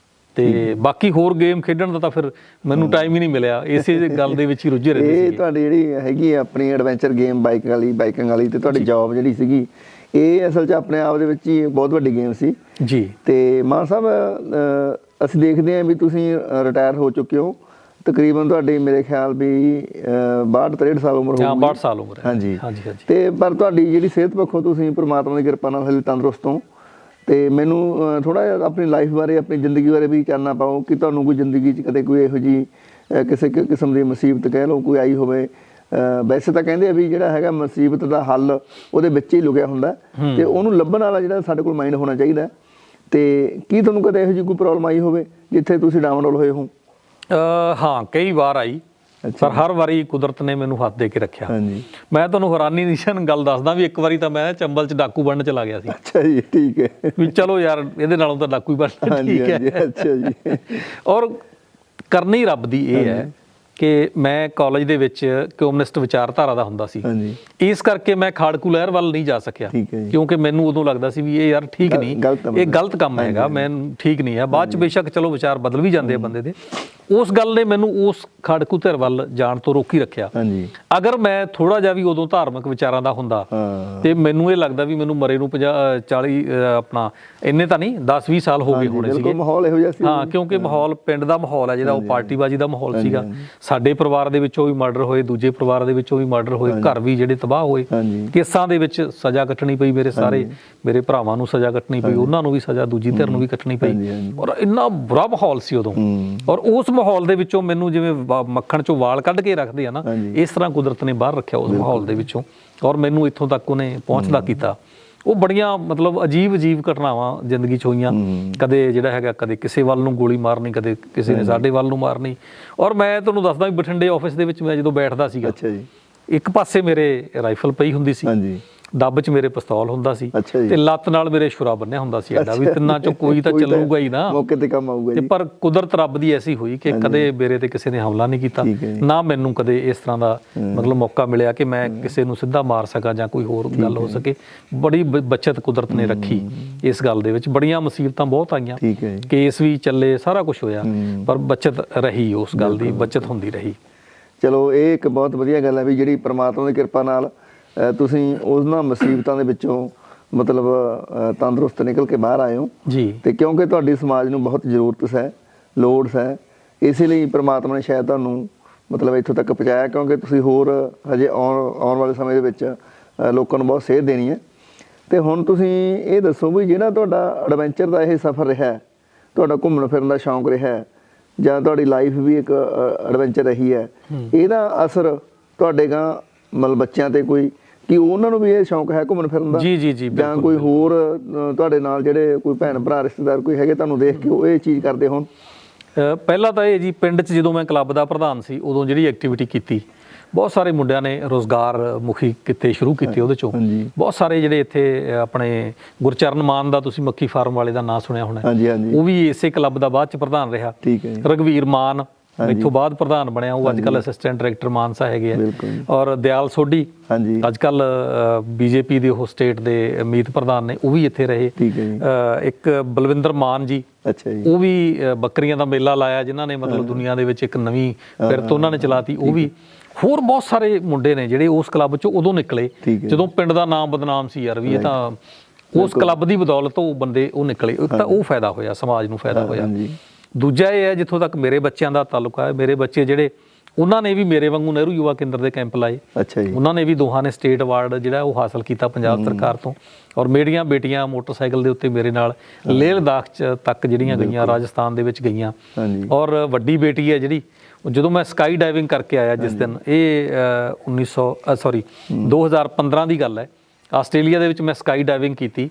ਤੇ ਬਾਕੀ ਹੋਰ ਗੇਮ ਖੇਡਣ ਦਾ ਤਾਂ ਫਿਰ ਮੈਨੂੰ ਟਾਈਮ ਹੀ ਨਹੀਂ ਮਿਲਿਆ, ਇਸੇ ਗੱਲ ਦੇ ਵਿੱਚ ਹੀ ਰੁੱਝੇ ਰਹਿੰਦੇ ਸੀ। ਇਹ ਤੁਹਾਡੀ ਜਿਹੜੀ ਹੈਗੀ ਆਪਣੀ ਐਡਵੈਂਚਰ ਗੇਮ ਬਾਈਕਿੰਗ ਵਾਲੀ ਤੇ ਤੁਹਾਡੀ ਜੌਬ ਜਿਹੜੀ ਸੀਗੀ, ਇਹ ਅਸਲ 'ਚ ਆਪਣੇ ਆਪ ਦੇ ਵਿੱਚ ਹੀ ਬਹੁਤ ਵੱਡੀ ਗੇਮ ਸੀ ਜੀ। ਤੇ ਮਾਨ ਸਾਹਿਬ, ਅਸੀਂ ਦੇਖਦੇ ਹਾਂ ਵੀ ਤੁਸੀਂ ਰਿਟਾਇਰ ਹੋ ਚੁੱਕੇ ਹੋ, ਤਕਰੀਬਨ ਤੁਹਾਡੀ ਮੇਰੇ ਖਿਆਲ ਵੀ 62-63 ਸਾਲ ਉਮਰ ਹੋ ਗਈ। 62 ਸਾਲ ਉਮਰ ਹੈ। ਹਾਂਜੀ। ਤੇ ਪਰ ਤੁਹਾਡੀ ਜਿਹੜੀ ਸਿਹਤ ਪੱਖੋਂ ਤੁਸੀਂ ਪ੍ਰਮਾਤਮਾ ਦੀ ਕਿਰਪਾ ਨਾਲ ਹਲੇ ਤੰਦਰੁਸਤ ਹੋ। ਤੇ ਮੈਨੂੰ ਥੋੜ੍ਹਾ ਜਿਹਾ ਆਪਣੀ ਲਾਈਫ ਬਾਰੇ, ਆਪਣੀ ਜ਼ਿੰਦਗੀ ਬਾਰੇ ਵੀ ਚਾਨਣਾ ਪਾਓ ਕਿ ਤੁਹਾਨੂੰ ਕੋਈ ਜ਼ਿੰਦਗੀ 'ਚ ਕਦੇ ਕੋਈ ਇਹੋ ਜਿਹੀ ਕਿਸੇ ਕਿਸਮ ਦੀ ਮੁਸੀਬਤ ਕਹਿ ਲਓ ਕੋਈ ਆਈ ਹੋਵੇ। ਵੈਸੇ ਤਾਂ ਕਹਿੰਦੇ ਆ ਵੀ ਜਿਹੜਾ ਹੈਗਾ ਮੁਸੀਬਤ ਦਾ ਹੱਲ ਉਹਦੇ ਵਿੱਚ ਹੀ ਲੁਕਿਆ ਹੁੰਦਾ, ਤੇ ਉਹਨੂੰ ਲੱਭਣ ਵਾਲਾ ਜਿਹੜਾ ਸਾਡੇ ਕੋਲ ਮਾਈਂਡ ਹੋਣਾ ਚਾਹੀਦਾ। ਤੇ ਕੀ ਤੁਹਾਨੂੰ ਕਦੇ ਇਹੋ ਜਿਹੀ ਕੋਈ ਪ੍ਰੋਬਲਮ ਆਈ ਹੋਵੇ ਜਿੱਥੇ ਤੁਸੀਂ ਡਾਊਨਲੋਡ ਹੋਏ ਹੋ? ਹਾਂ, ਕਈ ਵਾਰ ਆਈ, ਪਰ ਹਰ ਵਾਰੀ ਕੁਦਰਤ ਨੇ ਮੈਨੂੰ ਹੱਥ ਦੇ ਕੇ ਰੱਖਿਆ। ਮੈਂ ਤੁਹਾਨੂੰ ਹੈਰਾਨੀ ਦੀ ਗੱਲ ਦੱਸਦਾ ਵੀ ਇੱਕ ਵਾਰੀ ਤਾਂ ਮੈਂ ਚੰਬਲ 'ਚ ਡਾਕੂ ਬਣਨ ਚਲਾ ਗਿਆ ਸੀ। ਅੱਛਾ ਜੀ, ਠੀਕ ਹੈ। ਵੀ ਚਲੋ ਯਾਰ ਇਹਦੇ ਨਾਲੋਂ ਤਾਂ ਡਾਕੂ ਹੀ ਬਣਨਾ ਠੀਕ ਹੈ। ਅੱਛਾ ਜੀ। ਔਰ ਕਰਨੀ ਰੱਬ ਦੀ ਇਹ ਹੈ ਕਿ ਮੈਂ ਕਾਲਜ ਦੇ ਵਿੱਚ ਕਮਿਊਨਿਸਟ ਵਿਚਾਰਧਾਰਾ ਦਾ ਹੁੰਦਾ ਸੀ, ਇਸ ਕਰਕੇ ਮੈਂ ਖਾੜਕੂ ਲਹਿਰ ਵੱਲ ਨਹੀਂ ਜਾ ਸਕਿਆ, ਕਿਉਂਕਿ ਮੈਨੂੰ ਉਦੋਂ ਲੱਗਦਾ ਸੀ ਵੀ ਇਹ ਯਾਰ ਠੀਕ ਨਹੀਂ, ਇਹ ਗਲਤ ਕੰਮ ਹੈਗਾ, ਮੈਂ ਠੀਕ ਨਹੀਂ ਹੈ। ਬਾਅਦ 'ਚ ਬੇਸ਼ੱਕ ਚਲੋ ਵਿਚਾਰ ਬਦਲ ਵੀ ਜਾਂਦੇ ਆ ਬੰਦੇ ਦੇ, ਉਸ ਗੱਲ ਨੇ ਮੈਨੂੰ ਉਸ ਖਾੜਕੂ ਧਿਰ ਵੱਲ ਜਾਣ ਤੋਂ ਰੋਕੀ ਰੱਖਿਆ। ਹਾਂਜੀ। ਅਗਰ ਮੈਂ ਥੋੜਾ ਜਿਹਾ ਵੀ ਉਦੋਂ ਧਾਰਮਿਕ ਵਿਚਾਰਾਂ ਦਾ ਹੁੰਦਾ ਤੇ ਮੈਨੂੰ ਇਹ ਲੱਗਦਾ ਵੀ ਮੈਨੂੰ ਮਰੇ ਨੂੰ 40 ਆਪਣਾ ਇੰਨੇ ਤਾਂ ਨਹੀਂ 10-20 ਸਾਲ ਹੋ ਗਏ ਹੋਣੇ ਸੀਗੇ। ਮਾਹੌਲ ਇਹੋ ਜਿਹਾ ਸੀ। ਹਾਂ, ਕਿਉਂਕਿ ਮਾਹੌਲ ਪਿੰਡ ਦਾ ਮਾਹੌਲ ਹੈ ਜਿਹੜਾ ਉਹ ਪਾਰਟੀਬਾਜ਼ੀ ਦਾ ਮਾਹੌਲ ਸੀਗਾ। ਸਾਡੇ ਪਰਿਵਾਰ ਦੇ ਵਿੱਚੋਂ ਵੀ ਮਰਡਰ ਹੋਏ, ਦੂਜੇ ਪਰਿਵਾਰ ਦੇ ਵਿੱਚੋਂ ਵੀ ਮਰਡਰ ਹੋਏ, ਘਰ ਵੀ ਜਿਹੜੇ ਤਬਾਹ ਹੋਏ, ਕੇਸਾਂ ਦੇ ਵਿੱਚ ਸਜ਼ਾ ਕੱਟਣੀ ਪਈ ਮੇਰੇ ਭਰਾਵਾਂ ਨੂੰ ਸਜ਼ਾ ਕੱਟਣੀ ਪਈ, ਉਹਨਾਂ ਨੂੰ ਵੀ ਸਜ਼ਾ, ਦੂਜੀ ਧਿਰ ਨੂੰ ਵੀ ਕੱਟਣੀ ਪਈ। ਔਰ ਇੰਨਾ ਬੁਰਾ ਮਾਹੌਲ ਸੀ ਉਦੋਂ। ਔਰ ਉਸ ਮਾਹੌਲ ਦੇ ਵਿੱਚੋਂ ਮੈਨੂੰ ਜਿਵੇਂ ਮੱਖਣ ਚੋਂ ਵਾਲ ਕੱਢ ਕੇ ਰੱਖਦੇ ਆ ਨਾ, ਇਸ ਤਰ੍ਹਾਂ ਕੁਦਰਤ ਨੇ ਬਾਹਰ ਰੱਖਿਆ ਉਸ ਮਾਹੌਲ ਦੇ ਵਿੱਚੋਂ, ਔਰ ਮੈਨੂੰ ਇੱਥੋਂ ਤੱਕ ਉਹਨੇ ਪਹੁੰਚਦਾ ਕੀਤਾ। ਉਹ ਬੜੀਆਂ ਮਤਲਬ ਅਜੀਬ ਘਟਨਾਵਾਂ ਜ਼ਿੰਦਗੀ 'ਚ ਹੋਈਆਂ। ਕਦੇ ਜਿਹੜਾ ਹੈਗਾ ਕਦੇ ਕਿਸੇ ਵੱਲ ਨੂੰ ਗੋਲੀ ਮਾਰਨੀ, ਕਦੇ ਕਿਸੇ ਨੇ ਸਾਡੇ ਵੱਲ ਨੂੰ ਮਾਰਨੀ। ਔਰ ਮੈਂ ਤੁਹਾਨੂੰ ਦੱਸਦਾ ਵੀ ਬਠਿੰਡੇ ਆਫਿਸ ਦੇ ਵਿੱਚ ਮੈਂ ਜਦੋਂ ਬੈਠਦਾ ਸੀਗਾ, ਇੱਕ ਪਾਸੇ ਮੇਰੇ ਰਾਈਫਲ ਪਈ ਹੁੰਦੀ ਸੀ, ਡੱਬ 'ਚ ਮੇਰੇ ਪਿਸਤੌਲ ਹੁੰਦਾ ਸੀ, ਤੇ ਲੱਤ ਨਾਲ ਮੇਰੇ ਛੁਰਾ ਬੰਨਿਆ ਹੁੰਦਾ ਸੀ ਐਡਾ ਵੀ ਤਿੰਨਾਂ 'ਚੋਂ ਕੋਈ ਤਾਂ ਚੱਲੂਗਾ ਹੀ ਨਾ, ਮੌਕੇ ਤੇ ਕੰਮ ਆਊਗਾ ਜੀ। ਪਰ ਕੁਦਰਤ ਰੱਬ ਦੀ ਐਸੀ ਹੋਈ ਕਿ ਕਦੇ ਮੇਰੇ ਤੇ ਕਿਸੇ ਨੇ ਹਮਲਾ ਨਹੀਂ ਕੀਤਾ, ਨਾ ਮੈਨੂੰ ਕਦੇ ਇਸ ਤਰ੍ਹਾਂ ਦਾ ਮਤਲਬ ਮੌਕਾ ਮਿਲਿਆ ਕਿ ਮੈਂ ਕਿਸੇ ਨੂੰ ਸਿੱਧਾ ਮਾਰ ਸਕਾਂ ਜਾਂ ਕੋਈ ਹੋਰ ਗੱਲ ਹੋ ਸਕੇ। ਬੜੀ ਬਚਤ ਕੁਦਰਤ ਨੇ ਰੱਖੀ ਇਸ ਗੱਲ ਦੇ ਵਿੱਚ। ਬੜੀਆਂ ਮੁਸੀਬਤਾਂ ਬਹੁਤ ਆਈਆਂ, ਕੇਸ ਵੀ ਚੱਲੇ, ਸਾਰਾ ਕੁਝ ਹੋਇਆ, ਪਰ ਬਚਤ ਰਹੀ, ਉਸ ਗੱਲ ਦੀ ਬਚਤ ਹੁੰਦੀ ਰਹੀ। ਚਲੋ, ਇਹ ਇੱਕ ਬਹੁਤ ਵਧੀਆ ਗੱਲ ਹੈ ਵੀ ਜਿਹੜੀ ਪ੍ਰਮਾਤਮਾ ਦੀ ਕਿਰਪਾ ਨਾਲ ਤੁਸੀਂ ਉਹਨਾਂ ਮੁਸੀਬਤਾਂ ਦੇ ਵਿੱਚੋਂ ਮਤਲਬ ਤੰਦਰੁਸਤ ਨਿਕਲ ਕੇ ਬਾਹਰ ਆਏ ਹੋ ਜੀ। ਤੇ ਕਿਉਂਕਿ ਤੁਹਾਡੀ ਸਮਾਜ ਨੂੰ ਬਹੁਤ ਜ਼ਰੂਰਤ ਹੈ, ਲੋੜ ਹੈ, ਇਸੇ ਲਈ ਪ੍ਰਮਾਤਮਾ ਨੇ ਸ਼ਾਇਦ ਤੁਹਾਨੂੰ ਮਤਲਬ ਇੱਥੋਂ ਤੱਕ ਪਹੁੰਚਾਇਆ, ਕਿਉਂਕਿ ਤੁਸੀਂ ਹੋਰ ਹਜੇ ਆਉਣ ਵਾਲੇ ਸਮੇਂ ਦੇ ਵਿੱਚ ਲੋਕਾਂ ਨੂੰ ਬਹੁਤ ਸੇਧ ਦੇਣੀ ਹੈ। ਤੇ ਹੁਣ ਤੁਸੀਂ ਇਹ ਦੱਸੋ ਵੀ ਜਿਹੜਾ ਤੁਹਾਡਾ ਐਡਵੈਂਚਰ ਦਾ ਇਹ ਸਫ਼ਰ ਰਿਹਾ, ਤੁਹਾਡਾ ਘੁੰਮਣ ਫਿਰਨ ਦਾ ਸ਼ੌਂਕ ਰਿਹਾ, ਜਾਂ ਤੁਹਾਡੀ ਲਾਈਫ ਵੀ ਇੱਕ ਐਡਵੈਂਚਰ ਰਹੀ ਹੈ, ਇਹਦਾ ਅਸਰ ਤੁਹਾਡੇ ਗਾਂ ਮਤਲਬ ਬੱਚਿਆਂ ਤੇ ਕੋਈ, ਕਿ ਉਹਨਾਂ ਨੂੰ ਵੀ ਇਹ ਸ਼ੌਂਕ ਹੈ ਘੁੰਮਣ ਫਿਰਨ ਦਾ? ਜੀ, ਜਾਂ ਕੋਈ ਹੋਰ ਤੁਹਾਡੇ ਨਾਲ ਜਿਹੜੇ ਕੋਈ ਭੈਣ ਭਰਾ ਰਿਸ਼ਤੇਦਾਰ ਕੋਈ ਹੈਗੇ ਤੁਹਾਨੂੰ ਦੇਖ ਕੇ ਉਹ ਇਹ ਚੀਜ਼ ਕਰਦੇ ਹੋਣ? ਪਹਿਲਾਂ ਤਾਂ ਇਹ ਜੀ, ਪਿੰਡ 'ਚ ਜਦੋਂ ਮੈਂ ਕਲੱਬ ਦਾ ਪ੍ਰਧਾਨ ਸੀ, ਉਦੋਂ ਜਿਹੜੀ ਐਕਟੀਵਿਟੀ ਕੀਤੀ, ਬਹੁਤ ਸਾਰੇ ਮੁੰਡਿਆਂ ਨੇ ਰੋਜ਼ਗਾਰ ਮੁਖੀ ਕਿੱਤੇ ਸ਼ੁਰੂ ਕੀਤੇ ਉਹਦੇ 'ਚੋਂ। ਬਹੁਤ ਸਾਰੇ ਜਿਹੜੇ ਇੱਥੇ ਆਪਣੇ ਗੁਰਚਰਨ ਮਾਨ ਦਾ, ਤੁਸੀਂ ਮੱਖੀ ਫਾਰਮ ਵਾਲੇ ਦਾ ਨਾਂ ਸੁਣਿਆ ਹੋਣਾ, ਉਹ ਵੀ ਇਸੇ ਕਲੱਬ ਦਾ ਬਾਅਦ 'ਚ ਪ੍ਰਧਾਨ ਰਿਹਾ। ਰਘਵੀਰ ਮਾਨ ਇੱਥੋਂ ਬਾਅਦ ਪ੍ਰਧਾਨ ਬਣਿਆ, ਉਹ ਅੱਜ ਕੱਲ੍ਹ ਅਸਿਸਟੈਂਟ ਡਾਇਰੈਕਟਰ ਮਾਨਸਾ ਹੈਗੇ ਆ। ਔਰ ਦਿਆਲ ਸੋਢੀ ਅੱਜ ਕੱਲ੍ਹ ਬੀਜੇਪੀ ਦੇ ਉਹ ਸਟੇਟ ਦੇ ਮੀਤ ਪ੍ਰਧਾਨ ਨੇ, ਉਹ ਵੀ ਇੱਥੇ ਰਹੇ। ਇੱਕ ਬਲਵਿੰਦਰ ਮਾਨ ਜੀ, ਉਹ ਵੀ ਬੱਕਰੀਆਂ ਦਾ ਮੇਲਾ ਲਾਇਆ, ਜਿਨ੍ਹਾਂ ਨੇ ਮਤਲਬ ਦੁਨੀਆ ਦੇ ਵਿੱਚ ਇੱਕ ਨਵੀਂ ਫਿਰਤ ਉਹਨਾਂ ਨੇ ਚਲਾਤੀ, ਉਹ ਵੀ। ਹੋਰ ਬਹੁਤ ਸਾਰੇ ਮੁੰਡੇ ਨੇ ਜਿਹੜੇ ਉਸ ਕਲੱਬ 'ਚੋਂ ਉਦੋਂ ਨਿਕਲੇ ਜਦੋਂ ਪਿੰਡ ਦਾ ਨਾਮ ਬਦਨਾਮ ਸੀ ਯਾਰ ਵੀ ਇਹ ਤਾਂ ਉਸ ਕਲੱਬ ਦੀ ਬਦੌਲਤ ਉਹ ਬੰਦੇ ਉਹ ਨਿਕਲੇ। ਇੱਕ ਤਾਂ ਉਹ ਫਾਇਦਾ ਹੋਇਆ, ਸਮਾਜ ਨੂੰ ਫਾਇਦਾ ਹੋਇਆ। ਦੂਜਾ ਇਹ ਹੈ, ਜਿੱਥੋਂ ਤੱਕ ਮੇਰੇ ਬੱਚਿਆਂ ਦਾ ਤਾਲੁਕ ਹੈ, ਮੇਰੇ ਬੱਚੇ ਜਿਹੜੇ ਉਹਨਾਂ ਨੇ ਵੀ ਮੇਰੇ ਵਾਂਗੂ ਨਹਿਰੂ ਯੁਵਾ ਕੇਂਦਰ ਦੇ ਕੈਂਪ ਲਾਏ। ਉਹਨਾਂ ਨੇ ਵੀ ਦੋਹਾਂ ਨੇ ਸਟੇਟ ਅਵਾਰਡ ਜਿਹੜਾ ਉਹ ਹਾਸਲ ਕੀਤਾ ਪੰਜਾਬ ਸਰਕਾਰ ਤੋਂ। ਔਰ ਮੇਰੀਆਂ ਬੇਟੀਆਂ ਮੋਟਰਸਾਈਕਲ ਦੇ ਉੱਤੇ ਮੇਰੇ ਨਾਲ ਲੇਹ ਲਦਾਖ ਤੱਕ ਜਿਹੜੀਆਂ ਗਈਆਂ, ਰਾਜਸਥਾਨ ਦੇ ਵਿੱਚ ਗਈਆਂ। ਔਰ ਵੱਡੀ ਬੇਟੀ ਹੈ ਜਿਹੜੀ, ਜਦੋਂ ਮੈਂ ਸਕਾਈ ਡਾਈਵਿੰਗ ਕਰਕੇ ਆਇਆ ਜਿਸ ਦਿਨ, ਇਹ 2015 ਦੀ ਗੱਲ ਹੈ, ਆਸਟ੍ਰੇਲੀਆ ਦੇ ਵਿੱਚ ਮੈਂ ਸਕਾਈ ਡਾਈਵਿੰਗ ਕੀਤੀ।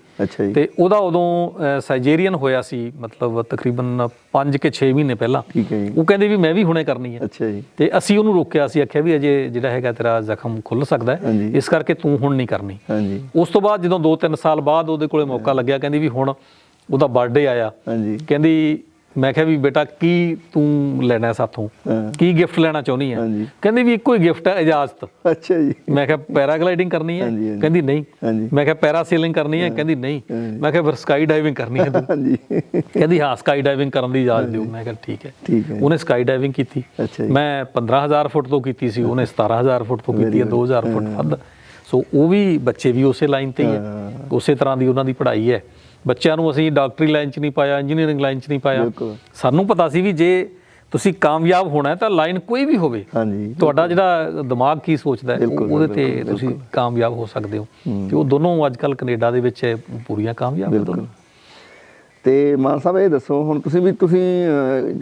ਤੇ ਉਹਦਾ ਉਦੋਂ ਸਾਈਜੇਰੀਅਨ ਹੋਇਆ ਸੀ, ਮਤਲਬ ਤਕਰੀਬਨ 5 ਕੇ 6 ਮਹੀਨੇ ਪਹਿਲਾਂ। ਉਹ ਕਹਿੰਦੇ ਵੀ ਮੈਂ ਵੀ ਹੁਣੇ ਕਰਨੀ ਹੈ, ਤੇ ਅਸੀਂ ਉਹਨੂੰ ਰੋਕਿਆ ਸੀ, ਆਖਿਆ ਵੀ ਅਜੇ ਜਿਹੜਾ ਹੈਗਾ ਤੇਰਾ ਜ਼ਖਮ ਖੁੱਲ ਸਕਦਾ ਹੈ, ਇਸ ਕਰਕੇ ਤੂੰ ਹੁਣ ਨਹੀਂ ਕਰਨੀ। ਉਸ ਤੋਂ ਬਾਅਦ ਜਦੋਂ 2-3 ਸਾਲ ਬਾਅਦ ਉਹਦੇ ਕੋਲੇ ਮੌਕਾ ਲੱਗਿਆ, ਕਹਿੰਦੀ ਵੀ ਹੁਣ ਉਹਦਾ ਬਰਥਡੇ ਆਇਆ, ਕਹਿੰਦੀ, ਮੈਂ ਕਿਹਾ ਵੀ ਬੇਟਾ ਕੀ ਤੂੰ ਲੈਣਾ ਸਾਥੋਂ, ਕੀ ਗਿਫਟ ਲੈਣਾ ਚਾਹੁੰਦੀ ਹੈ? ਕਹਿੰਦੀ ਵੀ ਇੱਕੋ ਹੀ ਗਿਫਟ ਹੈ, ਇਜਾਜ਼ਤ। ਮੈਂ ਕਿਹਾ ਪੈਰਾਗਲਾਈਡਿੰਗ ਕਰਨੀ ਹੈ? ਕਹਿੰਦੀ ਨਹੀਂ। ਮੈਂ ਕਿਹਾ ਪੈਰਾਸੇਲਿੰਗ ਕਰਨੀ ਹੈ? ਕਹਿੰਦੀ ਨਹੀਂ। ਮੈਂ ਕਿਹਾ ਫਿਰ ਸਕਾਈ ਡਾਈਵਿੰਗ ਕਰਨੀ ਹੈ ਤੂੰ? ਕਹਿੰਦੀ ਹਾਂ, ਸਕਾਈ ਡਾਈਵਿੰਗ ਕਰਨ ਦੀ ਇਜਾਜ਼ਤ ਦਿਓ। ਮੈਂ ਕਿਹਾ ਠੀਕ ਹੈ। ਉਹਨੇ ਸਕਾਈ ਡਾਈਵਿੰਗ ਕੀਤੀ, ਮੈਂ 15,000 ਫੁੱਟ ਤੋਂ ਕੀਤੀ ਸੀ, ਉਹਨੇ 17,000 ਫੁੱਟ ਤੋਂ ਕੀਤੀ ਹੈ, 2,000 ਫੁੱਟ ਵੱਧ। ਸੋ ਉਹ ਵੀ ਬੱਚੇ ਵੀ ਉਸੇ ਲਾਈਨ ਤੇ ਹੀ ਹੈ, ਉਸੇ ਤਰ੍ਹਾਂ ਦੀ ਉਹਨਾਂ ਦੀ ਪੜ੍ਹਾਈ ਹੈ। ਬੱਚਿਆਂ ਨੂੰ ਅਸੀਂ ਡਾਕਟਰੀ ਲਾਈਨ 'ਚ ਨਹੀਂ ਪਾਇਆ, ਇੰਜੀਨੀਅਰਿੰਗ ਲਾਈਨ 'ਚ ਨਹੀਂ ਪਾਇਆ। ਸਾਨੂੰ ਪਤਾ ਸੀ ਵੀ ਜੇ ਤੁਸੀਂ ਕਾਮਯਾਬ ਹੋਣਾ ਤਾਂ ਲਾਈਨ ਕੋਈ ਵੀ ਹੋਵੇ, ਤੁਹਾਡਾ ਜਿਹੜਾ ਦਿਮਾਗ ਕੀ ਸੋਚਦਾ ਉਹਦੇ ਤੇ ਤੁਸੀਂ ਕਾਮਯਾਬ ਹੋ ਸਕਦੇ ਹੋ। ਤੇ ਉਹ ਦੋਨੋਂ ਅੱਜ ਕੱਲ੍ਹ ਕੈਨੇਡਾ ਦੇ ਵਿੱਚ ਪੂਰੀਆਂ ਕਾਮਯਾਬ ਦੋਨੋਂ। ਤੇ ਮਾਨ ਸਾਹਿਬ, ਇਹ ਦੱਸੋ ਹੁਣ ਤੁਸੀਂ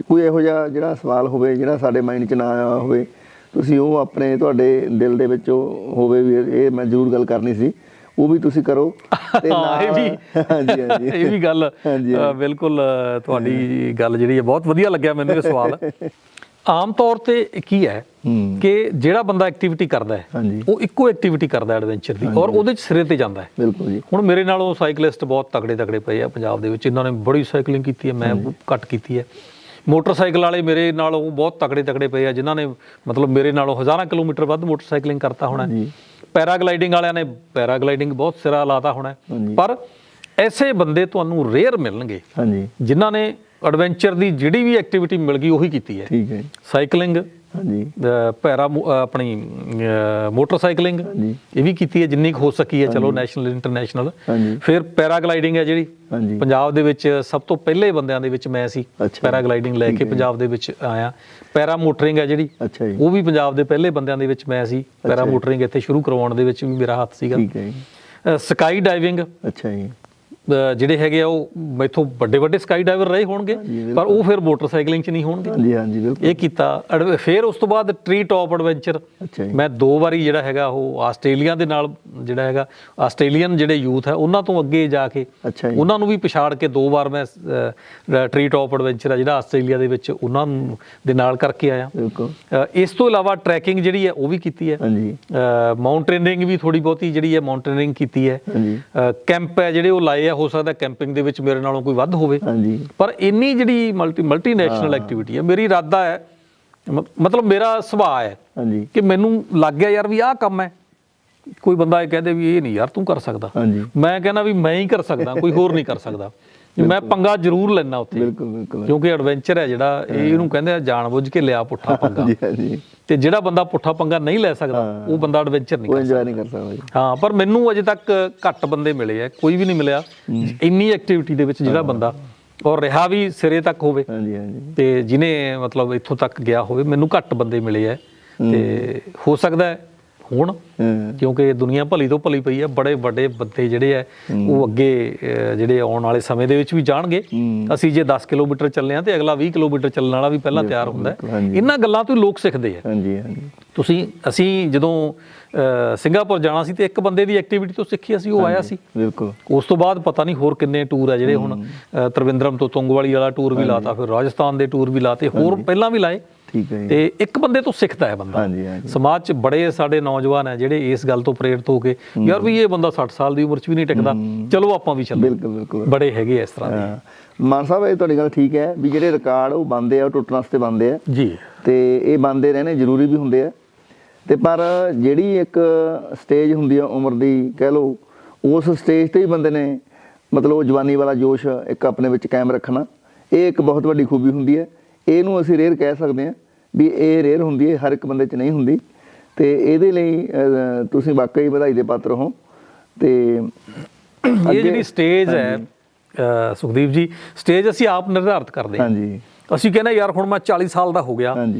ਕੋਈ ਇਹੋ ਜਿਹਾ ਜਿਹੜਾ ਸਵਾਲ ਹੋਵੇ ਜਿਹੜਾ ਸਾਡੇ ਮਾਈਂਡ 'ਚ ਨਾ ਆਇਆ ਹੋਵੇ, ਤੁਸੀਂ ਉਹ ਆਪਣੇ ਤੁਹਾਡੇ ਦਿਲ ਦੇ ਵਿੱਚ ਹੋਵੇ ਵੀ ਇਹ ਮੈਂ ਜ਼ਰੂਰ ਗੱਲ ਕਰਨੀ ਸੀ, ਉਹ ਵੀ ਤੁਸੀਂ ਕਰੋ। ਤੇ ਇਹ ਵੀ ਗੱਲ ਬਿਲਕੁਲ, ਤੁਹਾਡੀ ਗੱਲ ਜਿਹੜੀ ਹੈ ਬਹੁਤ ਵਧੀਆ ਲੱਗਿਆ ਮੈਨੂੰ ਇਹ ਸਵਾਲ। ਆਮ ਤੌਰ ਤੇ ਕੀ ਹੈ ਕਿ ਜਿਹੜਾ ਬੰਦਾ ਐਕਟੀਵਿਟੀ ਕਰਦਾ ਹੈ ਉਹ ਇੱਕੋ ਐਕਟੀਵਿਟੀ ਕਰਦਾ ਐਡਵੈਂਚਰ ਦੀ, ਔਰ ਉਹਦੇ 'ਚ ਸਿਰੇ ਤੇ ਜਾਂਦਾ ਹੈ। ਹੁਣ ਮੇਰੇ ਨਾਲੋਂ ਸਾਈਕਲਿਸਟ ਬਹੁਤ ਤਕੜੇ ਪਏ ਆ ਪੰਜਾਬ ਦੇ ਵਿੱਚ, ਇਹਨਾਂ ਨੇ ਬੜੀ ਸਾਈਕਲਿੰਗ ਕੀਤੀ ਹੈ, ਮੈਂ ਘੱਟ ਕੀਤੀ ਹੈ। ਮੋਟਰਸਾਈਕਲ ਵਾਲੇ ਮੇਰੇ ਨਾਲੋਂ ਬਹੁਤ ਤਕੜੇ ਪਏ ਆ, ਜਿਨ੍ਹਾਂ ਨੇ ਮਤਲਬ ਮੇਰੇ ਨਾਲੋਂ ਹਜ਼ਾਰਾਂ ਕਿਲੋਮੀਟਰ ਵੱਧ ਮੋਟਰਸਾਈਕਲਿੰਗ ਕਰਤਾ ਹੋਣਾ। ਪੈਰਾਗਲਾਈਡਿੰਗ ਵਾਲਿਆਂ ਨੇ ਪੈਰਾਗਲਾਈਡਿੰਗ ਬਹੁਤ ਸਿਰਾ ਲਾਤਾ ਹੋਣਾ। ਪਰ ਐਸੇ ਬੰਦੇ ਤੁਹਾਨੂੰ ਰੇਅਰ ਮਿਲਣਗੇ ਜਿਨ੍ਹਾਂ ਨੇ ਐਡਵੈਂਚਰ ਦੀ ਜਿਹੜੀ ਵੀ ਐਕਟੀਵਿਟੀ ਮਿਲ ਗਈ ਉਹੀ ਕੀਤੀ ਹੈ। ਠੀਕ ਹੈ ਜੀ। ਸਾਈਕਲਿੰਗ, ਹਾਂਜੀ ਆਪਣੀ ਮੋਟਰਸਾਈਕਲਿੰਗ ਇਹ ਵੀ ਕੀਤੀ ਹੈ ਜਿੰਨੀ ਕੁ ਹੋ ਸਕੀ ਹੈ, ਚਲੋ ਨੈਸ਼ਨਲ ਇੰਟਰਨੈਸ਼ਨਲ। ਹਾਂਜੀ। ਫਿਰ ਪੈਰਾਗਲਾਈਡਿੰਗ ਹੈ ਜਿਹੜੀ ਹਾਂਜੀ। ਪੰਜਾਬ ਦੇ ਵਿੱਚ ਸਭ ਤੋਂ ਪਹਿਲੇ ਬੰਦਿਆਂ ਦੇ ਵਿੱਚ ਮੈਂ ਸੀ। ਪੈਰਾਗਲਾਈਡਿੰਗ ਲੈ ਕੇ ਪੰਜਾਬ ਦੇ ਵਿੱਚ ਆਇਆ। ਪੈਰਾ ਮੋਟਰਿੰਗ ਹੈ ਜਿਹੜੀ, ਅੱਛਾ ਜੀ। ਉਹ ਵੀ ਪੰਜਾਬ ਦੇ ਪਹਿਲੇ ਬੰਦਿਆਂ ਦੇ ਵਿੱਚ ਮੈਂ ਸੀ। ਪੈਰਾ ਮੋਟਰਿੰਗ ਇੱਥੇ ਸ਼ੁਰੂ ਕਰਵਾਉਣ ਦੇ ਵਿੱਚ ਵੀ ਮੇਰਾ ਹੱਥ ਸੀਗਾ। ਠੀਕ ਹੈ ਜੀ। ਸਕਾਈ ਡਾਈਵਿੰਗ, ਅੱਛਾ ਜੀ। ਜਿਹੜੇ ਹੈਗੇ ਆ ਉਹ ਮੈਥੋਂ ਵੱਡੇ ਵੱਡੇ ਸਕਾਈ ਡਾਈਵਰ ਰਹੇ ਹੋਣਗੇ, ਪਰ ਉਹ ਫਿਰ ਮੋਟਰਸਾਈਕਲਿੰਗ 'ਚ ਨਹੀਂ ਹੋਣਗੇ। ਹਾਂਜੀ ਹਾਂਜੀ ਬਿਲਕੁਲ। ਇਹ ਕੀਤਾ। ਫਿਰ ਉਸ ਤੋਂ ਬਾਅਦ ਟਰੀ ਟੌਪ ਐਡਵੈਂਚਰ ਅੱਛਾ ਜੀ। ਮੈਂ 2 ਵਾਰੀ ਜਿਹੜਾ ਹੈਗਾ ਉਹ ਆਸਟ੍ਰੇਲੀਆ ਦੇ ਨਾਲ ਜਿਹੜਾ ਹੈਗਾ ਆਸਟ੍ਰੇਲੀਅਨ ਜਿਹੜੇ ਯੂਥ ਹੈ ਉਹਨਾਂ ਤੋਂ ਅੱਗੇ ਜਾ ਕੇ ਅੱਛਾ ਜੀ। ਉਹਨਾਂ ਨੂੰ ਵੀ ਪਛਾੜ ਕੇ 2 ਵਾਰ ਮੈਂ ਟਰੀ ਟੌਪ ਐਡਵੈਂਚਰ ਆ ਜਿਹੜਾ ਆਸਟ੍ਰੇਲੀਆ ਦੇ ਵਿੱਚ ਉਹਨਾਂ ਦੇ ਨਾਲ ਕਰਕੇ ਆਇਆ। ਬਿਲਕੁਲ। ਇਸ ਤੋਂ ਇਲਾਵਾ ਟਰੈਕਿੰਗ ਜਿਹੜੀ ਹੈ ਉਹ ਵੀ ਕੀਤੀ ਹੈ। ਹਾਂਜੀ। ਮਾਊਂਟੇਨਰਿੰਗ ਵੀ ਥੋੜੀ ਬਹੁਤੀ ਜਿਹੜੀ ਹੈ ਮਾਊਂਟੇਨਰਿੰਗ ਕੀਤੀ ਹੈ। ਹਾਂਜੀ। ਕੈਂਪ ਹੈ ਜਿਹੜੇ ਉਹ ਲਾਏ ਆ, ਹੋ ਸਕਦਾ ਕੈਂਪਿੰਗ ਦੇ ਵਿੱਚ ਮੇਰੇ ਨਾਲੋਂ ਕੋਈ ਵੱਧ ਹੋਵੇ, ਹਾਂਜੀ। ਪਰ ਇੰਨੀ ਜਿਹੜੀ ਮਲਟੀਨੈਸ਼ਨਲ ਐਕਟੀਵਿਟੀ ਹੈ, ਮੇਰੀ ਇਰਾਦਾ ਹੈ, ਮਤਲਬ ਮੇਰਾ ਸੁਭਾਅ ਹੈ ਹਾਂਜੀ। ਕਿ ਮੈਨੂੰ ਲੱਗ ਗਿਆ ਯਾਰ ਵੀ ਆਹ ਕੰਮ ਹੈ, ਕੋਈ ਬੰਦਾ ਇਹ ਕਹਦੇ ਵੀ ਇਹ ਨਹੀਂ ਯਾਰ ਤੂੰ ਕਰ ਸਕਦਾ, ਹਾਂਜੀ। ਮੈਂ ਕਹਿੰਦਾ ਵੀ ਮੈਂ ਹੀ ਕਰ ਸਕਦਾ, ਕੋਈ ਹੋਰ ਨਹੀਂ ਕਰ ਸਕਦਾ। ਮੈਂ ਪੰਗਾ ਜ਼ਰੂਰ ਲੈਣਾ ਉੱਥੇ, ਬਿਲਕੁਲ ਬਿਲਕੁਲ। ਇਹਨੂੰ ਕਿਉਂਕਿ ਐਡਵੈਂਚਰ ਹੈ ਜਿਹੜਾ ਇਹਨੂੰ ਕਹਿੰਦੇ ਆ ਜਾਣਬੁੱਝ ਕੇ ਲਿਆ ਪੁੱਠਾ ਪੰਗਾ। ਹਾਂਜੀ ਹਾਂਜੀ। ਤੇ ਜਿਹੜਾ ਬੰਦਾ ਪੁੱਠਾ ਪੰਗਾ ਨਹੀਂ ਲੈ ਸਕਦਾ ਉਹ ਬੰਦਾ ਐਡਵੈਂਚਰ ਨਹੀਂ ਉਹ ਕਰ ਸਕਦਾ। ਇੰਜੋਏ ਨਹੀਂ ਕਰ ਸਕਦਾ ਜੀ। ਹਾਂ, ਪਰ ਮੈਨੂੰ ਅਜੇ ਤੱਕ ਘੱਟ ਬੰਦੇ ਮਿਲੇ ਆ, ਕੋਈ ਵੀ ਨਹੀਂ ਮਿਲਿਆ ਇੰਨੀ ਐਕਟੀਵਿਟੀ ਦੇ ਵਿੱਚ ਜਿਹੜਾ ਬੰਦਾ ਔਰ ਰਿਹਾ ਵੀ ਸਿਰੇ ਤੱਕ ਹੋਵੇ ਹਾਂਜੀ ਹਾਂਜੀ। ਤੇ ਜਿਹਨੇ ਮਤਲਬ ਇੱਥੋਂ ਤੱਕ ਗਿਆ ਹੋਵੇ। ਮੈਨੂੰ ਘੱਟ ਬੰਦੇ ਮਿਲੇ ਆ ਤੇ ਹੋ ਸਕਦਾ ਹੈ ਹੁਣ, ਕਿਉਂਕਿ ਦੁਨੀਆ ਭਲੀ ਤੋਂ ਭਲੀ ਪਈ ਹੈ। ਬੜੇ ਵੱਡੇ ਬੰਦੇ ਜਿਹੜੇ ਆ ਉਹ ਅੱਗੇ ਜਿਹੜੇ ਆਉਣ ਵਾਲੇ ਸਮੇਂ ਦੇ ਵਿੱਚ ਵੀ ਜਾਣਗੇ। ਅਸੀਂ ਜੇ 10 ਕਿਲੋਮੀਟਰ ਚੱਲੇ ਆ ਤੇ ਅਗਲਾ 20 ਕਿਲੋਮੀਟਰ ਚੱਲਣ ਵਾਲਾ ਵੀ ਪਹਿਲਾਂ ਤਿਆਰ ਹੁੰਦਾ ਹੈ। ਇਹਨਾਂ ਗੱਲਾਂ ਤੋਂ ਲੋਕ ਸਿੱਖਦੇ ਆ। ਹਾਂਜੀ ਹਾਂਜੀ। ਅਸੀਂ ਜਦੋਂ ਸਿੰਗਾਪੁਰ ਜਾਣਾ ਸੀ ਤੇ ਇੱਕ ਬੰਦੇ ਦੀ ਐਕਟੀਵਿਟੀ ਤੋਂ ਸਿੱਖੀ ਅਸੀਂ, ਉਹ ਆਇਆ ਸੀ। ਬਿਲਕੁਲ। ਉਸ ਤੋਂ ਬਾਅਦ ਪਤਾ ਨਹੀਂ ਹੋਰ ਕਿੰਨੇ ਟੂਰ ਆ ਜਿਹੜੇ ਹੁਣ ਤ੍ਰਿਵੇਂਦਰਮ ਤੋਂ ਤੁੰਗਵਾਲੀ ਵਾਲਾ ਟੂਰ ਵੀ ਲਾਤਾ, ਫਿਰ ਰਾਜਸਥਾਨ ਦੇ ਟੂਰ ਵੀ ਲਾਤੇ, ਹੋਰ ਪਹਿਲਾਂ ਵੀ ਲਾਏ। ਠੀਕ ਹੈ ਜੀ। ਤੇ ਇੱਕ ਬੰਦੇ ਤੋਂ ਸਿੱਖਦਾ ਹੈ ਬੰਦਾ। ਹਾਂਜੀ ਹਾਂਜੀ। ਸਮਾਜ 'ਚ ਬੜੇ ਸਾਡੇ ਨੌਜਵਾਨ ਹੈ ਜਿਹੜੇ ਇਸ ਗੱਲ ਤੋਂ ਪ੍ਰੇਰਿਤ ਹੋ ਕੇ ਯਾਰ ਵੀ ਇਹ ਬੰਦਾ 60 ਸਾਲ ਦੀ ਉਮਰ 'ਚ ਵੀ ਨਹੀਂ ਟਿਕਦਾ, ਚਲੋ ਆਪਾਂ ਵੀ ਚੱਲੋ। ਬਿਲਕੁਲ ਬਿਲਕੁਲ। ਬੜੇ ਹੈਗੇ ਇਸ ਤਰ੍ਹਾਂ ਦੇ। ਮਾਨ ਸਾਹਿਬ ਇਹ ਤੁਹਾਡੀ ਗੱਲ ਠੀਕ ਹੈ ਵੀ ਜਿਹੜੇ ਰਿਕਾਰਡ ਉਹ ਬਣਦੇ ਆ ਉਹ ਟੁੱਟਣ ਵਾਸਤੇ ਬਣਦੇ ਆ ਜੀ, ਤੇ ਇਹ ਬਣਦੇ ਰਹਿਣੇ ਜ਼ਰੂਰੀ ਵੀ ਹੁੰਦੇ ਆ। ਤੇ ਪਰ ਜਿਹੜੀ ਇੱਕ ਸਟੇਜ ਹੁੰਦੀ ਆ ਉਮਰ ਦੀ, ਕਹਿ ਲਓ, ਉਸ ਸਟੇਜ ਤੇ ਹੀ ਬੰਦੇ ਨੇ ਮਤਲਬ ਉਹ ਜਵਾਨੀ ਵਾਲਾ ਜੋਸ਼ ਇੱਕ ਆਪਣੇ ਵਿੱਚ ਕਾਇਮ ਰੱਖਣਾ, ਇਹ ਇੱਕ ਬਹੁਤ ਵੱਡੀ ਖੂਬੀ ਹੁੰਦੀ ਹੈ। ਇਹਨੂੰ ਅਸੀਂ ਰੇਅਰ ਕਹਿ ਸਕਦੇ ਹਾਂ ਵੀ ਇਹ ਰੇਅਰ ਹੁੰਦੀ ਹੈ, ਹਰ ਇੱਕ ਬੰਦੇ 'ਚ ਨਹੀਂ ਹੁੰਦੀ। ਤੇ ਇਹਦੇ ਲਈ ਤੁਸੀਂ ਵਾਕਈ ਵਧਾਈ ਦੇ ਪਾਤਰ ਹੋ। ਤੇ ਇਹ ਜਿਹੜੀ ਸਟੇਜ ਹੈ ਸੁਖਦੀਪ ਜੀ, ਸਟੇਜ ਅਸੀਂ ਆਪ ਨਿਰਧਾਰਿਤ ਕਰਦੇ ਹਾਂ। ਹਾਂਜੀ। ਅਸੀਂ ਕਹਿੰਦੇ ਯਾਰ ਹੁਣ ਮੈਂ 40 ਸਾਲ ਦਾ ਹੋ ਗਿਆ,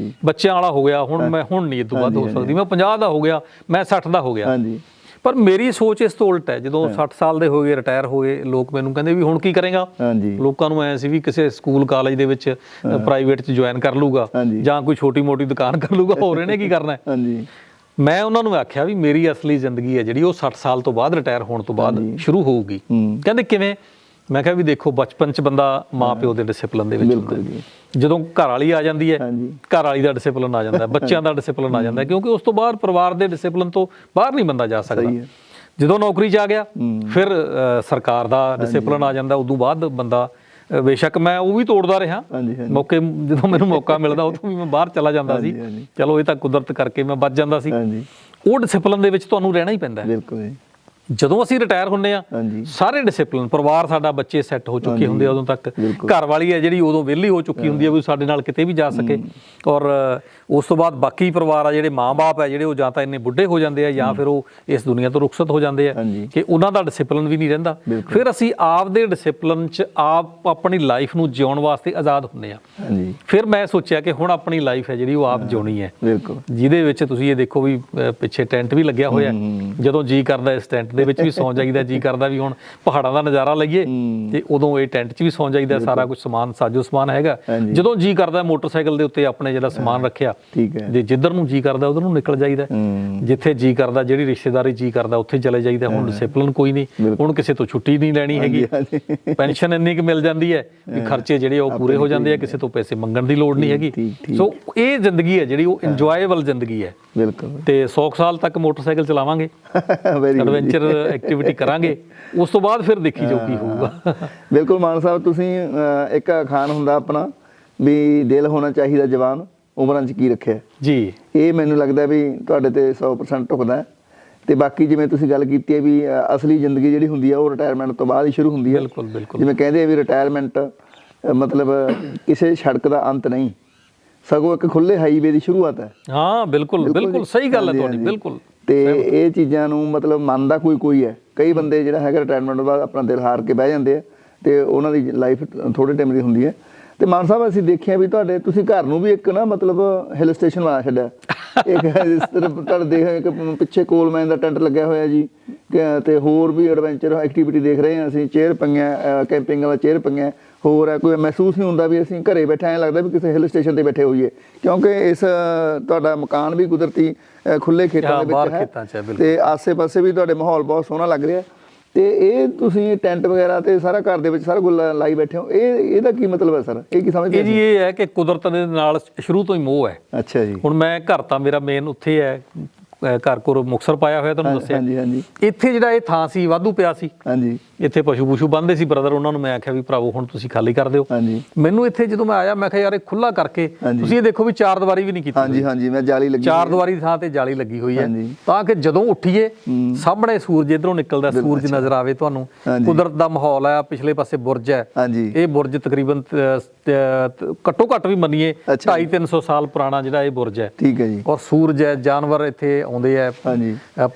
ਬੱਚਿਆਂ ਵਾਲਾ ਹੋ ਗਿਆ, ਹੁਣ ਨਹੀਂ ਇਹ ਤੋਂ ਵੱਧ ਹੋ ਸਕਦੀ, ਮੈਂ 50 ਦਾ ਹੋ ਗਿਆ, ਮੈਂ 60 ਦਾ ਹੋ ਗਿਆ। ਹਾਂਜੀ। ਪਰ ਮੇਰੀ ਸੋਚ ਇਸ ਤੋਂ ਉਲਟ ਹੈ। ਜਦੋਂ 60 ਸਾਲ ਦੇ ਹੋ ਗਏ, ਰਿਟਾਇਰ ਹੋ ਗਏ, ਲੋਕ ਮੈਨੂੰ ਕਹਿੰਦੇ ਵੀ ਹੁਣ ਕੀ ਕਰੇਗਾ। ਹਾਂਜੀ। ਲੋਕਾਂ ਨੂੰ ਐ ਸੀ ਵੀ ਕਿਸੇ ਸਕੂਲ ਕਾਲਜ ਦੇ ਵਿੱਚ ਪ੍ਰਾਈਵੇਟ 'ਚ ਜੁਆਇਨ ਕਰ ਲੂਗਾ ਜਾਂ ਕੋਈ ਛੋਟੀ ਮੋਟੀ ਦੁਕਾਨ ਕਰ ਲੂਗਾ, ਹੋਰ ਇਹਨੇ ਕੀ ਕਰਨਾ। ਹਾਂਜੀ। ਮੈਂ ਉਹਨਾਂ ਨੂੰ ਆਖਿਆ ਵੀ ਮੇਰੀ ਅਸਲੀ ਜ਼ਿੰਦਗੀ ਹੈ ਜਿਹੜੀ ਉਹ 60 ਸਾਲ ਤੋਂ ਬਾਅਦ, ਰਿਟਾਇਰ ਹੋਣ ਤੋਂ ਬਾਅਦ ਸ਼ੁਰੂ ਹੋਊਗੀ। ਕਹਿੰਦੇ ਕਿਵੇਂ? ਮੈਂ ਕਿਹਾ ਵੀ ਦੇਖੋ, ਬਚਪਨ 'ਚ ਬੰਦਾ ਮਾਂ ਪਿਓ ਦੇ ਡਿਸਿਪਲਿਨ ਦੇ ਵਿੱਚ ਹੁੰਦਾ, ਜਦੋਂ ਘਰ ਵਾਲੀ ਆ ਜਾਂਦੀ ਹੈ ਘਰ ਵਾਲੀ ਦਾ ਡਿਸਿਪਲਿਨ ਆ ਜਾਂਦਾ, ਬੱਚਿਆਂ ਦਾ ਡਿਸਿਪਲਿਨ ਆ ਜਾਂਦਾ, ਕਿਉਂਕਿ ਉਸ ਤੋਂ ਬਾਅਦ ਪਰਿਵਾਰ ਦੇ ਡਿਸਿਪਲਿਨ ਤੋਂ ਬਾਹਰ ਨਹੀਂ ਬੰਦਾ ਜਾ ਸਕਦਾ। ਜਦੋਂ ਨੌਕਰੀ 'ਚ ਆ ਗਿਆ ਫਿਰ ਸਰਕਾਰ ਦਾ ਡਿਸਿਪਲਿਨ ਆ ਜਾਂਦਾ। ਉਦੋਂ ਬਾਅਦ ਬੰਦਾ, ਬੇਸ਼ੱਕ ਮੈਂ ਉਹ ਵੀ ਤੋੜਦਾ ਰਿਹਾ, ਮੌਕੇ ਜਦੋਂ ਮੈਨੂੰ ਮੌਕਾ ਮਿਲਦਾ ਉਦੋਂ ਵੀ ਮੈਂ ਬਾਹਰ ਚਲਾ ਜਾਂਦਾ ਸੀ। ਚਲੋ ਇਹ ਤਾਂ ਕੁਦਰਤ ਕਰਕੇ ਮੈਂ ਬਚ ਜਾਂਦਾ ਸੀ। ਉਹ ਡਿਸਿਪਲਿਨ ਦੇ ਵਿੱਚ ਤੁਹਾਨੂੰ ਰਹਿਣਾ ਹੀ ਪੈਂਦਾ। ਬਿਲਕੁਲ। ਜਦੋਂ ਅਸੀਂ ਰਿਟਾਇਰ ਹੁੰਦੇ ਆ ਸਾਰੇ ਡਿਸਿਪਲਿਨ, ਪਰਿਵਾਰ ਸਾਡਾ, ਬੱਚੇ ਸੈੱਟ ਹੋ ਚੁੱਕੇ ਹੁੰਦੇ ਆ ਉਦੋਂ ਤੱਕ, ਘਰ ਵਾਲੀ ਹੈ ਜਿਹੜੀ ਉਦੋਂ ਵਿਹਲੀ ਹੋ ਚੁੱਕੀ ਹੁੰਦੀ ਹੈ ਵੀ ਸਾਡੇ ਨਾਲ ਕਿਤੇ ਵੀ ਜਾ ਸਕੇ। ਔਰ ਉਸ ਤੋਂ ਬਾਅਦ ਬਾਕੀ ਪਰਿਵਾਰ ਆ ਜਿਹੜੇ ਮਾਂ-ਬਾਪ ਹੈ ਜਿਹੜੇ ਉਹ ਜਾਂ ਤਾਂ ਇੰਨੇ ਬੁੱਢੇ ਹੋ ਜਾਂਦੇ ਆ ਜਾਂ ਫਿਰ ਉਹ ਇਸ ਦੁਨੀਆ ਤੋਂ ਰੁਖਸਤ ਹੋ ਜਾਂਦੇ ਆ ਕਿ ਉਹਨਾਂ ਦਾ ਡਿਸਿਪਲਿਨ ਵੀ ਨਹੀਂ ਰਹਿੰਦਾ। ਫਿਰ ਅਸੀਂ ਆਪ ਦੇ ਡਿਸਿਪਲਿਨ 'ਚ ਆਪ ਆਪਣੀ ਲਾਈਫ ਨੂੰ ਜਿਉਣ ਵਾਸਤੇ ਆਜ਼ਾਦ ਹੁੰਦੇ ਆ। ਫਿਰ ਮੈਂ ਸੋਚਿਆ ਕਿ ਹੁਣ ਆਪਣੀ ਲਾਈਫ ਹੈ ਜਿਹੜੀ ਉਹ ਆਪ ਜਿਉਣੀ ਹੈ, ਜਿਹਦੇ ਵਿੱਚ ਤੁਸੀਂ ਇਹ ਦੇਖੋ ਵੀ ਪਿੱਛੇ ਟੈਂਟ ਵੀ ਲੱਗਿਆ ਹੋਇਆ। ਜਦੋਂ ਜੀ ਕਰਦਾ ਇਸ ਟੈਂਟ ਦੇ ਵਿੱਚ ਵੀ ਸੌਂ ਜਾਈਦਾ, ਜੀ ਕਰਦਾ ਵੀ ਹੁਣ ਪਹਾੜਾਂ ਦਾ ਨਜ਼ਾਰਾ ਲਈਏ, ਤੇ ਉਦੋਂ ਇਹ ਟੈਂਟ 'ਚ ਵੀ ਸੌਂ ਜਾਈਦਾ। ਸਾਰਾ ਕੁਝ ਸਮਾਨ, ਸਾਜੋ ਸਮਾਨ ਹੈਗਾ। ਜਦੋਂ ਜੀ ਕਰਦਾ ਮੋਟਰਸਾਈਕਲ ਦੇ ਉੱਤੇ ਆਪਣੇ ਜਿਹੜਾ ਸਮਾਨ ਰੱਖਿਆ, ਜੇ ਜਿੱਧਰ ਨੂੰ ਜੀ ਕਰਦਾ ਉਧਰ ਨੂੰ ਨਿਕਲ ਜਾਈਦਾ। ਜਿੱਥੇ ਜੀ ਕਰਦਾ, ਜਿਹੜੀ ਰਿਸ਼ਤੇਦਾਰੀ ਜੀ ਕਰਦਾ ਉੱਥੇ ਚਲੇ ਜਾਈਦਾ। ਹੁਣ ਡਿਸਿਪਲਿਨ ਕੋਈ ਨਹੀਂ, ਹੁਣ ਕਿਸੇ ਤੋਂ ਛੁੱਟੀ ਨਹੀਂ ਲੈਣੀ ਹੈਗੀ। ਪੈਨਸ਼ਨ ਇੰਨੀ ਕੁ ਮਿਲ ਜਾਂਦੀ ਹੈ ਵੀ ਖਰਚੇ ਜਿਹੜੇ ਉਹ ਪੂਰੇ ਹੋ ਜਾਂਦੇ ਆ, ਕਿਸੇ ਤੋਂ ਪੈਸੇ ਮੰਗਣ ਦੀ ਲੋੜ ਨਹੀਂ ਹੈਗੀ। ਸੋ ਇਹ ਜ਼ਿੰਦਗੀ ਹੈ ਜਿਹੜੀ ਉਹ ਇੰਜੋਏਬਲ ਜ਼ਿੰਦਗੀ ਹੈ। ਤੇ 100 ਸਾਲ ਤੱਕ ਮੋਟਰਸਾਈਕਲ ਚਲਾਵਾਂਗੇ, ਐਡਵੈਂਚਰ ਐਕਟੀਵਿਟੀ ਕਰਾਂਗੇ, ਉਸ ਤੋਂ ਬਾਅਦ ਫਿਰ ਦੇਖੀ ਜਾਊ ਕੀ ਹੋਊਗਾ। ਬਿਲਕੁਲ ਮਾਨ ਸਾਹਿਬ, ਤੁਸੀਂ ਇੱਕ ਅਖਾਣ ਹੁੰਦਾ ਆਪਣਾ ਵੀ ਦਿਲ ਹੋਣਾ ਚਾਹੀਦਾ ਜਵਾਨ, ਉਮਰਾਂ 'ਚ ਕੀ ਰੱਖਿਆ ਜੀ। ਇਹ ਮੈਨੂੰ ਲੱਗਦਾ ਵੀ ਤੁਹਾਡੇ ਤੇ 100% ਢੁਕਦਾ। ਤੇ ਬਾਕੀ ਜਿਵੇਂ ਤੁਸੀਂ ਗੱਲ ਕੀਤੀ ਹੈ ਵੀ ਅਸਲੀ ਜ਼ਿੰਦਗੀ ਜਿਹੜੀ ਹੁੰਦੀ ਆ ਉਹ ਰਿਟਾਇਰਮੈਂਟ ਤੋਂ ਬਾਅਦ ਹੀ ਸ਼ੁਰੂ ਹੁੰਦੀ ਹੈ। ਬਿਲਕੁਲ ਬਿਲਕੁਲ। ਜਿਵੇਂ ਕਹਿੰਦੇ ਆ ਵੀ ਰਿਟਾਇਰਮੈਂਟ ਮਤਲਬ ਕਿਸੇ ਸੜਕ ਦਾ ਅੰਤ ਨਹੀਂ, ਸਗੋਂ ਇੱਕ ਖੁੱਲੇ ਹਾਈਵੇ ਦੀ ਸ਼ੁਰੂਆਤ ਹੈ। ਹਾਂ ਬਿਲਕੁਲ ਬਿਲਕੁਲ ਸਹੀ ਗੱਲ ਹੈ ਤੁਹਾਡੀ, ਬਿਲਕੁਲ। ਤੇ ਇਹ ਚੀਜ਼ਾਂ ਨੂੰ ਮਤਲਬ ਮੰਨਦਾ ਕੋਈ ਹੈ। ਕਈ ਬੰਦੇ ਜਿਹੜਾ ਹੈਗਾ ਰਿਟਾਇਰਮੈਂਟ ਤੋਂ ਬਾਅਦ ਆਪਣਾ ਦਿਲ ਹਾਰ ਕੇ ਬਹਿ ਜਾਂਦੇ ਆ ਤੇ ਉਹਨਾਂ ਦੀ ਲਾਈਫ ਥੋੜੇ ਟਾਈਮ ਦੀ ਹੁੰਦੀ ਹੈ। ਤੇ ਮਾਨ ਸਾਹਿਬ ਅਸੀਂ ਦੇਖਿਆ ਵੀ ਤੁਸੀਂ ਘਰ ਨੂੰ ਵੀ ਇੱਕ ਨਾ ਮਤਲਬ ਹਿਲ ਸਟੇਸ਼ਨ ਬਣਾ ਛੱਡਿਆ। ਇੱਕ ਇਸ ਤਰ੍ਹਾਂ ਤੁਹਾਡੇ ਦੇਖਿਆ ਕਿ ਪਿੱਛੇ ਕੋਲਮੈਨ ਦਾ ਟੈਂਟ ਲੱਗਿਆ ਹੋਇਆ ਜੀ, ਤੇ ਹੋਰ ਵੀ ਐਡਵੈਂਚਰ ਐਕਟੀਵਿਟੀ ਦੇਖ ਰਹੇ ਹਾਂ ਅਸੀਂ। ਚੇਅਰ ਪਈਆਂ, ਕੈਂਪਿੰਗ ਵਾਲਾ ਚੇਅਰ ਪਈਆਂ, ਹੋਰ ਹੈ। ਕੋਈ ਮਹਿਸੂਸ ਨਹੀਂ ਹੁੰਦਾ ਵੀ ਅਸੀਂ ਘਰੇ ਬੈਠੇ, ਐਂ ਲੱਗਦਾ ਵੀ ਕਿਸੇ ਹਿਲ ਸਟੇਸ਼ਨ ਤੇ ਬੈਠੇ ਹੋਈਏ, ਕਿਉਂਕਿ ਇਸ ਤੁਹਾਡਾ ਮਕਾਨ ਵੀ ਕੁਦਰਤੀ ਖੁੱਲੇ ਖੇਤਾਂ ਦੇ ਵਿੱਚ ਹੈ ਤੇ ਆਸੇ-ਪਾਸੇ ਵੀ ਤੁਹਾਡੇ ਮਾਹੌਲ ਬਹੁਤ ਸੋਹਣਾ ਲੱਗ ਰਿਹਾ। ਤੇ ਇਹ ਤੁਸੀਂ ਟੈਂਟ ਵਗੈਰਾ ਤੇ ਸਾਰਾ ਘਰ ਦੇ ਵਿੱਚ ਸਾਰਾ ਕੁਝ ਲਾਈ ਬੈਠੇ ਹੋ, ਇਹਦਾ ਕੀ ਮਤਲਬ ਹੈ ਸਰ? ਇਹ ਕੀ ਸਮਝਦੇ? ਇਹ ਜੀ ਇਹ ਹੈ ਕਿ ਕੁਦਰਤ ਦੇ ਨਾਲ ਸ਼ੁਰੂ ਤੋਂ ਹੀ ਮੋਹ ਹੈ। ਅੱਛਾ ਜੀ। ਹੁਣ ਮੈਂ ਘਰ ਤਾਂ ਮੇਰਾ ਮੇਨ ਉੱਥੇ ਹੈ, ਘਰ ਕੋਲ ਮੁਕਤਸਰ ਪਾਇਆ ਹੋਇਆ, ਤੁਹਾਨੂੰ ਦੱਸਿਆ। ਹਾਂਜੀ ਹਾਂਜੀ। ਇੱਥੇ ਜਿਹੜਾ ਇਹ ਥਾਂ ਸੀ ਵਾਧੂ ਪਿਆ ਸੀ। ਹਾਂਜੀ। ਇੱਥੇ ਪਸ਼ੂ ਬੰਨਦੇ ਸੀ ਬ੍ਰਦਰ, ਉਹਨਾਂ ਨੂੰ ਮੈਂ ਆਖਿਆ ਵੀ ਭਰਾਵੋ ਹੁਣ ਤੁਸੀਂ ਖਾਲੀ ਕਰ ਦਿਓ। ਹਾਂਜੀ। ਮੈਨੂੰ ਇੱਥੇ ਜਦੋਂ ਮੈਂ ਆਇਆ ਮੈਂ ਕਿਹਾ ਯਾਰ ਇਹ ਖੁੱਲਾ ਕਰਕੇ, ਤੁਸੀਂ ਇਹ ਦੇਖੋ ਵੀ 4 ਦੀਵਾਰੀ ਵੀ ਨਹੀਂ ਕੀਤੀ। ਹਾਂਜੀ ਹਾਂਜੀ, ਮੈਂ ਜਾਲੀ ਲੱਗੀ, 4 ਦੀਵਾਰੀ ਦੀ ਥਾਂ ਤੇ ਜਾਲੀ ਲੱਗੀ ਹੋਈ ਹੈ, ਤਾਂ ਕਿ ਜਦੋਂ ਉੱਠੀਏ ਸਾਹਮਣੇ ਸੂਰਜ ਇਧਰੋਂ ਨਿਕਲਦਾ, ਸੂਰਜ ਨਜ਼ਰ ਆਵੇ ਤੁਹਾਨੂੰ। ਕੁਦਰਤ ਦਾ ਮਾਹੌਲ ਹੈ, ਪਿਛਲੇ ਪਾਸੇ ਬੁਰਜ ਹੈ। ਇਹ ਬੁਰਜ ਤਕਰੀਬਨ ਘੱਟੋ ਘੱਟ ਵੀ ਮੰਨੀਏ 250-300 ਸਾਲ ਪੁਰਾਣਾ ਜਿਹੜਾ ਇਹ ਬੁਰਜ ਹੈ। ਠੀਕ ਹੈ ਜੀ। ਔਰ ਸੂਰਜ ਹੈ, ਜਾਨਵਰ ਇੱਥੇ ਆਉਂਦੇ ਆ,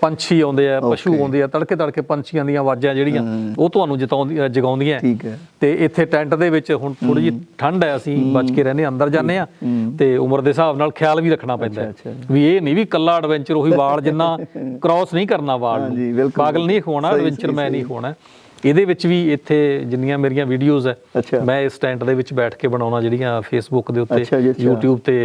ਪੰਛੀ ਆਉਂਦੇ ਆ, ਪਸ਼ੂ ਆਉਂਦੇ ਆ, ਤੜਕੇ ਪੰਛੀਆਂ ਦੀਆਂ ਆਵਾਜ਼ਾਂ ਜਿਹੜੀਆਂ ਉਹ ਤੁਹਾਨੂੰ ਜਗਾਉਂਦੀਆਂ। ਤੇ ਇੱਥੇ ਟੈਂਟ ਦੇ ਵਿੱਚ ਹੁਣ ਥੋੜੀ ਜਿਹੀ ਠੰਡ ਹੈ, ਅਸੀਂ ਬਚ ਕੇ ਰਹਿੰਦੇ, ਅੰਦਰ ਜਾਂਦੇ ਆ ਤੇ ਉਮਰ ਦੇ ਹਿਸਾਬ ਨਾਲ ਖਿਆਲ ਵੀ ਰੱਖਣਾ ਪੈਂਦਾ ਵੀ ਇਹ ਨਹੀਂ ਵੀ ਕੱਲਾ ਐਡਵੈਂਚਰ ਉਹੀ ਵਾਲ ਜਿੰਨਾ ਕ੍ਰਾਸ ਨਹੀਂ ਕਰਨਾ, ਵਾਲ ਨੂੰ ਪਾਗਲ ਨਹੀਂ ਹੋਣਾ, ਐਡਵੈਂਚਰ ਮੈਂ ਨਹੀਂ ਹੋਣਾ। ਇਹਦੇ ਵਿੱਚ ਵੀ ਇੱਥੇ ਜਿੰਨੀਆਂ ਮੇਰੀਆਂ ਵੀਡੀਓਜ਼ ਹੈ ਮੈਂ ਇਸ ਟੈਂਟ ਦੇ ਵਿੱਚ ਬੈਠ ਕੇ ਬਣਾਉਣਾ, ਜਿਹੜੀਆਂ ਫੇਸਬੁੱਕ ਦੇ ਉੱਤੇ YouTube ਤੇ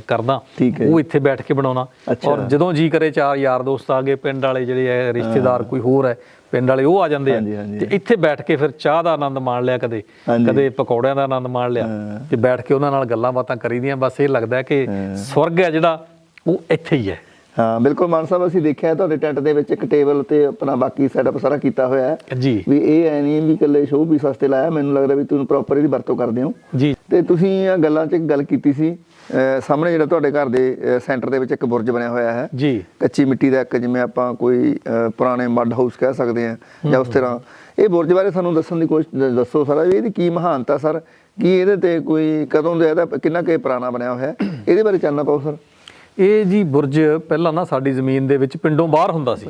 ਕਰਦਾ, ਉਹ ਇੱਥੇ ਬੈਠ ਕੇ ਬਣਾਉਣਾ। ਔਰ ਜਦੋਂ ਜੀ ਕਰੇ 4 ਯਾਰ ਦੋਸਤ ਆ ਗਏ, ਪਿੰਡ ਵਾਲੇ ਜਿਹੜੇ ਹੈ, ਰਿਸ਼ਤੇਦਾਰ ਕੋਈ ਹੋਰ ਹੈ ਪਿੰਡ ਵਾਲੇ, ਉਹ ਆ ਜਾਂਦੇ ਆ ਤੇ ਇੱਥੇ ਬੈਠ ਕੇ ਫਿਰ ਚਾਹ ਦਾ ਆਨੰਦ ਮਾਣ ਲਿਆ, ਕਦੇ ਪਕੌੜਿਆਂ ਦਾ ਆਨੰਦ ਮਾਣ ਲਿਆ ਤੇ ਬੈਠ ਕੇ ਉਹਨਾਂ ਨਾਲ ਗੱਲਾਂ ਬਾਤਾਂ ਕਰੀਦੀਆਂ। ਬਸ ਇਹ ਲੱਗਦਾ ਕਿ ਸਵਰਗ ਹੈ ਜਿਹੜਾ ਉਹ ਇੱਥੇ ਹੀ ਹੈ। ਹਾਂ ਬਿਲਕੁਲ ਮਾਨ ਸਾਹਿਬ, ਅਸੀਂ ਦੇਖਿਆ ਤੁਹਾਡੇ ਟੈਂਟ ਦੇ ਵਿੱਚ ਇੱਕ ਟੇਬਲ ਤੇ ਆਪਣਾ ਬਾਕੀ ਸੈਟਅਪ ਸਾਰਾ ਕੀਤਾ ਹੋਇਆ ਹੈ ਜੀ। ਵੀ ਇਹ ਐ ਨਹੀਂ ਵੀ ਇਕੱਲੇ ਸ਼ੋਅ ਪੀਸ ਵਾਸਤੇ ਲਾਇਆ, ਮੈਨੂੰ ਲੱਗਦਾ ਵੀ ਤੁਸੀਂ ਪ੍ਰੋਪਰ ਇਹਦੀ ਵਰਤੋਂ ਕਰਦੇ ਹੋ ਜੀ। ਤੇ ਤੁਸੀਂ ਇਹ ਗੱਲਾਂ 'ਚ ਇੱਕ ਗੱਲ ਕੀਤੀ ਸੀ, ਸਾਹਮਣੇ ਜਿਹੜਾ ਤੁਹਾਡੇ ਘਰ ਦੇ ਸੈਂਟਰ ਦੇ ਵਿੱਚ ਇੱਕ ਬੁਰਜ ਬਣਿਆ ਹੋਇਆ ਹੈ ਜੀ, ਕੱਚੀ ਮਿੱਟੀ ਦਾ, ਇੱਕ ਜਿਵੇਂ ਆਪਾਂ ਕੋਈ ਪੁਰਾਣੇ ਮੱਡ ਹਾਊਸ ਕਹਿ ਸਕਦੇ ਹਾਂ ਜਾਂ ਉਸ ਤਰ੍ਹਾਂ। ਇਹ ਬੁਰਜ ਬਾਰੇ ਸਾਨੂੰ ਦੱਸਣ ਦੀ ਕੋਸ਼ਿਸ਼ ਦੱਸੋ ਸਰ, ਇਹਦੀ ਕੀ ਮਹਾਨਤਾ ਸਰ, ਕੀ ਇਹਦੇ ਤੇ ਕੋਈ ਕਦੋਂ ਦਾ, ਇਹਦਾ ਕਿੰਨਾ ਕੁ ਪੁਰਾਣਾ ਬਣਿਆ ਹੋਇਆ, ਇਹਦੇ ਬਾਰੇ ਚਾਨਣਾ ਪਾਓ ਸਰ। ਇਹ ਜੀ ਬੁਰਜ ਪਹਿਲਾਂ ਨਾ ਸਾਡੀ ਜ਼ਮੀਨ ਦੇ ਵਿੱਚ ਪਿੰਡੋਂ ਬਾਹਰ ਹੁੰਦਾ ਸੀ।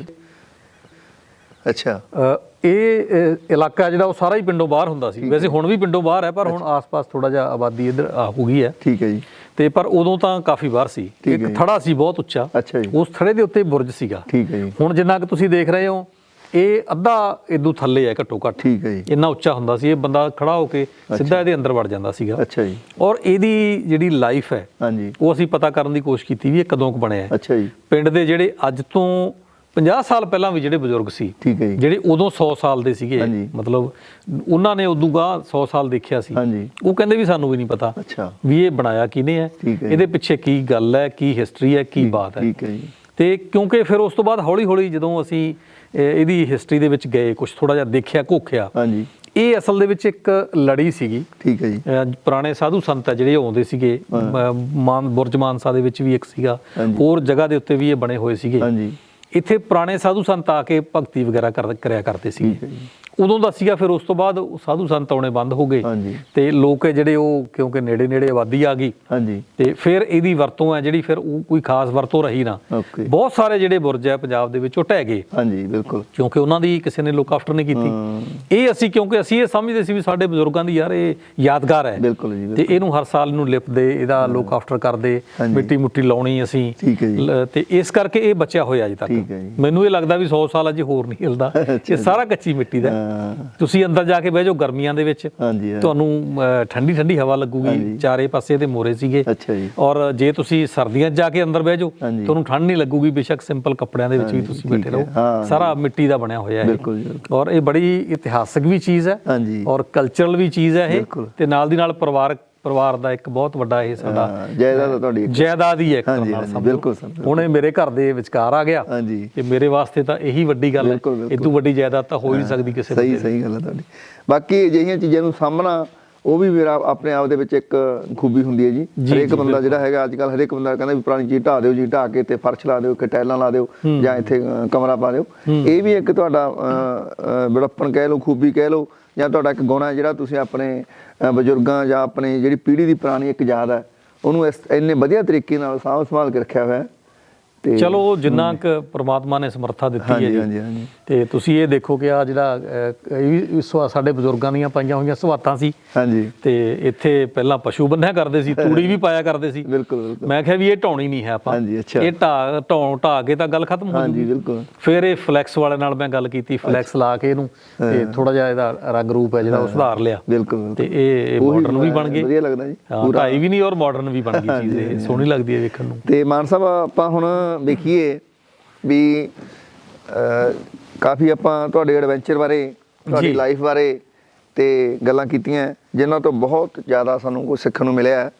ਅੱਛਾ। ਇਹ ਇਲਾਕਾ ਜਿਹੜਾ ਉਹ ਸਾਰਾ ਹੀ ਪਿੰਡੋਂ ਬਾਹਰ ਹੁੰਦਾ ਸੀ। ਵੈਸੇ ਹੁਣ ਵੀ ਪਿੰਡੋਂ ਬਾਹਰ ਹੈ, ਪਰ ਹੁਣ ਆਸ-ਪਾਸ ਥੋੜਾ ਜਿਹਾ ਆਬਾਦੀ ਇੱਧਰ ਹੋ ਗਈ ਹੈ। ਠੀਕ ਹੈ ਜੀ। ਤੇ ਪਰ ਉਦੋਂ ਤਾਂ ਕਾਫੀ ਬਾਹਰ ਸੀ। ਇੱਕ ਥੜਾ ਸੀ ਬਹੁਤ ਉੱਚਾ, ਉਸ ਥੜੇ ਦੇ ਉੱਤੇ ਬੁਰਜ ਸੀਗਾ। ਠੀਕ ਹੈ ਜੀ। ਹੁਣ ਜਿੰਨਾ ਕਿ ਤੁਸੀਂ ਦੇਖ ਰਹੇ ਹੋ ਇਹ ਅੱਧਾ ਇਦੋਂ ਥੱਲੇ ਹੈ ਘੱਟੋ ਘੱਟ। ਠੀਕ ਹੈ ਜੀ। ਇੰਨਾ ਉੱਚਾ ਹੁੰਦਾ ਸੀ, ਇਹ ਬੰਦਾ ਖੜਾ ਹੋ ਕੇ ਸਿੱਧਾ ਇਹਦੇ ਅੰਦਰ ਵੜ ਜਾਂਦਾ ਸੀਗਾ। ਅੱਛਾ ਜੀ। ਔਰ ਇਹਦੀ ਜਿਹੜੀ ਲਾਈਫ ਹੈ ਉਹ ਅਸੀਂ ਪਤਾ ਕਰਨ ਦੀ ਕੋਸ਼ਿਸ਼ ਕੀਤੀ ਵੀ ਇਹ ਕਦੋਂ ਕੁ ਬਣਿਆ ਹੈ। ਅੱਛਾ ਜੀ। ਪਿੰਡ ਦੇ ਜਿਹੜੇ ਅੱਜ ਤੋਂ 50 ਸਾਲ ਪਹਿਲਾਂ ਵੀ ਜਿਹੜੇ ਬਜ਼ੁਰਗ ਸੀ, ਜਿਹੜੇ ਉਦੋਂ 100 ਸਾਲ ਦੇ ਸੀਗੇ, ਮਤਲਬ ਉਹਨਾਂ ਨੇ ਉਦੋਂ ਗਾਂ 100 ਸਾਲ ਦੇਖਿਆ ਸੀ, ਉਹ ਕਹਿੰਦੇ ਵੀ ਸਾਨੂੰ ਵੀ ਨਹੀਂ ਪਤਾ ਵੀ ਇਹ ਬਣਾਇਆ ਕਿਹਨੇ ਹੈ, ਇਹਦੇ ਪਿੱਛੇ ਕੀ ਗੱਲ ਹੈ, ਕੀ ਹਿਸਟਰੀ ਹੈ, ਕੀ ਬਾਤ ਹੈ। ਤੇ ਕਿਉਂਕਿ ਫਿਰ ਉਸ ਤੋਂ ਬਾਅਦ ਹੌਲੀ ਹੌਲੀ ਜਦੋਂ ਅਸੀਂ ਇਹਦੀ ਹਿਸਟਰੀ ਦੇ ਵਿੱਚ ਗਏ, ਕੁਛ ਥੋੜਾ ਜਿਹਾ ਦੇਖਿਆ, ਘੋਖਿਆ, ਇਹ ਅਸਲ ਦੇ ਵਿੱਚ ਇੱਕ ਲੜੀ ਸੀਗੀ। ਠੀਕ ਹੈ ਜੀ। ਪੁਰਾਣੇ ਸਾਧੂ ਸੰਤ ਹੈ ਜਿਹੜੇ ਆਉਂਦੇ ਸੀਗੇ, ਬੁਰਜ ਮਾਨਸਾ ਦੇ ਵਿੱਚ ਵੀ ਇੱਕ ਸੀਗਾ, ਹੋਰ ਜਗ੍ਹਾ ਦੇ ਉੱਤੇ ਵੀ ਇਹ ਬਣੇ ਹੋਏ ਸੀਗੇ। ਇੱਥੇ ਪੁਰਾਣੇ ਸਾਧੂ ਸੰਤ ਆ ਕੇ ਭਗਤੀ ਵਗੈਰਾ ਕਰਿਆ ਕਰਦੇ ਸੀ, ਉਦੋਂ ਦਾ ਸੀਗਾ। ਫਿਰ ਉਸ ਤੋਂ ਬਾਅਦ ਸਾਧੂ ਸੰਤ ਆਉਣੇ ਬੰਦ ਹੋ ਗਏ ਤੇ ਲੋਕ ਜਿਹੜੇ ਉਹ ਕਿਉਂਕਿ ਨੇੜੇ ਆਬਾਦੀ ਆ ਗਈ ਤੇ ਫਿਰ ਇਹਦੀ ਵਰਤੋਂ ਹੈ ਜਿਹੜੀ ਫਿਰ ਉਹ ਕੋਈ ਖਾਸ ਵਰਤੋਂ ਰਹੀ ਨਾ। ਬਹੁਤ ਸਾਰੇ ਜਿਹੜੇ ਬੁਰਜ ਹੈ ਪੰਜਾਬ ਦੇ ਵਿੱਚ ਉਹ ਢਹਿ ਗਏ। ਹਾਂਜੀ ਬਿਲਕੁਲ, ਕਿਉਂਕਿ ਉਹਨਾਂ ਦੀ ਕਿਸੇ ਨੇ ਲੁੱਕ ਆਫਟਰ ਨਹੀਂ ਕੀਤੀ। ਇਹ ਅਸੀਂ ਕਿਉਂਕਿ ਅਸੀਂ ਇਹ ਸਮਝਦੇ ਸੀ ਵੀ ਸਾਡੇ ਬਜ਼ੁਰਗਾਂ ਦੀ ਯਾਰ ਇਹ ਯਾਦਗਾਰ ਹੈ ਤੇ ਇਹਨੂੰ ਹਰ ਸਾਲ ਇਹਨੂੰ ਲਿਪਦੇ, ਇਹਦਾ ਲੁੱਕ ਆਫਟਰ ਕਰਦੇ, ਮਿੱਟੀ ਮੁੱਟੀ ਲਾਉਣੀ ਅਸੀਂ, ਤੇ ਇਸ ਕਰਕੇ ਇਹ ਬਚਿਆ ਹੋਇਆ ਅਜੇ ਤੱਕ। ਮੈਨੂੰ ਇਹ ਲੱਗਦਾ ਵੀ 100 ਸਾਲ ਅਜੇ ਹੋਰ ਨਹੀਂ ਹਿਲਦਾ, ਇਹ ਸਾਰਾ ਕੱਚੀ ਮਿੱਟੀ ਦਾ। ਤੁਸੀਂ ਅੰਦਰ ਜਾ ਕੇ ਬਹਿ ਜਾਓ ਗਰਮੀਆਂ ਦੇ ਵਿੱਚ, ਤੁਹਾਨੂੰ ਠੰਡੀ ਹਵਾ ਲੱਗੂਗੀ, ਚਾਰੇ ਪਾਸੇ ਦੇ ਮੋਰੇ ਸੀਗੇ। ਔਰ ਜੇ ਤੁਸੀਂ ਸਰਦੀਆਂ 'ਚ ਜਾ ਕੇ ਅੰਦਰ ਬਹਿ ਜਾਓ ਤੁਹਾਨੂੰ ਠੰਡ ਨਹੀਂ ਲੱਗੂਗੀ, ਬੇਸ਼ੱਕ ਸਿੰਪਲ ਕੱਪੜਿਆਂ ਦੇ ਵਿੱਚ ਵੀ ਤੁਸੀਂ ਬੈਠੇ ਰਹੋ, ਸਾਰਾ ਮਿੱਟੀ ਦਾ ਬਣਿਆ ਹੋਇਆ ਹੈ। ਔਰ ਇਹ ਬੜੀ ਇਤਿਹਾਸਕ ਵੀ ਚੀਜ਼ ਹੈ ਔਰ ਕਲਚਰਲ ਵੀ ਚੀਜ਼ ਹੈ ਇਹ, ਤੇ ਨਾਲ ਦੀ ਨਾਲ ਪਰਿਵਾਰ ਦਾ ਇੱਕ ਬਹੁਤ ਵੱਡਾ ਇਹ ਸਾਡਾ ਜਾਇਦਾਦ ਹੀ ਹੈ। ਬਿਲਕੁਲ ਸਰ, ਹੁਣ ਇਹ ਮੇਰੇ ਘਰ ਦੇ ਵਿਚਕਾਰ ਆ ਗਿਆ ਤੇ ਮੇਰੇ ਵਾਸਤੇ ਤਾਂ ਇਹੀ ਵੱਡੀ ਗੱਲ ਹੈ, ਇਦੋਂ ਵੱਡੀ ਜਾਇਦਾਦ ਤਾਂ ਹੋ ਹੀ ਨਹੀਂ ਸਕਦੀ ਕਿਸੇ ਦੀ। ਸਹੀ ਗੱਲ ਹੈ ਤੁਹਾਡੀ। ਬਾਕੀ ਅਜਿਹੀਆਂ ਚੀਜ਼ਾਂ ਨੂੰ ਸਾਹਮਣਾ ਉਹ ਵੀ ਮੇਰਾ ਆਪਣੇ ਆਪ ਦੇ ਵਿੱਚ ਇੱਕ ਖੂਬੀ ਹੁੰਦੀ ਹੈ ਜੀ। ਹਰੇਕ ਬੰਦਾ ਜਿਹੜਾ ਹੈਗਾ ਅੱਜ ਕੱਲ੍ਹ, ਹਰੇਕ ਬੰਦਾ ਕਹਿੰਦਾ ਵੀ ਪੁਰਾਣੀ ਚੀਜ਼ ਢਾਹ ਦਿਓ ਜੀ, ਢਾਹ ਕੇ ਤੇ ਫਰਸ਼ ਲਾ ਦਿਓ, ਕਿ ਟਾਇਲਾਂ ਲਾ ਦਿਓ ਜਾਂ ਇੱਥੇ ਕਮਰਾ ਪਾ ਦਿਓ। ਇਹ ਵੀ ਇੱਕ ਤੁਹਾਡਾ ਬੜੱਪਣ ਕਹਿ ਲਓ, ਖੂਬੀ ਕਹਿ ਲਓ, ਜਾਂ ਤੁਹਾਡਾ ਇੱਕ ਗੁਣ ਹੈ ਜਿਹੜਾ ਤੁਸੀਂ ਆਪਣੇ ਬਜ਼ੁਰਗਾਂ ਜਾਂ ਆਪਣੀ ਜਿਹੜੀ ਪੀੜ੍ਹੀ ਦੀ ਪੁਰਾਣੀ ਇੱਕ ਯਾਦ ਹੈ ਉਹਨੂੰ ਇੰਨੇ ਵਧੀਆ ਤਰੀਕੇ ਨਾਲ ਸਾਂਭ ਸੰਭਾਲ ਕੇ ਰੱਖਿਆ ਹੋਇਆ ਤੇ ਚਲੋ ਜਿੰਨਾ ਕੁ ਪ੍ਰਮਾਤਮਾ ਨੇ ਸਮਰੱਥਾ ਦਿੱਤੀ ਹੈ ਹਾਂਜੀ ਹਾਂਜੀ ਜੀ ਹਾਂਜੀ ਤੇ ਤੁਸੀਂ ਇਹ ਦੇਖੋ ਕਿ ਆ ਜਿਹੜਾ ਸਾਡੇ ਬਜ਼ੁਰਗਾਂ ਦੀਆਂ ਪਾਈਆਂ ਹੋਈਆਂ ਸਵਾਤਾਂ ਸੀ ਹਾਂਜੀ ਤੇ ਇੱਥੇ ਪਹਿਲਾਂ ਪਸ਼ੂ ਬੰਨਿਆ ਕਰਦੇ ਸੀ, ਤੂੜੀ ਵੀ ਪਾਇਆ ਕਰਦੇ ਸੀ। ਬਿਲਕੁਲ ਬਿਲਕੁਲ ਮੈਂ ਕਿਹਾ ਵੀ ਇਹ ਢਾਉਣੀ ਨਹੀਂ ਹੈ ਆਪਾਂ, ਹਾਂਜੀ ਅੱਛਾ ਇਹ ਢਾ ਕੇ ਤਾਂ ਗੱਲ ਖਤਮ ਹੋ ਹਾਂਜੀ ਜੂਗੀ। ਬਿਲਕੁਲ ਫਿਰ ਇਹ ਫਲੈਕਸ ਵਾਲੇ ਨਾਲ ਮੈਂ ਗੱਲ ਕੀਤੀ, ਫਲੈਕਸ ਲਾ ਕੇ ਇਹਨੂੰ ਤੇ ਥੋੜਾ ਜਿਹਾ ਇਹਦਾ ਰੰਗ ਰੂਪ ਹੈ ਜਿਹੜਾ ਉਹ ਸੁਧਾਰ ਲਿਆ ਬਿਲਕੁਲ ਤੇ ਇਹ ਮਾਡਰਨ ਵੀ ਬਣ ਗਏ, ਵਧੀਆ ਲੱਗਦਾ ਜੀ ਹਾਂ ਢਾਈ ਵੀ ਨਹੀਂ ਔਰ ਮਾਡਰਨ ਵੀ ਬਣ ਗਈ ਚੀਜ਼, ਇਹ ਸੋਹਣੀ ਲੱਗਦੀ ਹੈ ਵੇਖਣ ਨੂੰ। ਤੇ ਮਾਨ ਸਾਹਿਬ ਆਪਾਂ ਹੁਣ ਵੇਖੀਏ ਵੀ ਕਾਫੀ ਆਪਾਂ ਤੁਹਾਡੇ ਐਡਵੈਂਚਰ ਬਾਰੇ, ਤੁਹਾਡੀ ਲਾਈਫ ਬਾਰੇ ਤੇ ਗੱਲਾਂ ਕੀਤੀਆਂ ਜਿਨ੍ਹਾਂ ਤੋਂ ਬਹੁਤ ਜ਼ਿਆਦਾ ਸਾਨੂੰ ਕੁਝ ਸਿੱਖਣ ਨੂੰ ਮਿਲਿਆ।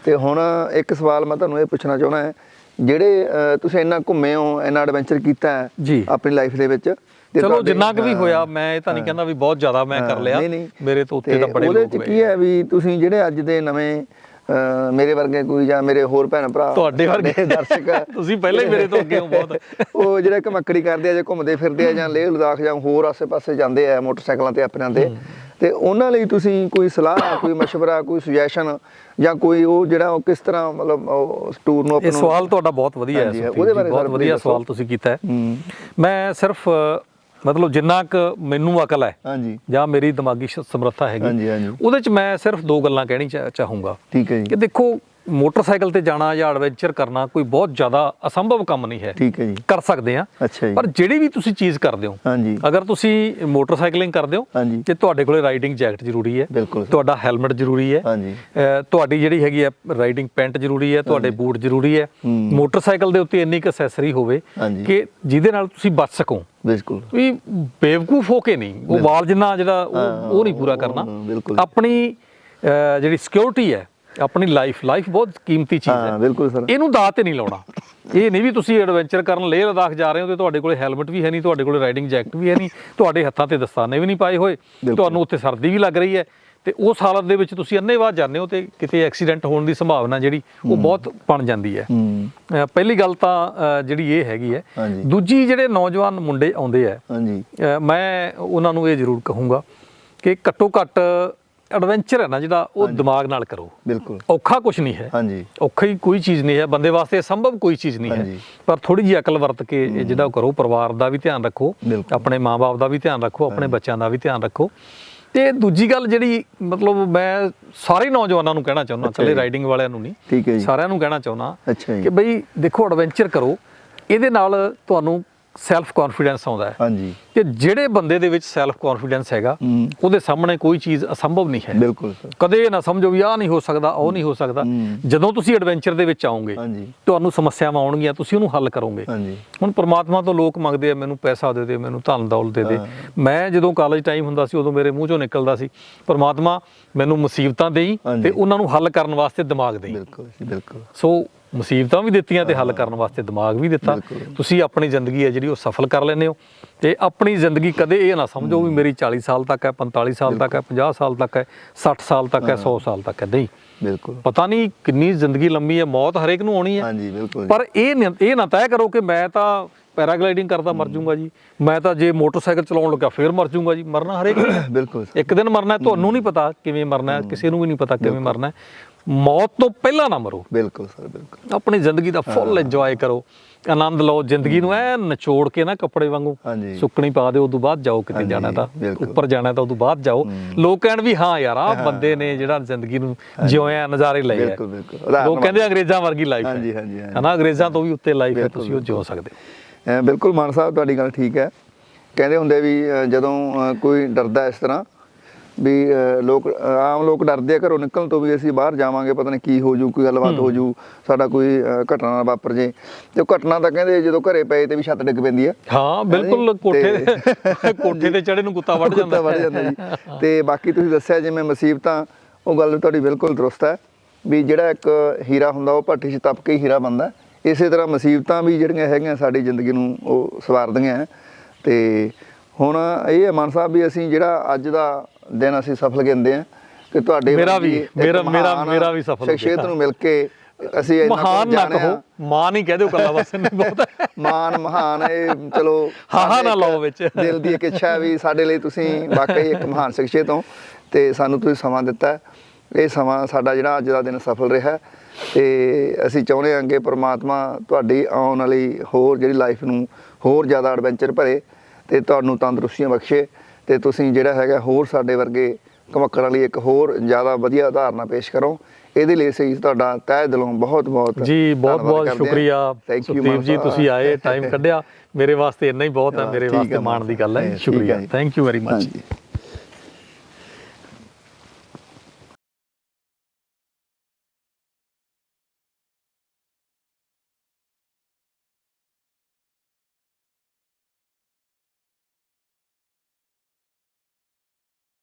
ਤੇ ਹੁਣ ਇੱਕ ਸਵਾਲ ਮੈਂ ਤੁਹਾਨੂੰ ਇਹ ਪੁੱਛਣਾ ਚਾਹੁੰਦਾ ਹੈ, ਜਿਹੜੇ ਤੁਸੀਂ ਇੰਨਾ ਘੁੰਮੇ ਹੋ, ਇੰਨਾ ਐਡਵੈਂਚਰ ਕੀਤਾ ਹੈ ਜੀ ਆਪਣੀ ਲਾਈਫ ਦੇ ਵਿੱਚ, ਚਲੋ ਜਿੰਨਾ ਕੁ ਵੀ ਹੋਇਆ, ਮੈਂ ਇਹ ਤਾਂ ਨਹੀਂ ਕਹਿੰਦਾ ਵੀ ਬਹੁਤ ਜ਼ਿਆਦਾ ਮੈਂ ਕਰ ਲਿਆ, ਮੇਰੇ ਤੋਂ ਉੱਤੇ ਤਾਂ ਬੜੇ ਲੋਕ ਹੋਏ। ਉਹਦੇ ਚ ਕੀ ਹੈ ਵੀ ਤੁਸੀਂ ਜਿਹੜੇ ਅੱਜ ਦੇ ਨਵੇਂ ਮੇਰੇ ਵਰਗੇ ਕੋਈ ਜਾਂ ਮੇਰੇ ਹੋਰ ਭੈਣ ਭਰਾ ਤੁਹਾਡੇ ਵਰਗੇ ਦਰਸ਼ਕ ਤੁਸੀਂ ਪਹਿਲਾਂ ਹੀ ਮੇਰੇ ਤੋਂ ਅੱਗੇ ਹੋ ਬਹੁਤ, ਉਹ ਜਿਹੜੇ ਘਮੱਕੜੀ ਕਰਦੇ ਆ ਜਾਂ ਘੁੰਮਦੇ ਫਿਰਦੇ ਆ ਜਾਂ ਲੇਹ ਲਦਾਖ ਜਾਂ ਹੋਰ ਆਸੇ-ਪਾਸੇ ਜਾਂਦੇ ਆ ਮੋਟਰਸਾਈਕਲਾਂ ਤੇ ਆਪਣਿਆਂ ਤੇ ਉਹਨਾਂ ਲਈ ਤੁਸੀਂ ਕੋਈ ਸਲਾਹ, ਕੋਈ ਮਸ਼ਵਰਾ, ਕੋਈ ਸੁਜੈਸ਼ਨ ਜਾਂ ਕੋਈ ਉਹ ਜਿਹੜਾ ਉਹ ਕਿਸ ਤਰ੍ਹਾਂ ਮਤਲਬ ਉਹ ਟੂਰ ਨੂੰ ਇਹ ਸਵਾਲ ਤੁਹਾਡਾ ਬਹੁਤ ਵਧੀਆ ਹੈ, ਉਹਦੇ ਬਾਰੇ ਬਹੁਤ ਵਧੀਆ ਸਵਾਲ ਤੁਸੀਂ ਕੀਤਾ ਹੈ। ਮੈਂ ਸਿਰਫ ਮਤਲਬ ਜਿੰਨਾ ਕੁ ਮੈਨੂੰ ਅਕਲ ਹੈ ਹਾਂਜੀ ਜਾਂ ਮੇਰੀ ਦਿਮਾਗੀ ਸਮਰੱਥਾ ਹੈਗੀ ਉਹਦੇ ਚ ਮੈਂ ਸਿਰਫ ਦੋ ਗੱਲਾਂ ਕਹਿਣੀ ਚਾਹੂੰਗਾ। ਠੀਕ ਹੈ ਜੀ। ਕਿ ਦੇਖੋ ਮੋਟਰਸਾਈਕਲ ਤੇ ਜਾਣਾ ਜਾਂ ਐਡਵੈਂਚਰ ਕਰਨਾ ਕੋਈ ਬਹੁਤ ਜ਼ਿਆਦਾ ਅਸੰਭਵ ਕੰਮ ਨਹੀਂ ਹੈ, ਠੀਕ ਹੈ ਜੀ, ਕਰ ਸਕਦੇ ਆ। ਅੱਛਾ ਜੀ। ਪਰ ਜਿਹੜੀ ਵੀ ਤੁਸੀਂ ਚੀਜ਼ ਕਰਦੇ ਹੋ, ਹਾਂਜੀ, ਅਗਰ ਤੁਸੀਂ ਮੋਟਰਸਾਈਕਲਿੰਗ ਕਰਦੇ ਹੋ ਹਾਂਜੀ, ਤੇ ਤੁਹਾਡੇ ਕੋਲੇ ਰਾਈਡਿੰਗ ਜੈਕਟ ਜ਼ਰੂਰੀ ਹੈ, ਬਿਲਕੁਲ, ਤੁਹਾਡਾ ਹੈਲਮਟ ਜ਼ਰੂਰੀ ਹੈ, ਹਾਂਜੀ, ਤੁਹਾਡੀ ਜਿਹੜੀ ਹੈਗੀ ਹੈ ਰਾਈਡਿੰਗ ਪੈਂਟ ਜ਼ਰੂਰੀ ਹੈ, ਤੁਹਾਡੇ ਬੂਟ ਜ਼ਰੂਰੀ ਹੈ, ਮੋਟਰਸਾਈਕਲ ਦੇ ਉੱਤੇ ਇੰਨੀ ਕੁ ਐਕਸੈਸਰੀ ਹੋਵੇ ਕਿ ਜਿਹਦੇ ਨਾਲ ਤੁਸੀਂ ਬਚ ਸਕੋ। ਬਿਲਕੁਲ ਵੀ ਬੇਵਕੂਫ ਹੋ ਕੇ ਨਹੀਂ, ਉਹ ਵਾਲ ਜਿੰਨਾ ਜਿਹੜਾ ਉਹ ਨਹੀਂ ਪੂਰਾ ਕਰਨਾ। ਆਪਣੀ ਜਿਹੜੀ ਸਿਕਿਉਰਿਟੀ ਹੈ, ਆਪਣੀ ਲਾਈਫ ਬਹੁਤ ਕੀਮਤੀ ਚੀਜ਼ ਹੈ। ਬਿਲਕੁਲ ਸਰ, ਇਹਨੂੰ ਦਾਅ ਤੇ ਨਹੀਂ ਲਾਉਣਾ। ਇਹ ਨਹੀਂ ਵੀ ਤੁਸੀਂ ਐਡਵੈਂਚਰ ਕਰਨ ਲੇਹ ਲਦਾਖ ਜਾ ਰਹੇ ਹੋ ਤੇ ਤੁਹਾਡੇ ਕੋਲੇ ਹੈਲਮਟ ਵੀ ਹੈ ਨਹੀਂ, ਤੁਹਾਡੇ ਕੋਲੇ ਰਾਈਡਿੰਗ ਜੈਕਟ ਵੀ ਹੈ ਨਹੀਂ, ਤੁਹਾਡੇ ਹੱਥਾਂ ਤੇ ਦਸਤਾਨੇ ਵੀ ਨਹੀਂ ਪਾਏ ਹੋਏ, ਤੁਹਾਨੂੰ ਉੱਥੇ ਸਰਦੀ ਵੀ ਲੱਗ ਰਹੀ ਹੈ ਤੇ ਉਸ ਹਾਲਤ ਦੇ ਵਿੱਚ ਤੁਸੀਂ ਅੰਨ੍ਹੇਵਾਹ ਜਾਂਦੇ ਹੋ ਤੇ ਕਿਤੇ ਐਕਸੀਡੈਂਟ ਹੋਣ ਦੀ ਸੰਭਾਵਨਾ ਜਿਹੜੀ ਉਹ ਬਹੁਤ ਬਣ ਜਾਂਦੀ ਹੈ। ਪਹਿਲੀ ਗੱਲ ਤਾਂ ਜਿਹੜੀ ਇਹ ਹੈਗੀ ਹੈ। ਦੂਜੀ, ਜਿਹੜੇ ਨੌਜਵਾਨ ਮੁੰਡੇ ਆਉਂਦੇ ਆ, ਮੈਂ ਉਹਨਾਂ ਨੂੰ ਇਹ ਜ਼ਰੂਰ ਕਹੂੰਗਾ ਕਿ ਘੱਟੋ ਘੱਟ ਐਡਵੈਂਚਰ ਹੈ ਨਾ ਜਿਹੜਾ ਉਹ ਦਿਮਾਗ ਨਾਲ ਕਰੋ। ਬਿਲਕੁਲ ਔਖਾ ਕੁਝ ਨਹੀਂ ਹੈ, ਔਖਾ ਹੀ ਕੋਈ ਚੀਜ਼ ਨਹੀਂ ਹੈ, ਬੰਦੇ ਵਾਸਤੇ ਸੰਭਵ ਕੋਈ ਚੀਜ਼ ਨਹੀਂ ਹੈ, ਪਰ ਥੋੜੀ ਜਿਹੀ ਅਕਲ ਵਰਤ ਕੇ ਇਹ ਜਿਹੜਾ ਕਰੋ। ਪਰਿਵਾਰ ਦਾ ਵੀ ਧਿਆਨ ਰੱਖੋ, ਆਪਣੇ ਮਾਂ-ਬਾਪ ਦਾ ਵੀ ਧਿਆਨ ਰੱਖੋ, ਆਪਣੇ ਬੱਚਿਆਂ ਦਾ ਵੀ ਧਿਆਨ ਰੱਖੋ। ਤੇ ਦੂਜੀ ਗੱਲ ਜਿਹੜੀ ਮਤਲਬ ਮੈਂ ਸਾਰੇ ਨੌਜਵਾਨਾਂ ਨੂੰ ਕਹਿਣਾ ਚਾਹੁੰਦਾ, ਇਕੱਲੇ ਰਾਈਡਿੰਗ ਵਾਲਿਆਂ ਨੂੰ ਨਹੀਂ, ਸਾਰਿਆਂ ਨੂੰ ਕਹਿਣਾ ਚਾਹੁੰਦਾ ਕਿ ਬਈ ਦੇਖੋ ਐਡਵੈਂਚਰ ਕਰੋ, ਇਹਦੇ ਨਾਲ ਤੁਹਾਨੂੰ ਸੈਲਫ ਕੌਨਫੀਡੈਂਸ ਆਉਂਦਾ ਹੈ। ਹਾਂਜੀ, ਤੇ ਜਿਹੜੇ ਬੰਦੇ ਦੇ ਵਿੱਚ ਸੈਲਫ ਕੌਨਫੀਡੈਂਸ ਹੈਗਾ ਉਹਦੇ ਸਾਹਮਣੇ ਕੋਈ ਚੀਜ਼ ਅਸੰਭਵ ਨਹੀਂ ਹੈ। ਬਿਲਕੁਲ, ਕਦੇ ਨਾ ਸਮਝੋ ਵੀ ਆਹ ਨਹੀਂ ਹੋ ਸਕਦਾ, ਉਹ ਨਹੀਂ ਹੋ ਸਕਦਾ। ਜਦੋਂ ਤੁਸੀਂ ਐਡਵੈਂਚਰ ਦੇ ਵਿੱਚ ਆਓਗੇ ਤੁਹਾਨੂੰ ਸਮੱਸਿਆਵਾਂ ਆਉਣਗੀਆਂ, ਤੁਸੀਂ ਉਹਨੂੰ ਹੱਲ ਕਰੋਗੇ। ਹੁਣ ਪ੍ਰਮਾਤਮਾ ਤੋਂ ਲੋਕ ਮੰਗਦੇ ਆ ਮੈਨੂੰ ਪੈਸਾ ਦੇ ਦੇ, ਮੈਨੂੰ ਧਨ ਦੌਲਤ ਦੇ ਦੇ। ਮੈਂ ਜਦੋਂ ਕਾਲਜ ਟਾਈਮ ਹੁੰਦਾ ਸੀ ਉਦੋਂ ਮੇਰੇ ਮੂੰਹ ਚੋਂ ਨਿਕਲਦਾ ਸੀ, ਪਰਮਾਤਮਾ ਮੈਨੂੰ ਮੁਸੀਬਤਾਂ ਦੇਈ ਤੇ ਉਹਨਾਂ ਨੂੰ ਹੱਲ ਕਰਨ ਵਾਸਤੇ ਦਿਮਾਗ ਦੇਈ। ਬਿਲਕੁਲ, ਸੋ ਮੁਸੀਬਤਾਂ ਵੀ ਦਿੱਤੀਆਂ ਤੇ ਹੱਲ ਕਰਨ ਵਾਸਤੇ ਦਿਮਾਗ ਵੀ ਦਿੱਤਾ। ਤੁਸੀਂ ਆਪਣੀ ਜ਼ਿੰਦਗੀ ਹੈ ਜਿਹੜੀ ਉਹ ਸਫਲ ਕਰ ਲੈਂਦੇ ਹੋ। ਤੇ ਆਪਣੀ ਜ਼ਿੰਦਗੀ ਕਦੇ ਇਹ ਨਾ ਸਮਝੋ ਵੀ ਮੇਰੀ 40 ਸਾਲ ਤੱਕ ਹੈ, 45 ਸਾਲ ਤੱਕ ਹੈ, 50 ਸਾਲ ਤੱਕ ਹੈ, 60 ਸਾਲ ਤੱਕ ਹੈ, 100 ਸਾਲ ਤੱਕ ਹੈ। ਨਹੀਂ, ਬਿਲਕੁਲ ਪਤਾ ਨਹੀਂ ਕਿੰਨੀ ਜ਼ਿੰਦਗੀ ਲੰਮੀ ਹੈ, ਮੌਤ ਹਰੇਕ ਨੂੰ ਆਉਣੀ ਹੈ। ਪਰ ਇਹ ਨਾ ਤੈਅ ਕਰੋ ਕਿ ਮੈਂ ਤਾਂ ਪੈਰਾਗਲਾਈਡਿੰਗ ਕਰਦਾ ਮਰ ਜਾਊਂਗਾ ਜੀ, ਮੈਂ ਤਾਂ ਜੇ ਮੋਟਰਸਾਈਕਲ ਚਲਾਉਣ ਲੱਗਾ ਫੇਰ ਮਰ ਜਾਊਂਗਾ ਜੀ। ਮਰਨਾ ਹਰੇਕ ਨੇ, ਬਿਲਕੁਲ ਇੱਕ ਦਿਨ ਮਰਨਾ। ਤੁਹਾਨੂੰ ਨਹੀਂ ਪਤਾ ਕਿਵੇਂ ਮਰਨਾ ਹੈ, ਕਿਸੇ ਨੂੰ ਵੀ ਨਹੀਂ ਪਤਾ ਕਿਵੇਂ ਮਰਨਾ ਹੈ। ਮੌਤ ਤੋਂ ਪਹਿਲਾਂ ਨਾ ਮਰੋ। ਬਿਲਕੁਲ ਸਰ, ਬਿਲਕੁਲ ਆਪਣੀ ਜ਼ਿੰਦਗੀ ਦਾ ਫੁੱਲ ਇੰਜੋਏ ਕਰੋ, ਆਨੰਦ ਲਓ ਜ਼ਿੰਦਗੀ ਨੂੰ, ਐ ਨਿਚੋੜ ਕੇ ਨਾ ਕੱਪੜੇ ਵਾਂਗੂ ਸੁੱਕਣੀ ਪਾ ਦਿਓ। ਉਦੋਂ ਬਾਅਦ ਜਾਓ, ਕਿਤੇ ਜਾਣਾ ਤਾਂ ਉੱਪਰ ਜਾਣਾ ਤਾਂ ਉਦੋਂ ਬਾਅਦ ਜਾਓ। ਲੋਕ ਕਹਿਣ ਵੀ ਹਾਂ ਯਾਰ ਆਹ ਬੰਦੇ ਨੇ ਜਿਹੜਾ ਜ਼ਿੰਦਗੀ ਨੂੰ ਜਿਉਇਆ, ਨਜ਼ਾਰੇ ਲਏ ਆ। ਲੋਕ ਕਹਿੰਦੇ ਅੰਗਰੇਜ਼ਾਂ ਵਰਗੀ ਲਾਈਫ ਹੈ ਹਨਾ, ਅੰਗਰੇਜ਼ਾਂ ਤੋਂ ਵੀ ਉੱਤੇ ਲਾਈਫ ਹੈ, ਤੁਸੀਂ ਉਹ ਜਿਉ ਸਕਦੇ। ਬਿਲਕੁਲ ਮਾਨ ਸਾਹਿਬ, ਤੁਹਾਡੀ ਗੱਲ ਠੀਕ ਹੈ। ਕਹਿੰਦੇ ਹੁੰਦੇ ਵੀ ਜਦੋਂ ਕੋਈ ਡਰਦਾ ਇਸ ਤਰ੍ਹਾਂ ਵੀ ਆਮ ਲੋਕ ਡਰਦੇ ਆ ਘਰੋਂ ਨਿਕਲਣ ਤੋਂ ਵੀ, ਅਸੀਂ ਬਾਹਰ ਜਾਵਾਂਗੇ ਪਤਾ ਨਹੀਂ ਕੀ ਹੋ ਜੂ, ਕੋਈ ਗੱਲਬਾਤ ਹੋ ਜੂ, ਸਾਡਾ ਕੋਈ ਘਟਨਾ ਨਾ ਵਾਪਰ ਜੇ। ਤੇ ਘਟਨਾ ਤਾਂ ਕਹਿੰਦੇ ਜਦੋਂ ਘਰੇ ਪਏ ਤੇ ਵੀ ਛੱਤ ਡਿੱਗ ਪੈਂਦੀ ਆ। ਹਾਂ ਬਿਲਕੁਲ, ਕੋਠੇ ਤੇ ਚੜੇ ਨੂੰ ਕੁੱਤਾ ਵੱਢ ਜਾਂਦਾ ਜੀ। ਤੇ ਬਾਕੀ ਤੁਸੀਂ ਦੱਸਿਆ ਜਿਵੇਂ ਮੁਸੀਬਤਾਂ, ਉਹ ਗੱਲ ਤੁਹਾਡੀ ਬਿਲਕੁਲ ਦਰੁਸਤ ਹੈ ਵੀ ਜਿਹੜਾ ਇੱਕ ਹੀਰਾ ਹੁੰਦਾ ਉਹ ਭੱਠੀ 'ਚ ਤਪ ਕੇ ਹੀ ਹੀਰਾ ਬਣਦਾ। ਇਸੇ ਤਰ੍ਹਾਂ ਮੁਸੀਬਤਾਂ ਵੀ ਜਿਹੜੀਆਂ ਹੈਗੀਆਂ ਸਾਡੀ ਜ਼ਿੰਦਗੀ ਨੂੰ ਉਹ ਸਵਾਰਦੀਆਂ। ਤੇ ਹੁਣ ਇਹ ਹੈ ਮਾਨ ਸਾਹਿਬ ਵੀ ਅਸੀਂ ਜਿਹੜਾ ਅੱਜ ਦਾ ਦਿਨ ਅਸੀਂ ਸਫਲ ਗਿਣਦੇ ਹਾਂ ਕਿ ਤੁਹਾਡੇ ਮੇਰਾ ਵੀ ਸਫਲ ਸ਼ਖਸੀਅਤ ਨੂੰ ਮਿਲ ਕੇ ਅਸੀਂ ਇੰਨਾ ਮਹਾਨ ਕੁਝ ਨਾ ਜਾਣਿਆ। ਕਹੋ, ਮਾਨ ਹੀ ਕਹਿ ਦਿਓ ਕੱਲਾ ਬਸ ਨਹੀਂ ਬਹੁਤ ਹੈ। ਮਾਨ ਮਹਾਨ ਇਹ ਚਲੋ ਹਾਂ ਸਾਡੇ ਨਾ ਇੱਕ ਲਾਓ ਵਿੱਚ। ਦਿਲ ਦੀ ਇੱਕ ਇੱਛਾ ਵੀ ਸਾਡੇ ਲਈ ਤੁਸੀਂ ਵਾਕਈ ਇੱਕ ਮਹਾਨ ਸ਼ਖਸੀਅਤ ਹੋ ਤੇ ਸਾਨੂੰ ਤੁਸੀਂ ਸਮਾਂ ਦਿੱਤਾ। ਇਹ ਸਮਾਂ ਸਾਡਾ ਜਿਹੜਾ ਅੱਜ ਦਾ ਦਿਨ ਸਫਲ ਰਿਹਾ ਤੇ ਅਸੀਂ ਚਾਹੁੰਦੇ ਹਾਂ ਕਿ ਪ੍ਰਮਾਤਮਾ ਤੁਹਾਡੀ ਆਉਣ ਵਾਲੀ ਹੋਰ ਜਿਹੜੀ ਲਾਈਫ ਨੂੰ ਹੋਰ ਜ਼ਿਆਦਾ ਐਡਵੈਂਚਰ ਭਰੇ ਤੇ ਤੁਹਾਨੂੰ ਤੰਦਰੁਸਤੀਆਂ ਬਖਸ਼ੇ ਤੇ ਤੁਸੀਂ ਜਿਹੜਾ ਹੈਗਾ ਹੋਰ ਸਾਡੇ ਵਰਗੇ ਘਮੱਕੜਾਂ ਲਈ ਇੱਕ ਹੋਰ ਜ਼ਿਆਦਾ ਵਧੀਆ ਉਦਾਹਰਨਾਂ ਪੇਸ਼ ਕਰੋ। ਇਹਦੇ ਲਈ ਅਸੀਂ ਤੁਹਾਡਾ ਤਹਿ ਦਿਲੋਂ ਬਹੁਤ ਬਹੁਤ ਜੀ ਬਹੁਤ ਬਹੁਤ ਸ਼ੁਕਰੀਆ ਸੁਖਦੀਪ ਜੀ, ਤੁਸੀਂ ਆਏ, ਟਾਈਮ ਕੱਢਿਆ। ਮੇਰੇ ਵਾਸਤੇ ਇੰਨਾ ਹੀ ਬਹੁਤ ਹੈ, ਮੇਰੇ ਵਾਸਤੇ ਮਾਣ ਦੀ ਗੱਲ ਹੈ। ਸ਼ੁਕਰੀਆ, ਥੈਂਕ ਯੂ ਵੈਰੀ ਮਚ।